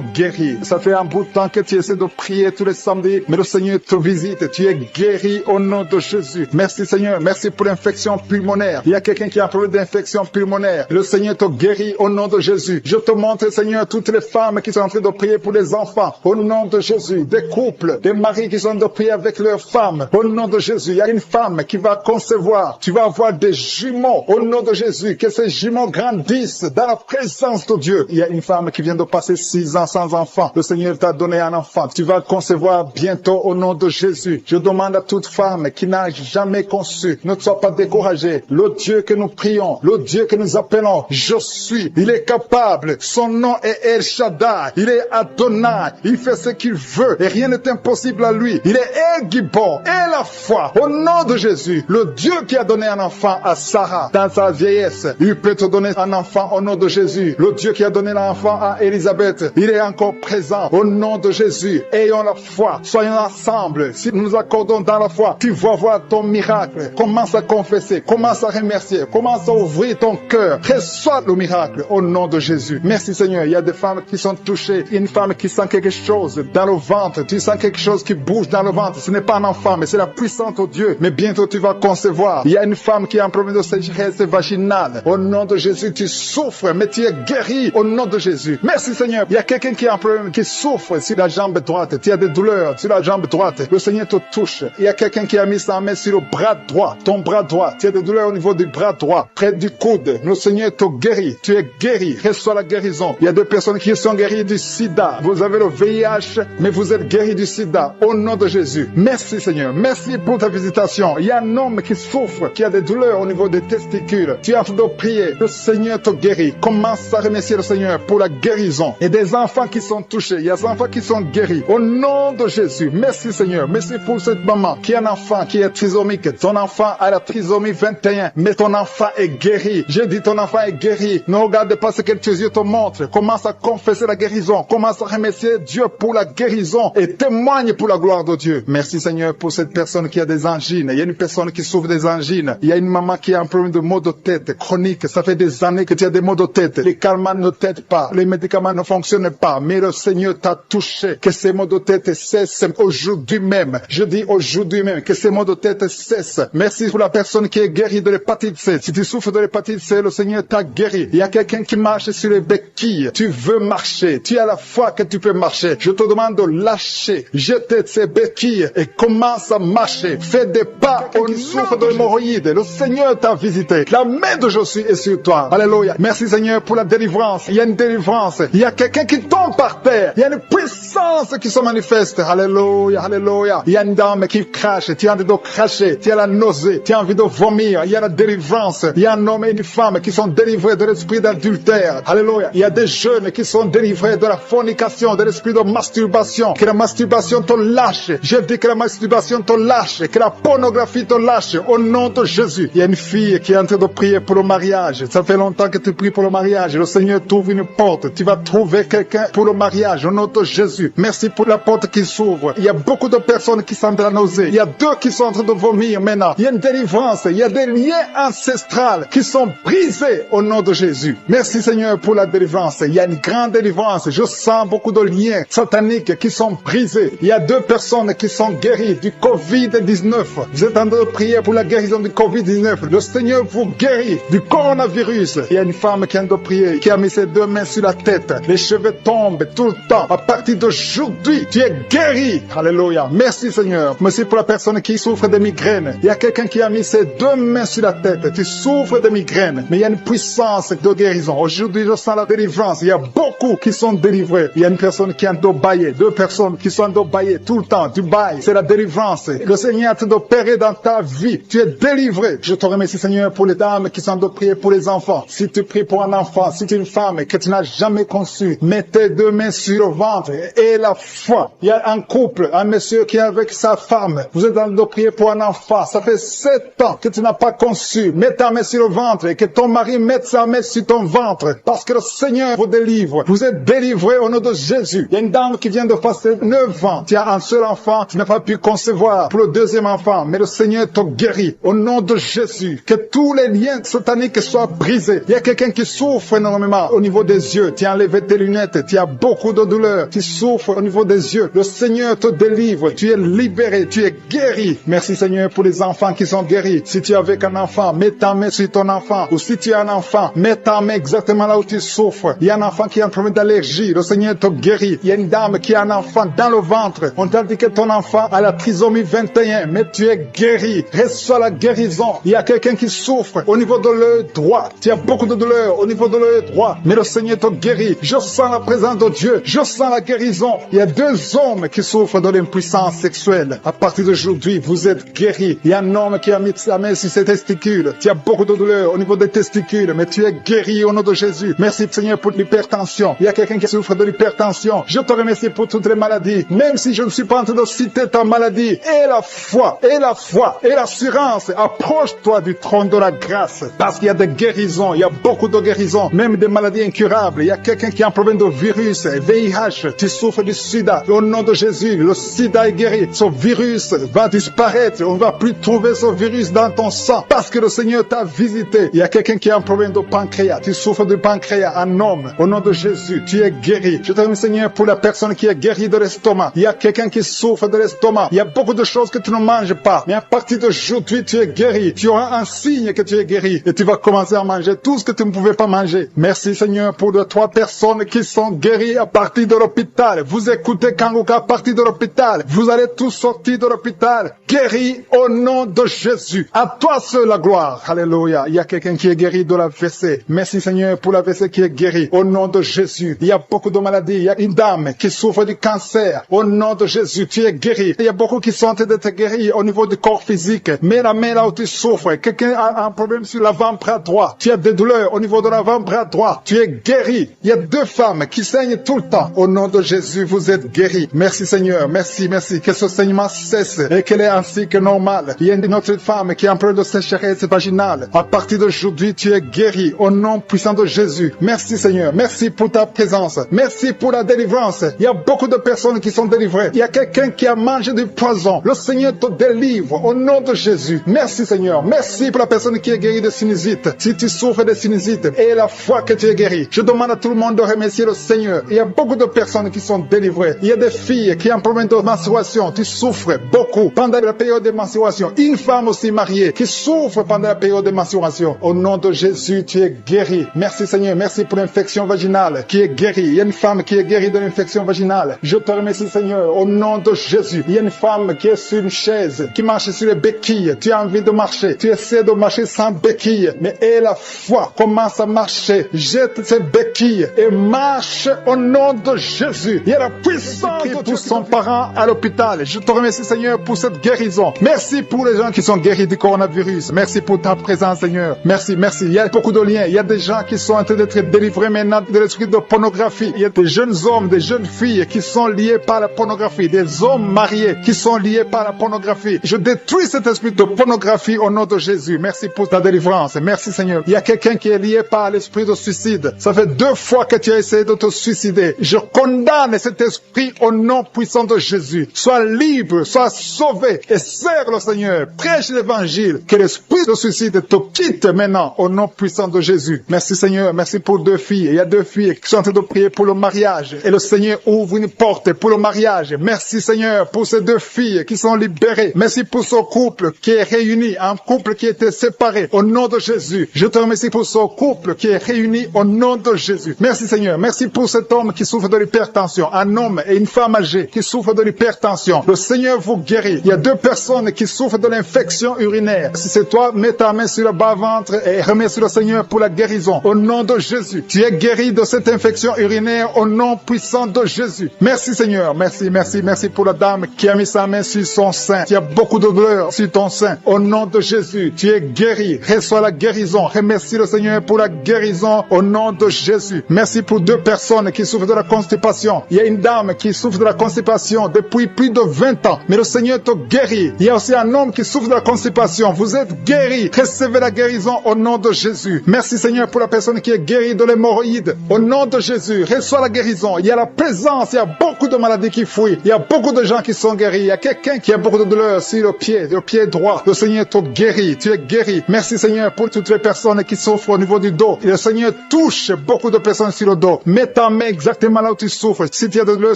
guérit. Ça fait un bout de temps que tu essaies de prier tous les samedis. Mais le Seigneur te visite. Tu es guéri au nom de Jésus. Merci Seigneur. Merci pour l'infection pulmonaire. Il y a quelqu'un qui a un problème d'infection pulmonaire. Le Seigneur te guérit au nom de Jésus. Je te montre Seigneur toutes les femmes femmes qui sont en train de prier pour les enfants. Au nom de Jésus, des couples, des maris qui sont en train de prier avec leurs femmes. Au nom de Jésus, il y a une femme qui va concevoir. Tu vas avoir des jumeaux. Au nom de Jésus, que ces jumeaux grandissent dans la présence de Dieu. Il y a une femme qui vient de passer 6 ans sans enfant. Le Seigneur t'a donné un enfant. Tu vas concevoir bientôt au nom de Jésus. Je demande à toute femme qui n'a jamais conçu, ne sois pas découragée. Le Dieu que nous prions, le Dieu que nous appelons, je suis. Il est capable. Son nom est El Shaddai. Il est Adonai. Il fait ce qu'il veut et rien n'est impossible à lui. Il est El Gibor et la foi. Au nom de Jésus, le Dieu qui a donné un enfant à Sarah dans sa vieillesse, il peut te donner un enfant au nom de Jésus. Le Dieu qui a donné l'enfant à Élisabeth, il est encore présent au nom de Jésus. Ayons la foi. Soyons ensemble. Si nous nous accordons dans la foi, tu vas voir ton miracle. Commence à confesser. Commence à remercier. Commence à ouvrir ton cœur. Reçois le miracle au nom de Jésus. Merci Seigneur. Il y a des femmes qui sont touchées. Une femme qui sent quelque chose dans le ventre. Tu sens quelque chose qui bouge dans le ventre. Ce n'est pas un enfant, mais c'est la puissance de Dieu. Mais bientôt tu vas concevoir. Il y a une femme qui a un problème de sécheresse vaginale. Au nom de Jésus, tu souffres, mais tu es guéri au nom de Jésus. Merci Seigneur. Il y a quelqu'un qui a un problème, qui souffre sur la jambe droite. Tu as des douleurs sur la jambe droite. Le Seigneur te touche. Il y a quelqu'un qui a mis sa main sur le bras droit. Ton bras droit. Tu as des douleurs au niveau du bras droit, près du coude. Le Seigneur te guérit. Tu es guéri. Reçois la guérison. Il y a des personnes qui sont guéries du sida. Vous avez le VIH, mais vous êtes guéris du sida. Au nom de Jésus. Merci Seigneur. Merci pour ta visitation. Il y a un homme qui souffre, qui a des douleurs au niveau des testicules. Tu es en train de prier. Le Seigneur te guérit. Commence à remercier le Seigneur pour la guérison. Et des enfants qui sont touchés. Il y a des enfants qui sont guéris. Au nom de Jésus. Merci Seigneur. Merci pour cette maman qui a un enfant qui est trisomique. Ton enfant a la trisomie 21. Mais ton enfant est guéri. J'ai dit ton enfant est guéri. Ne regarde pas ce que tes yeux te montrent. Commence à confesser la guérison. Commence à remercier Dieu pour la guérison. Et témoigne pour la gloire de Dieu. Merci Seigneur pour cette personne qui a des angines. Il y a une personne qui souffre des angines. Il y a une maman qui a un problème de maux de tête chronique. Ça fait des années que tu as des maux de tête. Les calmants ne t'aident pas. Les médicaments ne fonctionnent pas. Mais le Seigneur t'a touché. Que ces maux de tête cessent aujourd'hui même. Je dis aujourd'hui même que ces maux de tête cessent. Merci pour la personne qui est guérie de l'hépatite C. Si tu souffres de l'hépatite C, le Seigneur t'a guéri. Il y a quelqu'un qui marche sur les béquilles. Tu veux marcher. Tu as la foi que tu peux marcher. Je te demande de lâcher. Jeter ces béquilles et commence à marcher. Fais des pas. On souffre de l'hémorroïde. Le Seigneur t'a visité. La main de Jésus est sur toi. Alléluia. Merci Seigneur pour la délivrance. Il y a une délivrance. Il y a quelqu'un qui tombe par terre. Il y a une puissance qui se manifeste. Alléluia. Alléluia. Il y a une dame qui crache. Tu as envie de cracher. Tu as la nausée. Tu as envie de vomir. Il y a la délivrance. Il y a un homme et une femme qui sont délivrés de l'esprit d'adultère. Alléluia. Il y a des jeunes qui sont délivrés de la fornication, de l'esprit de masturbation. Que la masturbation te lâche. Je dis que la masturbation te lâche. Que la pornographie te lâche. Au nom de Jésus. Il y a une fille qui est en train de prier pour le mariage. Ça fait longtemps que tu pries pour le mariage. Le Seigneur t'ouvre une porte. Tu vas trouver quelqu'un pour le mariage. Au nom de Jésus. Merci pour la porte qui s'ouvre. Il y a beaucoup de personnes qui sentent la nausée. Il y a 2 qui sont en train de vomir maintenant. Il y a une délivrance. Il y a des liens ancestrales qui sont brisés au nom de Jésus. Merci Seigneur pour la délivrance. Il y a une grande délivrance. Je sens beaucoup de liens sataniques qui sont brisés. Il y a 2 personnes qui sont guéries du Covid-19. Vous êtes en train de prier pour la guérison du Covid-19. Le Seigneur vous guérit du coronavirus. Il y a une femme qui est en train de prier, qui a mis ses 2 mains sur la tête. Les cheveux tombent tout le temps. À partir d'aujourd'hui, tu es guéri. Alléluia. Merci Seigneur. Merci pour la personne qui souffre de migraines. Il y a quelqu'un qui a mis ses 2 mains sur la tête. Tu souffres de migraines. Mais il y a une puissance de guérison. Aujourd'hui, je sens la délivrance. Il y a beaucoup qui sont délivrés. Il y a une personne qui est en train de bailler. 2 personnes qui sont en train de bailler tout le temps. Tu bailles. C'est la délivrance. Le Seigneur est en train d'opérer dans ta vie. Tu es délivré. Je te remercie Seigneur pour les dames qui sont en train de prier pour les enfants. Si tu pries pour un enfant, si tu es une femme que tu n'as jamais conçu, mets tes 2 mains sur le ventre et la foi. Il y a un couple, un monsieur qui est avec sa femme. Vous êtes en train de prier pour un enfant. Ça fait 7 ans que tu n'as pas conçu. Mets ta main sur le ventre et que ton mari mette sa main sur ton ventre. Parce que le Seigneur vous délivre. Vous êtes délivré au nom de Jésus. Il y a une dame qui vient de passer 9 ans. Tu as un seul enfant. Tu n'as pas pu concevoir pour le 2e enfant. Mais le Seigneur te guérit. Au nom de Jésus. Que tous les liens sataniques soient brisés. Il y a quelqu'un qui souffre énormément au niveau des yeux. Tu as enlevé tes lunettes. Tu as beaucoup de douleur. Tu souffres au niveau des yeux. Le Seigneur te délivre. Tu es libéré. Tu es guéri. Merci Seigneur pour les enfants qui sont guéris. Si tu es avec un enfant, mets ta main sur ton enfant. Ou si tu as un enfant, mets ta main exactement là où tu souffres. Il y a un enfant qui est en train problème d'allergie, le Seigneur te guérit. Il y a une dame qui a un enfant dans le ventre. On t'a dit que ton enfant a la trisomie 21, mais tu es guéri. Reçois la guérison. Il y a quelqu'un qui souffre au niveau de l'œil droit. Tu as beaucoup de douleur au niveau de l'œil droit, mais le Seigneur te guérit. Je sens la présence de Dieu. Je sens la guérison. Il y a 2 hommes qui souffrent de l'impuissance sexuelle. À partir d'aujourd'hui, vous êtes guéris. Il y a un homme qui a mis sa main sur ses testicules. Tu as beaucoup de douleur au niveau des testicules, mais tu es guéri au nom de Jésus. Merci Seigneur pour l'hypertension. Il y a quelqu'un qui souffre de l'hypertension. Je te remercie pour toutes les maladies. Même si je ne suis pas en train de citer ta maladie, et la foi, et l'assurance, approche-toi du trône de la grâce. Parce qu'il y a des guérisons, il y a beaucoup de guérisons, même des maladies incurables. Il y a quelqu'un qui a un problème de virus, VIH, tu souffres du sida. Au nom de Jésus, le sida est guéri. Ce virus va disparaître. On ne va plus trouver ce virus dans ton sang parce que le Seigneur t'a visité. Il y a quelqu'un qui a un problème de pancréas. Tu souffres de pancréas, un homme. Au nom de Jésus, tu es guéri. Je te remercie Seigneur pour la personne qui est guérie de l'estomac. Il y a quelqu'un qui souffre de l'estomac. Il y a beaucoup de choses que tu ne manges pas. Mais à partir d'aujourd'hui, tu es guéri. Tu auras un signe que tu es guéri. Et tu vas commencer à manger tout ce que tu ne pouvais pas manger. Merci Seigneur pour les 3 personnes qui sont guéries à partir de l'hôpital. Vous écoutez Kanguka à partir de l'hôpital. Vous allez tous sortir de l'hôpital. Guéris au nom de Jésus. À toi seul la gloire. Alléluia. Il y a quelqu'un qui est guéri de l'AVC. Merci Seigneur pour l'AVC qui est guéri. Au nom de Jésus. Il y a beaucoup de maladies. Il y a une dame qui souffre du cancer. Au nom de Jésus, tu es guéri. Il y a beaucoup qui sont en train d'être guéris au niveau du corps physique. Mais la main là où tu souffres, quelqu'un a un problème sur l'avant-bras droit. Tu as des douleurs au niveau de l'avant-bras droit. Tu es guéri. Il y a 2 femmes qui saignent tout le temps. Au nom de Jésus, vous êtes guéris. Merci Seigneur. Merci. Que ce saignement cesse et qu'elle est ainsi que normal. Il y a une autre femme qui a un problème de sécheresse vaginale. À partir d'aujourd'hui, tu es guéri au nom puissant de Jésus. Merci Seigneur. Merci pour ta présence. Merci pour la délivrance. Il y a beaucoup de personnes qui sont délivrées. Il y a quelqu'un qui a mangé du poison. Le Seigneur te délivre au nom de Jésus. Merci Seigneur. Merci pour la personne qui est guérie de sinusite. Si tu souffres de sinusite et la foi que tu es guéri, je demande à tout le monde de remercier le Seigneur. Il y a beaucoup de personnes qui sont délivrées. Il y a des filles qui ont un problème de menstruation. Tu souffres beaucoup pendant la période de menstruation. Une femme aussi mariée qui souffre pendant la période de menstruation. Au nom de Jésus, tu es guéri. Merci Seigneur. Merci pour l'infection vaginale qui est guérie. Il y a une femme qui est guérie de l'infection vaginale. Je te remercie Seigneur. Au nom de Jésus. Il y a une femme qui est sur une chaise, qui marche sur les béquilles. Tu as envie de marcher. Tu essaies de marcher sans béquilles. Mais aie la foi. Commence à marcher. Jette ces béquilles et marche au nom de Jésus. Il y a la puissance de pour son parent à l'hôpital. Je te remercie Seigneur pour cette guérison. Merci pour les gens qui sont guéris du coronavirus. Merci pour ta présence Seigneur. Merci. Il y a beaucoup de liens. Il y a des gens qui sont en train d'être délivrés maintenant de l'esprit de pornographie. Il y a des jeunes hommes, des jeunes filles qui sont liés par la pornographie. Des hommes mariés qui sont liés par la pornographie. Je détruis cet esprit de pornographie au nom de Jésus. Merci pour ta délivrance. Merci Seigneur. Il y a quelqu'un qui est lié par l'esprit de suicide. Ça fait 2 fois que tu as essayé de te suicider. Je condamne cet esprit au nom puissant de Jésus. Sois libre, sois sauvé et sers le Seigneur. Prêche l'évangile. Que l'esprit de suicide te quitte maintenant au nom puissant de Jésus. Merci Seigneur. Merci pour 2 filles. Il y a 2 filles qui sont en train de prier pour le mariage. Et le Seigneur ouvre une porte pour le mariage. Merci Seigneur pour ces 2 filles qui sont libérées. Merci pour ce couple qui est réuni. Un couple qui était séparé au nom de Jésus. Je te remercie pour ce couple qui est réuni au nom de Jésus. Merci Seigneur. Merci pour cet homme qui souffre de l'hypertension. Un homme et une femme âgée qui souffrent de l'hypertension. Le Seigneur vous guérit. Il y a 2 personnes qui souffrent de l'infection urinaire. Si c'est toi, mets ta main sur le bas-ventre et remercie le Seigneur pour la guérison. Au nom de Jésus. Tu es guéri de cette infection urinaire au nom puissant de Jésus. Merci Seigneur. Merci pour la dame qui a mis sa main sur son sein. Tu as beaucoup de douleur sur ton sein. Au nom de Jésus, tu es guéri. Reçois la guérison. Remercie le Seigneur pour la guérison au nom de Jésus. Merci pour 2 personnes qui souffrent de la constipation. Il y a une dame qui souffre de la constipation depuis plus de 20 ans. Mais le Seigneur te guérit. Il y a aussi un homme qui souffre de la constipation. Vous êtes guéris. Recevez la guérison au nom de Jésus. Merci Seigneur pour la personne qui est guérie de l'hémorroïde. Au nom de Jésus, reçois la guérison. Il y a la présence. Il y a beaucoup de maladies qui fuient. Il y a beaucoup de gens qui sont guéris. Il y a quelqu'un qui a beaucoup de douleur sur le pied droit. Le Seigneur te guérit. Tu es guéri. Merci Seigneur pour toutes les personnes qui souffrent au niveau du dos. Et le Seigneur touche beaucoup de personnes sur le dos. Mets ta main exactement là où tu souffres. Si tu as de douleur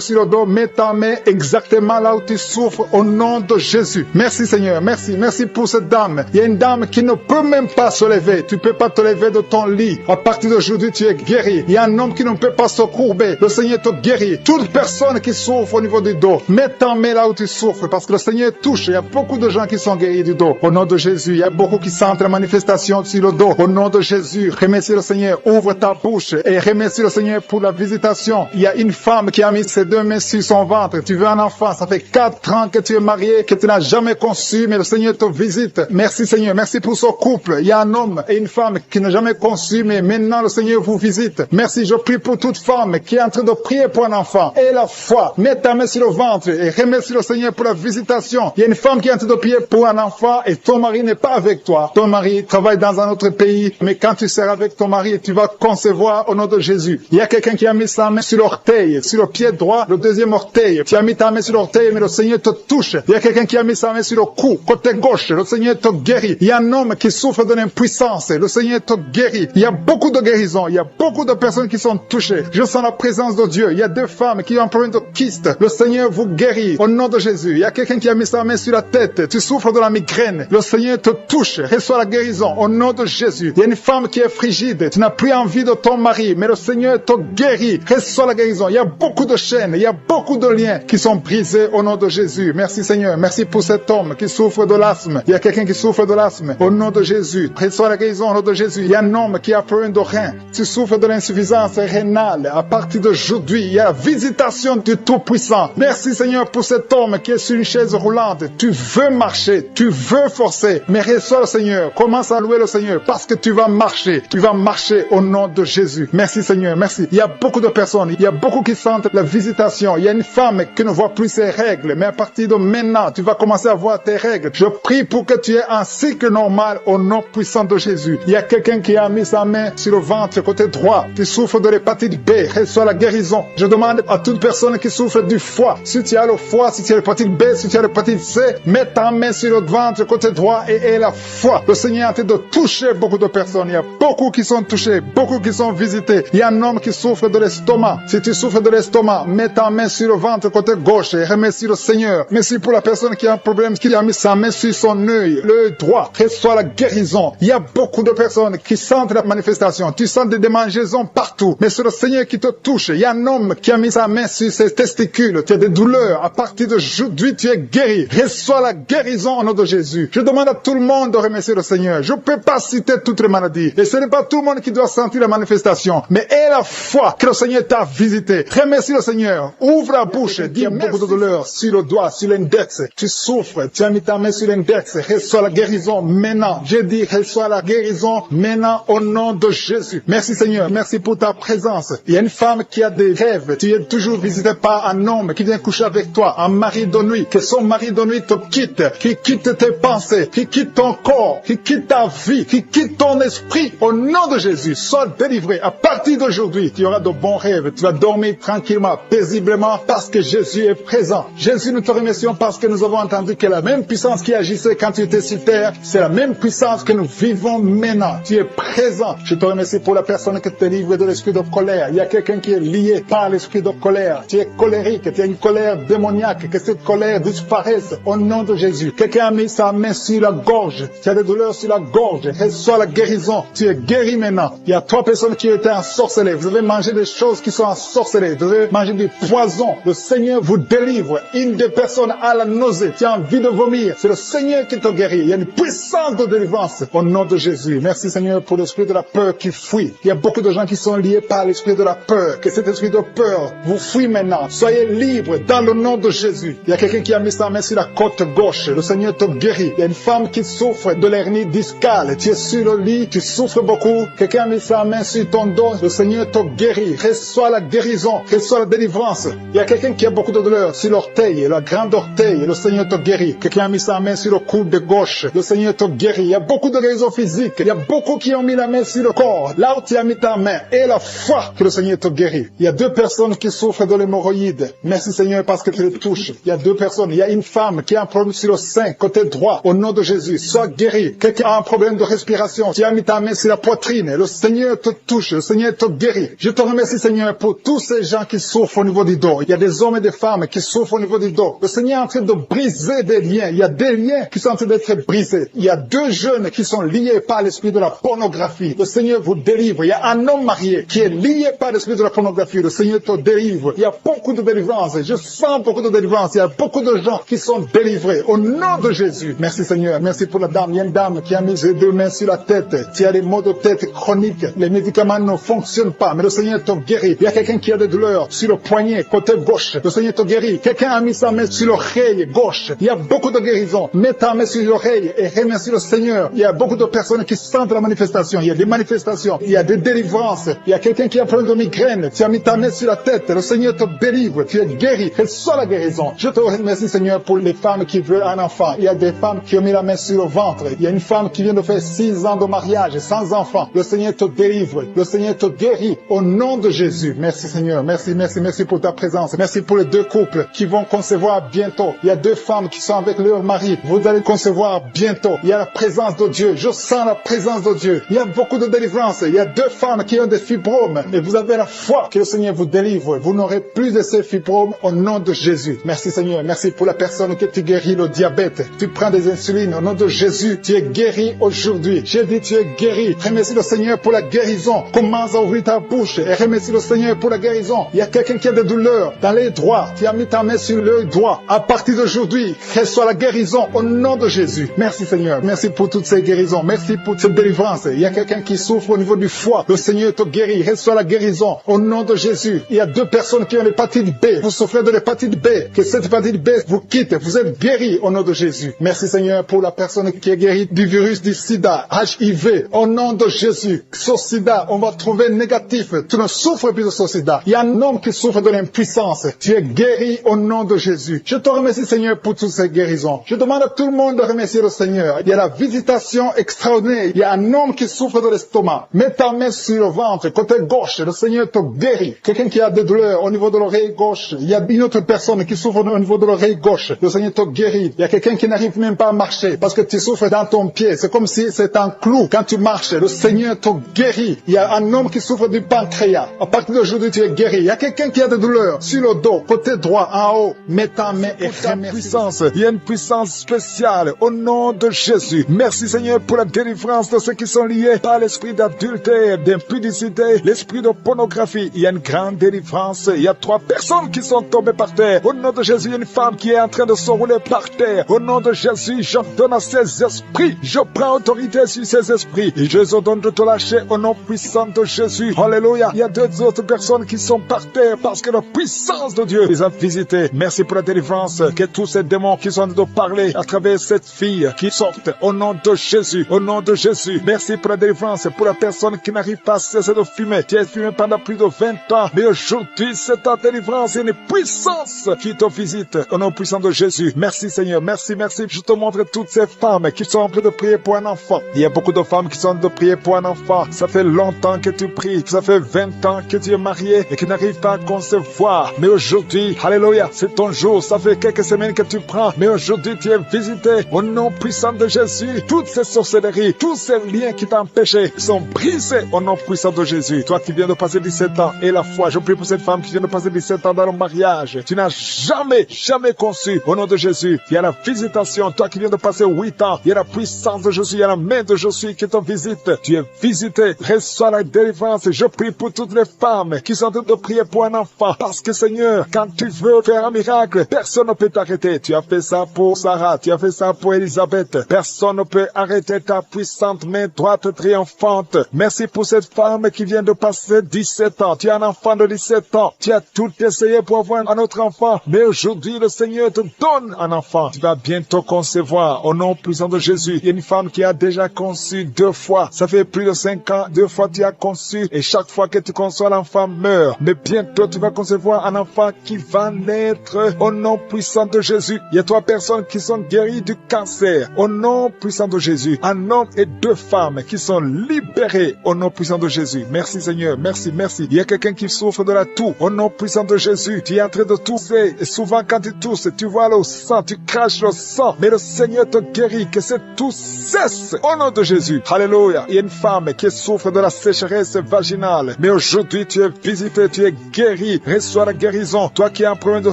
sur le dos, mets ta main exactement là où tu souffres au nom de Jésus. Merci Seigneur. Merci pour cette dame. Il y a une dame qui ne peut même pas se lever. Tu ne peux pas te lever de ton lit. À partir d'aujourd'hui, tu es guéri. Il y a un homme qui ne peut pas se courber, le Seigneur te guérit. Toute personne qui souffre au niveau du dos, mets ta main là où tu souffres, parce que le Seigneur touche. Il y a beaucoup de gens qui sont guéris du dos. Au nom de Jésus, il y a beaucoup qui sentent la manifestation sur le dos. Au nom de Jésus, remercie le Seigneur. Ouvre ta bouche et remercie le Seigneur pour la visitation. Il y a une femme qui a mis ses 2 mains sur son ventre. Tu veux un enfant, ça fait 4 ans que tu es marié, que tu n'as jamais conçu, mais le Seigneur te visite. Merci Seigneur, merci pour ce couple. Il y a un homme et une femme qui n'ont jamais conçu, mais maintenant le Seigneur vous visite. Merci, je prie pour toute femme qui est en train de prier pour un enfant. Et la foi, mets ta main sur le ventre et remercie le Seigneur pour la visitation. Il y a une femme qui est en train de prier pour un enfant et ton mari n'est pas avec toi. Ton mari travaille dans un autre pays, mais quand tu seras avec ton mari, tu vas concevoir au nom de Jésus. Il y a quelqu'un qui a mis sa main sur l'orteil, sur le pied droit, le deuxième orteil. Tu as mis ta main sur l'orteil, mais le Seigneur te touche. Il y a quelqu'un qui a mis sa main sur le cou, côté gauche. Le Seigneur te guérit. Il y a un homme qui souffre d'une impuissance. Le Seigneur te guérit. Il y a beaucoup de guérisons. Il y a beaucoup de personnes qui sont touchées. Je sens la présence de Dieu. Il y a 2 femmes qui ont un problème de kyste. Le Seigneur vous guérit au nom de Jésus. Il y a quelqu'un qui a mis sa main sur la tête. Tu souffres de la migraine. Le Seigneur te touche. Reçois la guérison au nom de Jésus. Il y a une femme qui est frigide. Tu n'as plus envie de ton mari, mais le Seigneur te guérit. Reçois la guérison. Il y a beaucoup de chaînes. Il y a beaucoup de liens qui sont brisés au nom de Jésus. Merci Seigneur. Merci pour cet homme qui souffre de l'asthme. Il y a quelqu'un qui souffre de l'asthme au nom de Jésus. Reçois la guérison au nom de Jésus. Il y a un homme qui a problème de rein. Tu souffres de l'insuffisance rénale. À partir d'aujourd'hui, il y a la visitation du Tout-Puissant. Merci Seigneur pour cet homme qui est sur une chaise roulante. Tu veux marcher, tu veux forcer, mais reçois le Seigneur. Commence à louer le Seigneur parce que tu vas marcher. Tu vas marcher au nom de Jésus. Merci Seigneur, merci. Il y a beaucoup de personnes, il y a beaucoup qui sentent la visitation. Il y a une femme qui ne voit plus ses règles, mais à partir de maintenant, tu vas commencer à voir tes règles. Je prie pour que tu aies un cycle normal au nom puissant de Jésus. Il y a quelqu'un qui a mis sa main sur le ventre côté droit. Tu souffres de l'hépatite B, reçois la guérison. Je demande à toute personne qui souffre du foie, si tu as le foie, si tu as l'hépatite B, si tu as l'hépatite C, mets ta main sur le ventre côté droit et aie la foi. Le Seigneur est en train de toucher beaucoup de personnes. Il y a beaucoup qui sont touchés, beaucoup qui sont visités. Il y a un homme qui souffre de l'estomac. Si tu souffres de l'estomac, mets ta main sur le ventre côté gauche et remercie le Seigneur. Merci pour la personne qui a un problème, qui a mis sa main sur son œil, l'œil droit. Reçois la guérison. Il y a beaucoup de personnes qui sentent la manifestation. Tu sens des démangeaisons partout. Mais c'est le Seigneur qui te touche. Il y a un homme qui a mis sa main sur ses testicules. Tu as des douleurs. À partir d'aujourd'hui, tu es guéri. Reçois la guérison au nom de Jésus. Je demande à tout le monde de remercier le Seigneur. Je ne peux pas citer toutes les maladies. Et ce n'est pas tout le monde qui doit sentir la manifestation. Mais aie la foi que le Seigneur t'a visité. Remercie le Seigneur. Ouvre la bouche. Dis beaucoup de douleurs sur le doigt, sur l'index. Tu souffres. Tu as mis ta main sur l'index. Reçois la guérison maintenant. J'ai dit reçois la guérison maintenant au nom de Jésus. Merci Seigneur. Merci pour ta présence. Il y a une femme qui a des rêves. Tu es toujours visité par un homme qui vient coucher avec toi. Un mari de nuit. Que son mari de nuit te quitte. Qui quitte tes pensées. Qui quitte ton corps. Qui quitte ta vie. Qui quitte ton esprit. Au nom de Jésus. Sois délivré. À partir d'aujourd'hui, tu auras de bons rêves. Tu vas dormir tranquillement, paisiblement parce que Jésus est présent. Jésus, nous te remercions parce que nous avons entendu que la même puissance qui agissait quand tu étais sur terre, c'est la même puissance que nous vivons maintenant. Tu es présent. Je te remercie pour la personne qui te livre de l'esprit de colère. Il y a quelqu'un qui est lié par l'esprit de colère. Tu es colérique, tu as une colère démoniaque, que cette colère disparaisse au nom de Jésus. Quelqu'un a mis sa main sur la gorge. Tu as des douleurs sur la gorge. Reçois la guérison. Tu es guéri maintenant. Il y a 3 personnes qui étaient ensorcelées. Vous avez mangé des choses qui sont ensorcelées. Vous avez mangé du poison. Le Seigneur vous délivre. Une des personnes a la nausée. Tu as envie de vomir. C'est le Seigneur qui te guérit. Il y a une puissance de délivrance au nom de Jésus. Merci Seigneur pour l'esprit de la peur qui fuit. Il y a beaucoup de gens qui sont liés par l'esprit de la peur. Que cet esprit de peur vous fuit maintenant. Soyez libres dans le nom de Jésus. Il y a quelqu'un qui a mis sa main sur la côte gauche. Le Seigneur te guérit. Il y a une femme qui souffre de l'hernie discale. Tu es sur le lit. Tu souffres beaucoup. Quelqu'un a mis sa main sur ton dos. Le Seigneur te guérit. Reçois la guérison. Reçois la délivrance. Il y a quelqu'un qui a beaucoup de douleur sur l'orteil, la grande orteil. Le Seigneur te guérit. Quelqu'un a mis sa main sur le coude de gauche. Le Seigneur te guérit. Il y a beaucoup de guérisons physiques. Il y a beaucoup qui ont mis la main sur le corps. Là où tu as mis ta main et la foi que le Seigneur te guérit. Il y a 2 personnes qui souffrent de l'hémorroïde. hémorroïdes. Merci Seigneur parce que tu les touches. Il y a 2 personnes. Il y a une femme qui a un problème sur le sein, côté droit. Au nom de Jésus, sois guéri. Quelqu'un a un problème de respiration. Tu as mis ta main sur la poitrine. Le Seigneur te touche. Le Seigneur te guérit. Je te remercie Seigneur pour tous ces gens qui souffrent au niveau du dos. Il y a des hommes et des femmes qui souffrent au niveau du dos. Le Seigneur est en train de briser des liens. Il y a des liens qui sont en train d'être brisés. Il y a 2 jeunes qui sont liés par l'esprit de la pornographie. Le Seigneur vous délivre. Il y a un homme marié qui est lié par l'esprit de la pornographie. Le Seigneur te délivre. Il y a beaucoup de délivrance. Je sens beaucoup de délivrance. Il y a beaucoup de gens qui sont délivrés. Au nom de Jésus. Merci Seigneur. Merci pour la dame. Il y a une dame qui a mis ses 2 mains sur la tête. Tu as des maux de tête chroniques. Les médicaments ne fonctionnent pas. Mais le Seigneur te guérit. Il y a quelqu'un qui a des douleurs sur le poignet, côté gauche. Le Seigneur te guérit. Quelqu'un a mis sa main sur l'oreille gauche. Il y a beaucoup de guérisons. Mets ta main sur l'oreille et remercie le Seigneur. Il y a beaucoup de personnes qui sentent la manifestation. Il y a des manifestations. Il y a des délivrances. Il y a quelqu'un qui a un problème de migraine. Tu as mis ta main sur la tête. Le Seigneur te délivre. Tu es guéri. Reçois la guérison. Je te remercie Seigneur pour les femmes qui veulent un enfant. Il y a des femmes qui ont mis la main sur le ventre. Il y a une femme qui vient de faire 6 ans de mariage sans enfant. Le Seigneur te délivre. Le Seigneur te guérit. Au nom de Jésus. Merci Seigneur. Merci, merci, merci pour ta présence. Merci pour les 2 couples qui vont concevoir bientôt. Il y a 2 femmes qui sont avec leur mari. Vous allez concevoir bientôt. Il y a la présence de Dieu. Je sens la présence de Dieu. Il y a beaucoup de délivrance. Il y a 2 femmes qui ont des fibromes. Et vous avez la foi que le Seigneur vous délivre. Vous n'aurez plus de ces fibromes au nom de Jésus. Merci Seigneur. Merci pour la personne que tu guéris le diabète. Tu prends des insulines au nom de Jésus. Tu es guéri aujourd'hui. J'ai dit tu es guéri. Remercie le Seigneur pour la guérison. Commence à ouvrir ta bouche et remercie le Seigneur pour la guérison. Il y a quelqu'un qui a des douleurs dans les doigts. Tu as mis ta main sur le doigt. À partir d'aujourd'hui, reçois la guérison au nom de Jésus. Merci Seigneur. Merci pour toutes ces guérisons. Merci pour cette délivrance. Il y a quelqu'un qui souffre au niveau du foie. Le Seigneur te guérit. Reçois la guérison au nom de Jésus. Il y a 2 personnes qui ont l'hépatite B. Vous souffrez de l'hépatite B. Que cette hépatite B vous quitte. Vous êtes guéris au nom de Jésus. Merci Seigneur pour la personne qui est guérie du virus du sida, HIV. Au nom de Jésus. Ce sida, on va trouver négatif. Tu ne souffres plus de ce sida. Il y a un homme qui souffre de l'impuissance. Tu es guéri au nom de Jésus. Je te remercie Seigneur pour toutes ces guérisons. Je demande à tout le monde de remercier le Seigneur. Il y a la visitation extraordinaire. Il y a un homme qui souffre de l'estomac. Mets ta main sur le ventre, côté gauche. Le Seigneur te guérit. Quelqu'un qui a des douleurs au niveau de l'oreille gauche. Il y a une autre personne qui souffre au niveau de l'oreille gauche. Le Seigneur te guérit. Il y a quelqu'un qui n'arrive même pas à marcher parce que tu souffres dans ton pied. C'est comme si c'est un clou. Quand tu marches, le Seigneur te guérit. Il y a un homme qui souffre du pancréas. À partir d'aujourd'hui, tu es guéri. Il y a quelqu'un qui a des douleurs sur le dos, côté droit, en haut. Mets ta main et remercie. Puissance. Il y a une puissance spéciale au nom de Jésus. Merci Seigneur pour la délivrance de ceux qui sont liés par l'esprit d'adultère, d'impudicité, l'esprit de pornographie. Il y a une grande délivrance. Il y a 3 personnes qui sont tombées par terre. Au nom de Jésus, il y a une femme qui est en train de se rouler par terre. Au nom de Jésus, j'ordonne à ces esprits. Je prends autorité sur ces esprits. Et je les ordonne de te lâcher au nom puissant de Jésus. Alléluia. Il y a 2 autres personnes qui sont par terre parce que la puissance de Dieu les a visités. Merci pour la délivrance. Que tous ces démons qui sont en train de parler à travers cette fille qui sortent au nom de Jésus. Au nom de Jésus. Merci pour la délivrance. Pour la personne qui n'arrive pas à cesser de fumer. Tu as fumé pendant plus de 20 ans. Mais aujourd'hui, c'est ta délivrance et une puissance qui te visite. Au nom puissant de Jésus. Merci Seigneur. Merci, merci. Je te montre toutes ces femmes qui sont en train de prier pour un enfant. Il y a beaucoup de femmes qui sont en train de prier pour un enfant. Ça fait longtemps que tu pries. Ça fait 20 ans que tu es marié et qui n'arrive pas à concevoir. Mais aujourd'hui, alléluia, c'est ton jour. Ça fait quelques semaines que tu prends. Mais aujourd'hui, tu es visité. Au nom puissant de Jésus, toutes ces sorcelleries, tous ces liens qui t'empêchaient sont brisés au nom puissant de Jésus. Toi qui viens de passer 17 ans et la foi, je prie pour cette femme qui vient de passer 17 ans dans le mariage. Tu n'as jamais conçu. Au nom de Jésus, il y a la visitation. Toi qui viens de passer 8 ans, il y a la puissance de Jésus, il y a la main de Jésus qui te visite. Tu es visité. Reçois la délivrance. Je prie pour toutes les femmes qui sont en train de prier pour un enfant. Parce que Seigneur, quand tu veux faire un miracle, personne ne peut t'arrêter. Tu as fait ça pour Sarah, tu as fait ça pour Elisabeth. Personne ne peut arrêter ta puissante main droite triomphante. Merci pour cette femme qui vient de passer 17 ans. Tu as un enfant de 17 ans. Tu as tout essayé pour avoir un autre enfant. Mais aujourd'hui, le Seigneur te donne un enfant. Tu vas bientôt concevoir au nom puissant de Jésus. Il y a une femme qui a déjà conçu 2 fois. Ça fait plus de 5 ans. 2 fois tu as conçu. Et chaque fois que tu conçois, l'enfant meurt. Mais bientôt, tu vas concevoir un enfant qui va naître au nom puissant de Jésus. Il y a 3 personnes qui sont guéries du cancer au nom puissant de Jésus. Un homme et 2 femmes qui sont libérés au nom puissant de Jésus. Merci Seigneur. Merci, merci. Il y a quelqu'un qui souffre de la toux au nom puissant de Jésus, tu es en train de tousser. Et souvent quand tu tousses, tu vois le sang, tu craches le sang. Mais le Seigneur te guérit, que cette tousse cesse. Au nom de Jésus. Alléluia. Il y a une femme qui souffre de la sécheresse vaginale. Mais aujourd'hui, tu es visité, tu es guéri. Reçois la guérison. Toi qui as un problème de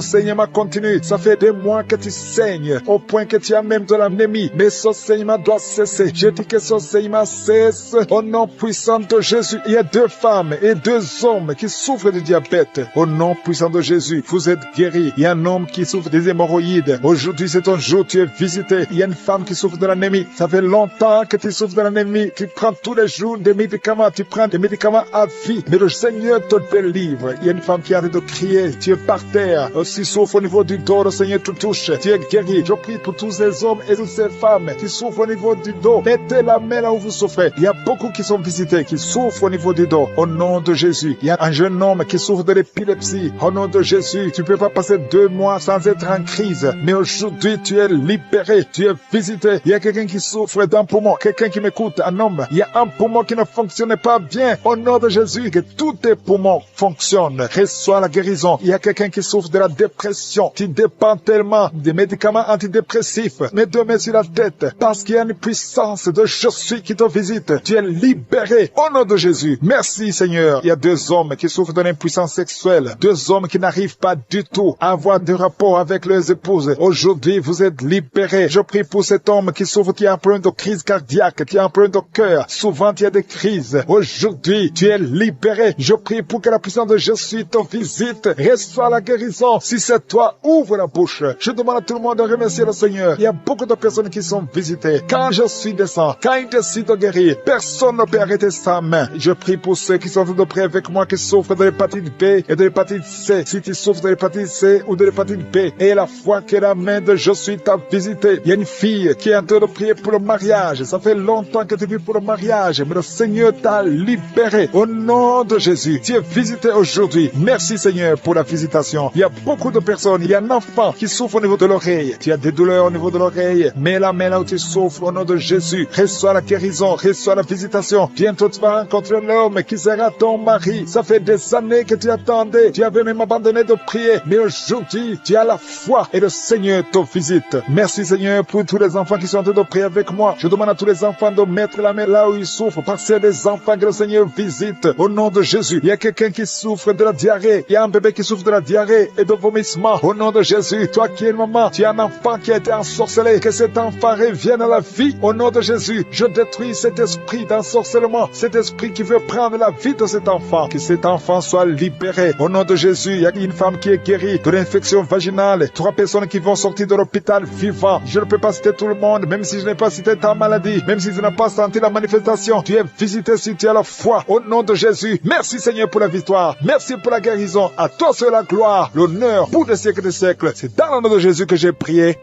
saignement continu, ça fait des mois que tu saignes, au point que tu as même de l'anémie. Mais ce saignement doit cesser. Je dis que ce saignement cesse au nom puissant de Jésus. Il y a 2 femmes et 2 hommes qui souffrent de diabète. Au nom puissant de Jésus, vous êtes guéris. Il y a un homme qui souffre des hémorroïdes. Aujourd'hui, c'est ton jour, tu es visité. Il y a une femme qui souffre de l'anémie. Ça fait longtemps que tu souffres de l'anémie. Tu prends tous les jours des médicaments. Tu prends des médicaments à vie. Mais le Seigneur te délivre. Il y a une femme qui arrête de crier. Tu es par terre. Si souffre au niveau du dos, le Seigneur te touche. Tu es guéri. Je prie pour tous ces hommes et toutes ces femmes qui souffrent au niveau du dos. Mettez la main là où vous souffrez. Il y a beaucoup qui sont visités, qui souffrent au niveau du dos. Au nom de Jésus. Il y a un jeune homme qui souffre de l'épilepsie. Au nom de Jésus. Tu ne peux pas passer 2 mois sans être en crise. Mais aujourd'hui, tu es libéré. Tu es visité. Il y a quelqu'un qui souffre d'un poumon. Quelqu'un qui m'écoute, un homme. Il y a un poumon qui ne fonctionne pas bien. Au nom de Jésus, que tous tes poumons fonctionnent. Reçois la guérison. Il y a quelqu'un qui souffre de la dépression. Tu dépends tellement des médicaments antidépressifs. Mets 2 mains sur la tête. Parce qu'il y a une puissance de je suis qui te visite. Tu es libéré. Au nom de Jésus. Merci Seigneur. Il y a 2 hommes qui souffrent de l'impuissance sexuelle. 2 hommes qui n'arrivent pas du tout à avoir de rapport avec leurs épouses. Aujourd'hui, vous êtes libérés. Je prie pour cet homme qui souffre, qui a un problème de crise cardiaque, qui a un problème de cœur. Souvent, il y a des crises. Aujourd'hui, tu es libéré. Je prie pour que la puissance de Jésus te visite. Reçois la guérison. Si c'est toi, ouvre la bouche. Je demande à tout le monde de remercier le Seigneur. Il y a beaucoup de personnes qui sont visitées. Quand je suis descend, quand il décide de guérir, personne ne peut arrêter sa main. Je prie pour ceux qui sont en train de prier avec moi, qui souffrent de l'hépatite B et de l'hépatite C. Si tu souffres de l'hépatite C ou de l'hépatite B, et la foi que la main de Jésus t'a visité. Il y a une fille qui est en train de prier pour le mariage. Ça fait longtemps que tu vis pour le mariage, mais le Seigneur t'a libéré. Au nom de Jésus, tu es visité aujourd'hui. Merci Seigneur pour la visitation. Il y a beaucoup de personnes. Il y a un enfant qui souffre au niveau de l'oreille. Tu as des douleurs au niveau de l'oreille. Mets la main là où tu souffres au nom de Jésus. Reçois la guérison, reçois la visitation. Bientôt tu vas rencontrer l'homme qui sera ton mari. Ça fait des années que tu attendais. Tu avais même abandonné de prier. Mais aujourd'hui, tu as la foi et le Seigneur te visite. Merci Seigneur pour tous les enfants qui sont en train de prier avec moi. Je demande à tous les enfants de mettre la main là où ils souffrent. Parce que c'est des enfants que le Seigneur visite. Au nom de Jésus, il y a quelqu'un qui souffre de la diarrhée. Il y a un bébé qui souffre de la diarrhée et de vomissement. Au nom de Jésus, toi qui es une maman, tu as un enfant qui a été ensorcelé. Que cet enfant revienne à la vie. Au nom de Jésus, je détruis cet esprit d'ensorcellement. Cet esprit qui veut prendre la vie de cet enfant. Que cet enfant soit libéré. Au nom de Jésus, il y a une femme qui est guérie de l'infection vaginale. 3 personnes qui vont sortir de l'hôpital vivants. Je ne peux pas citer tout le monde, même si je n'ai pas cité ta maladie, même si je n'ai pas senti la manifestation. Tu es visité si tu as la foi. Au nom de Jésus, merci Seigneur pour la victoire. Merci pour la guérison. À toi seul la gloire, l'honneur pour des siècles et des siècles. C'est dans le nom de Jésus que j'ai prié.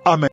Amen.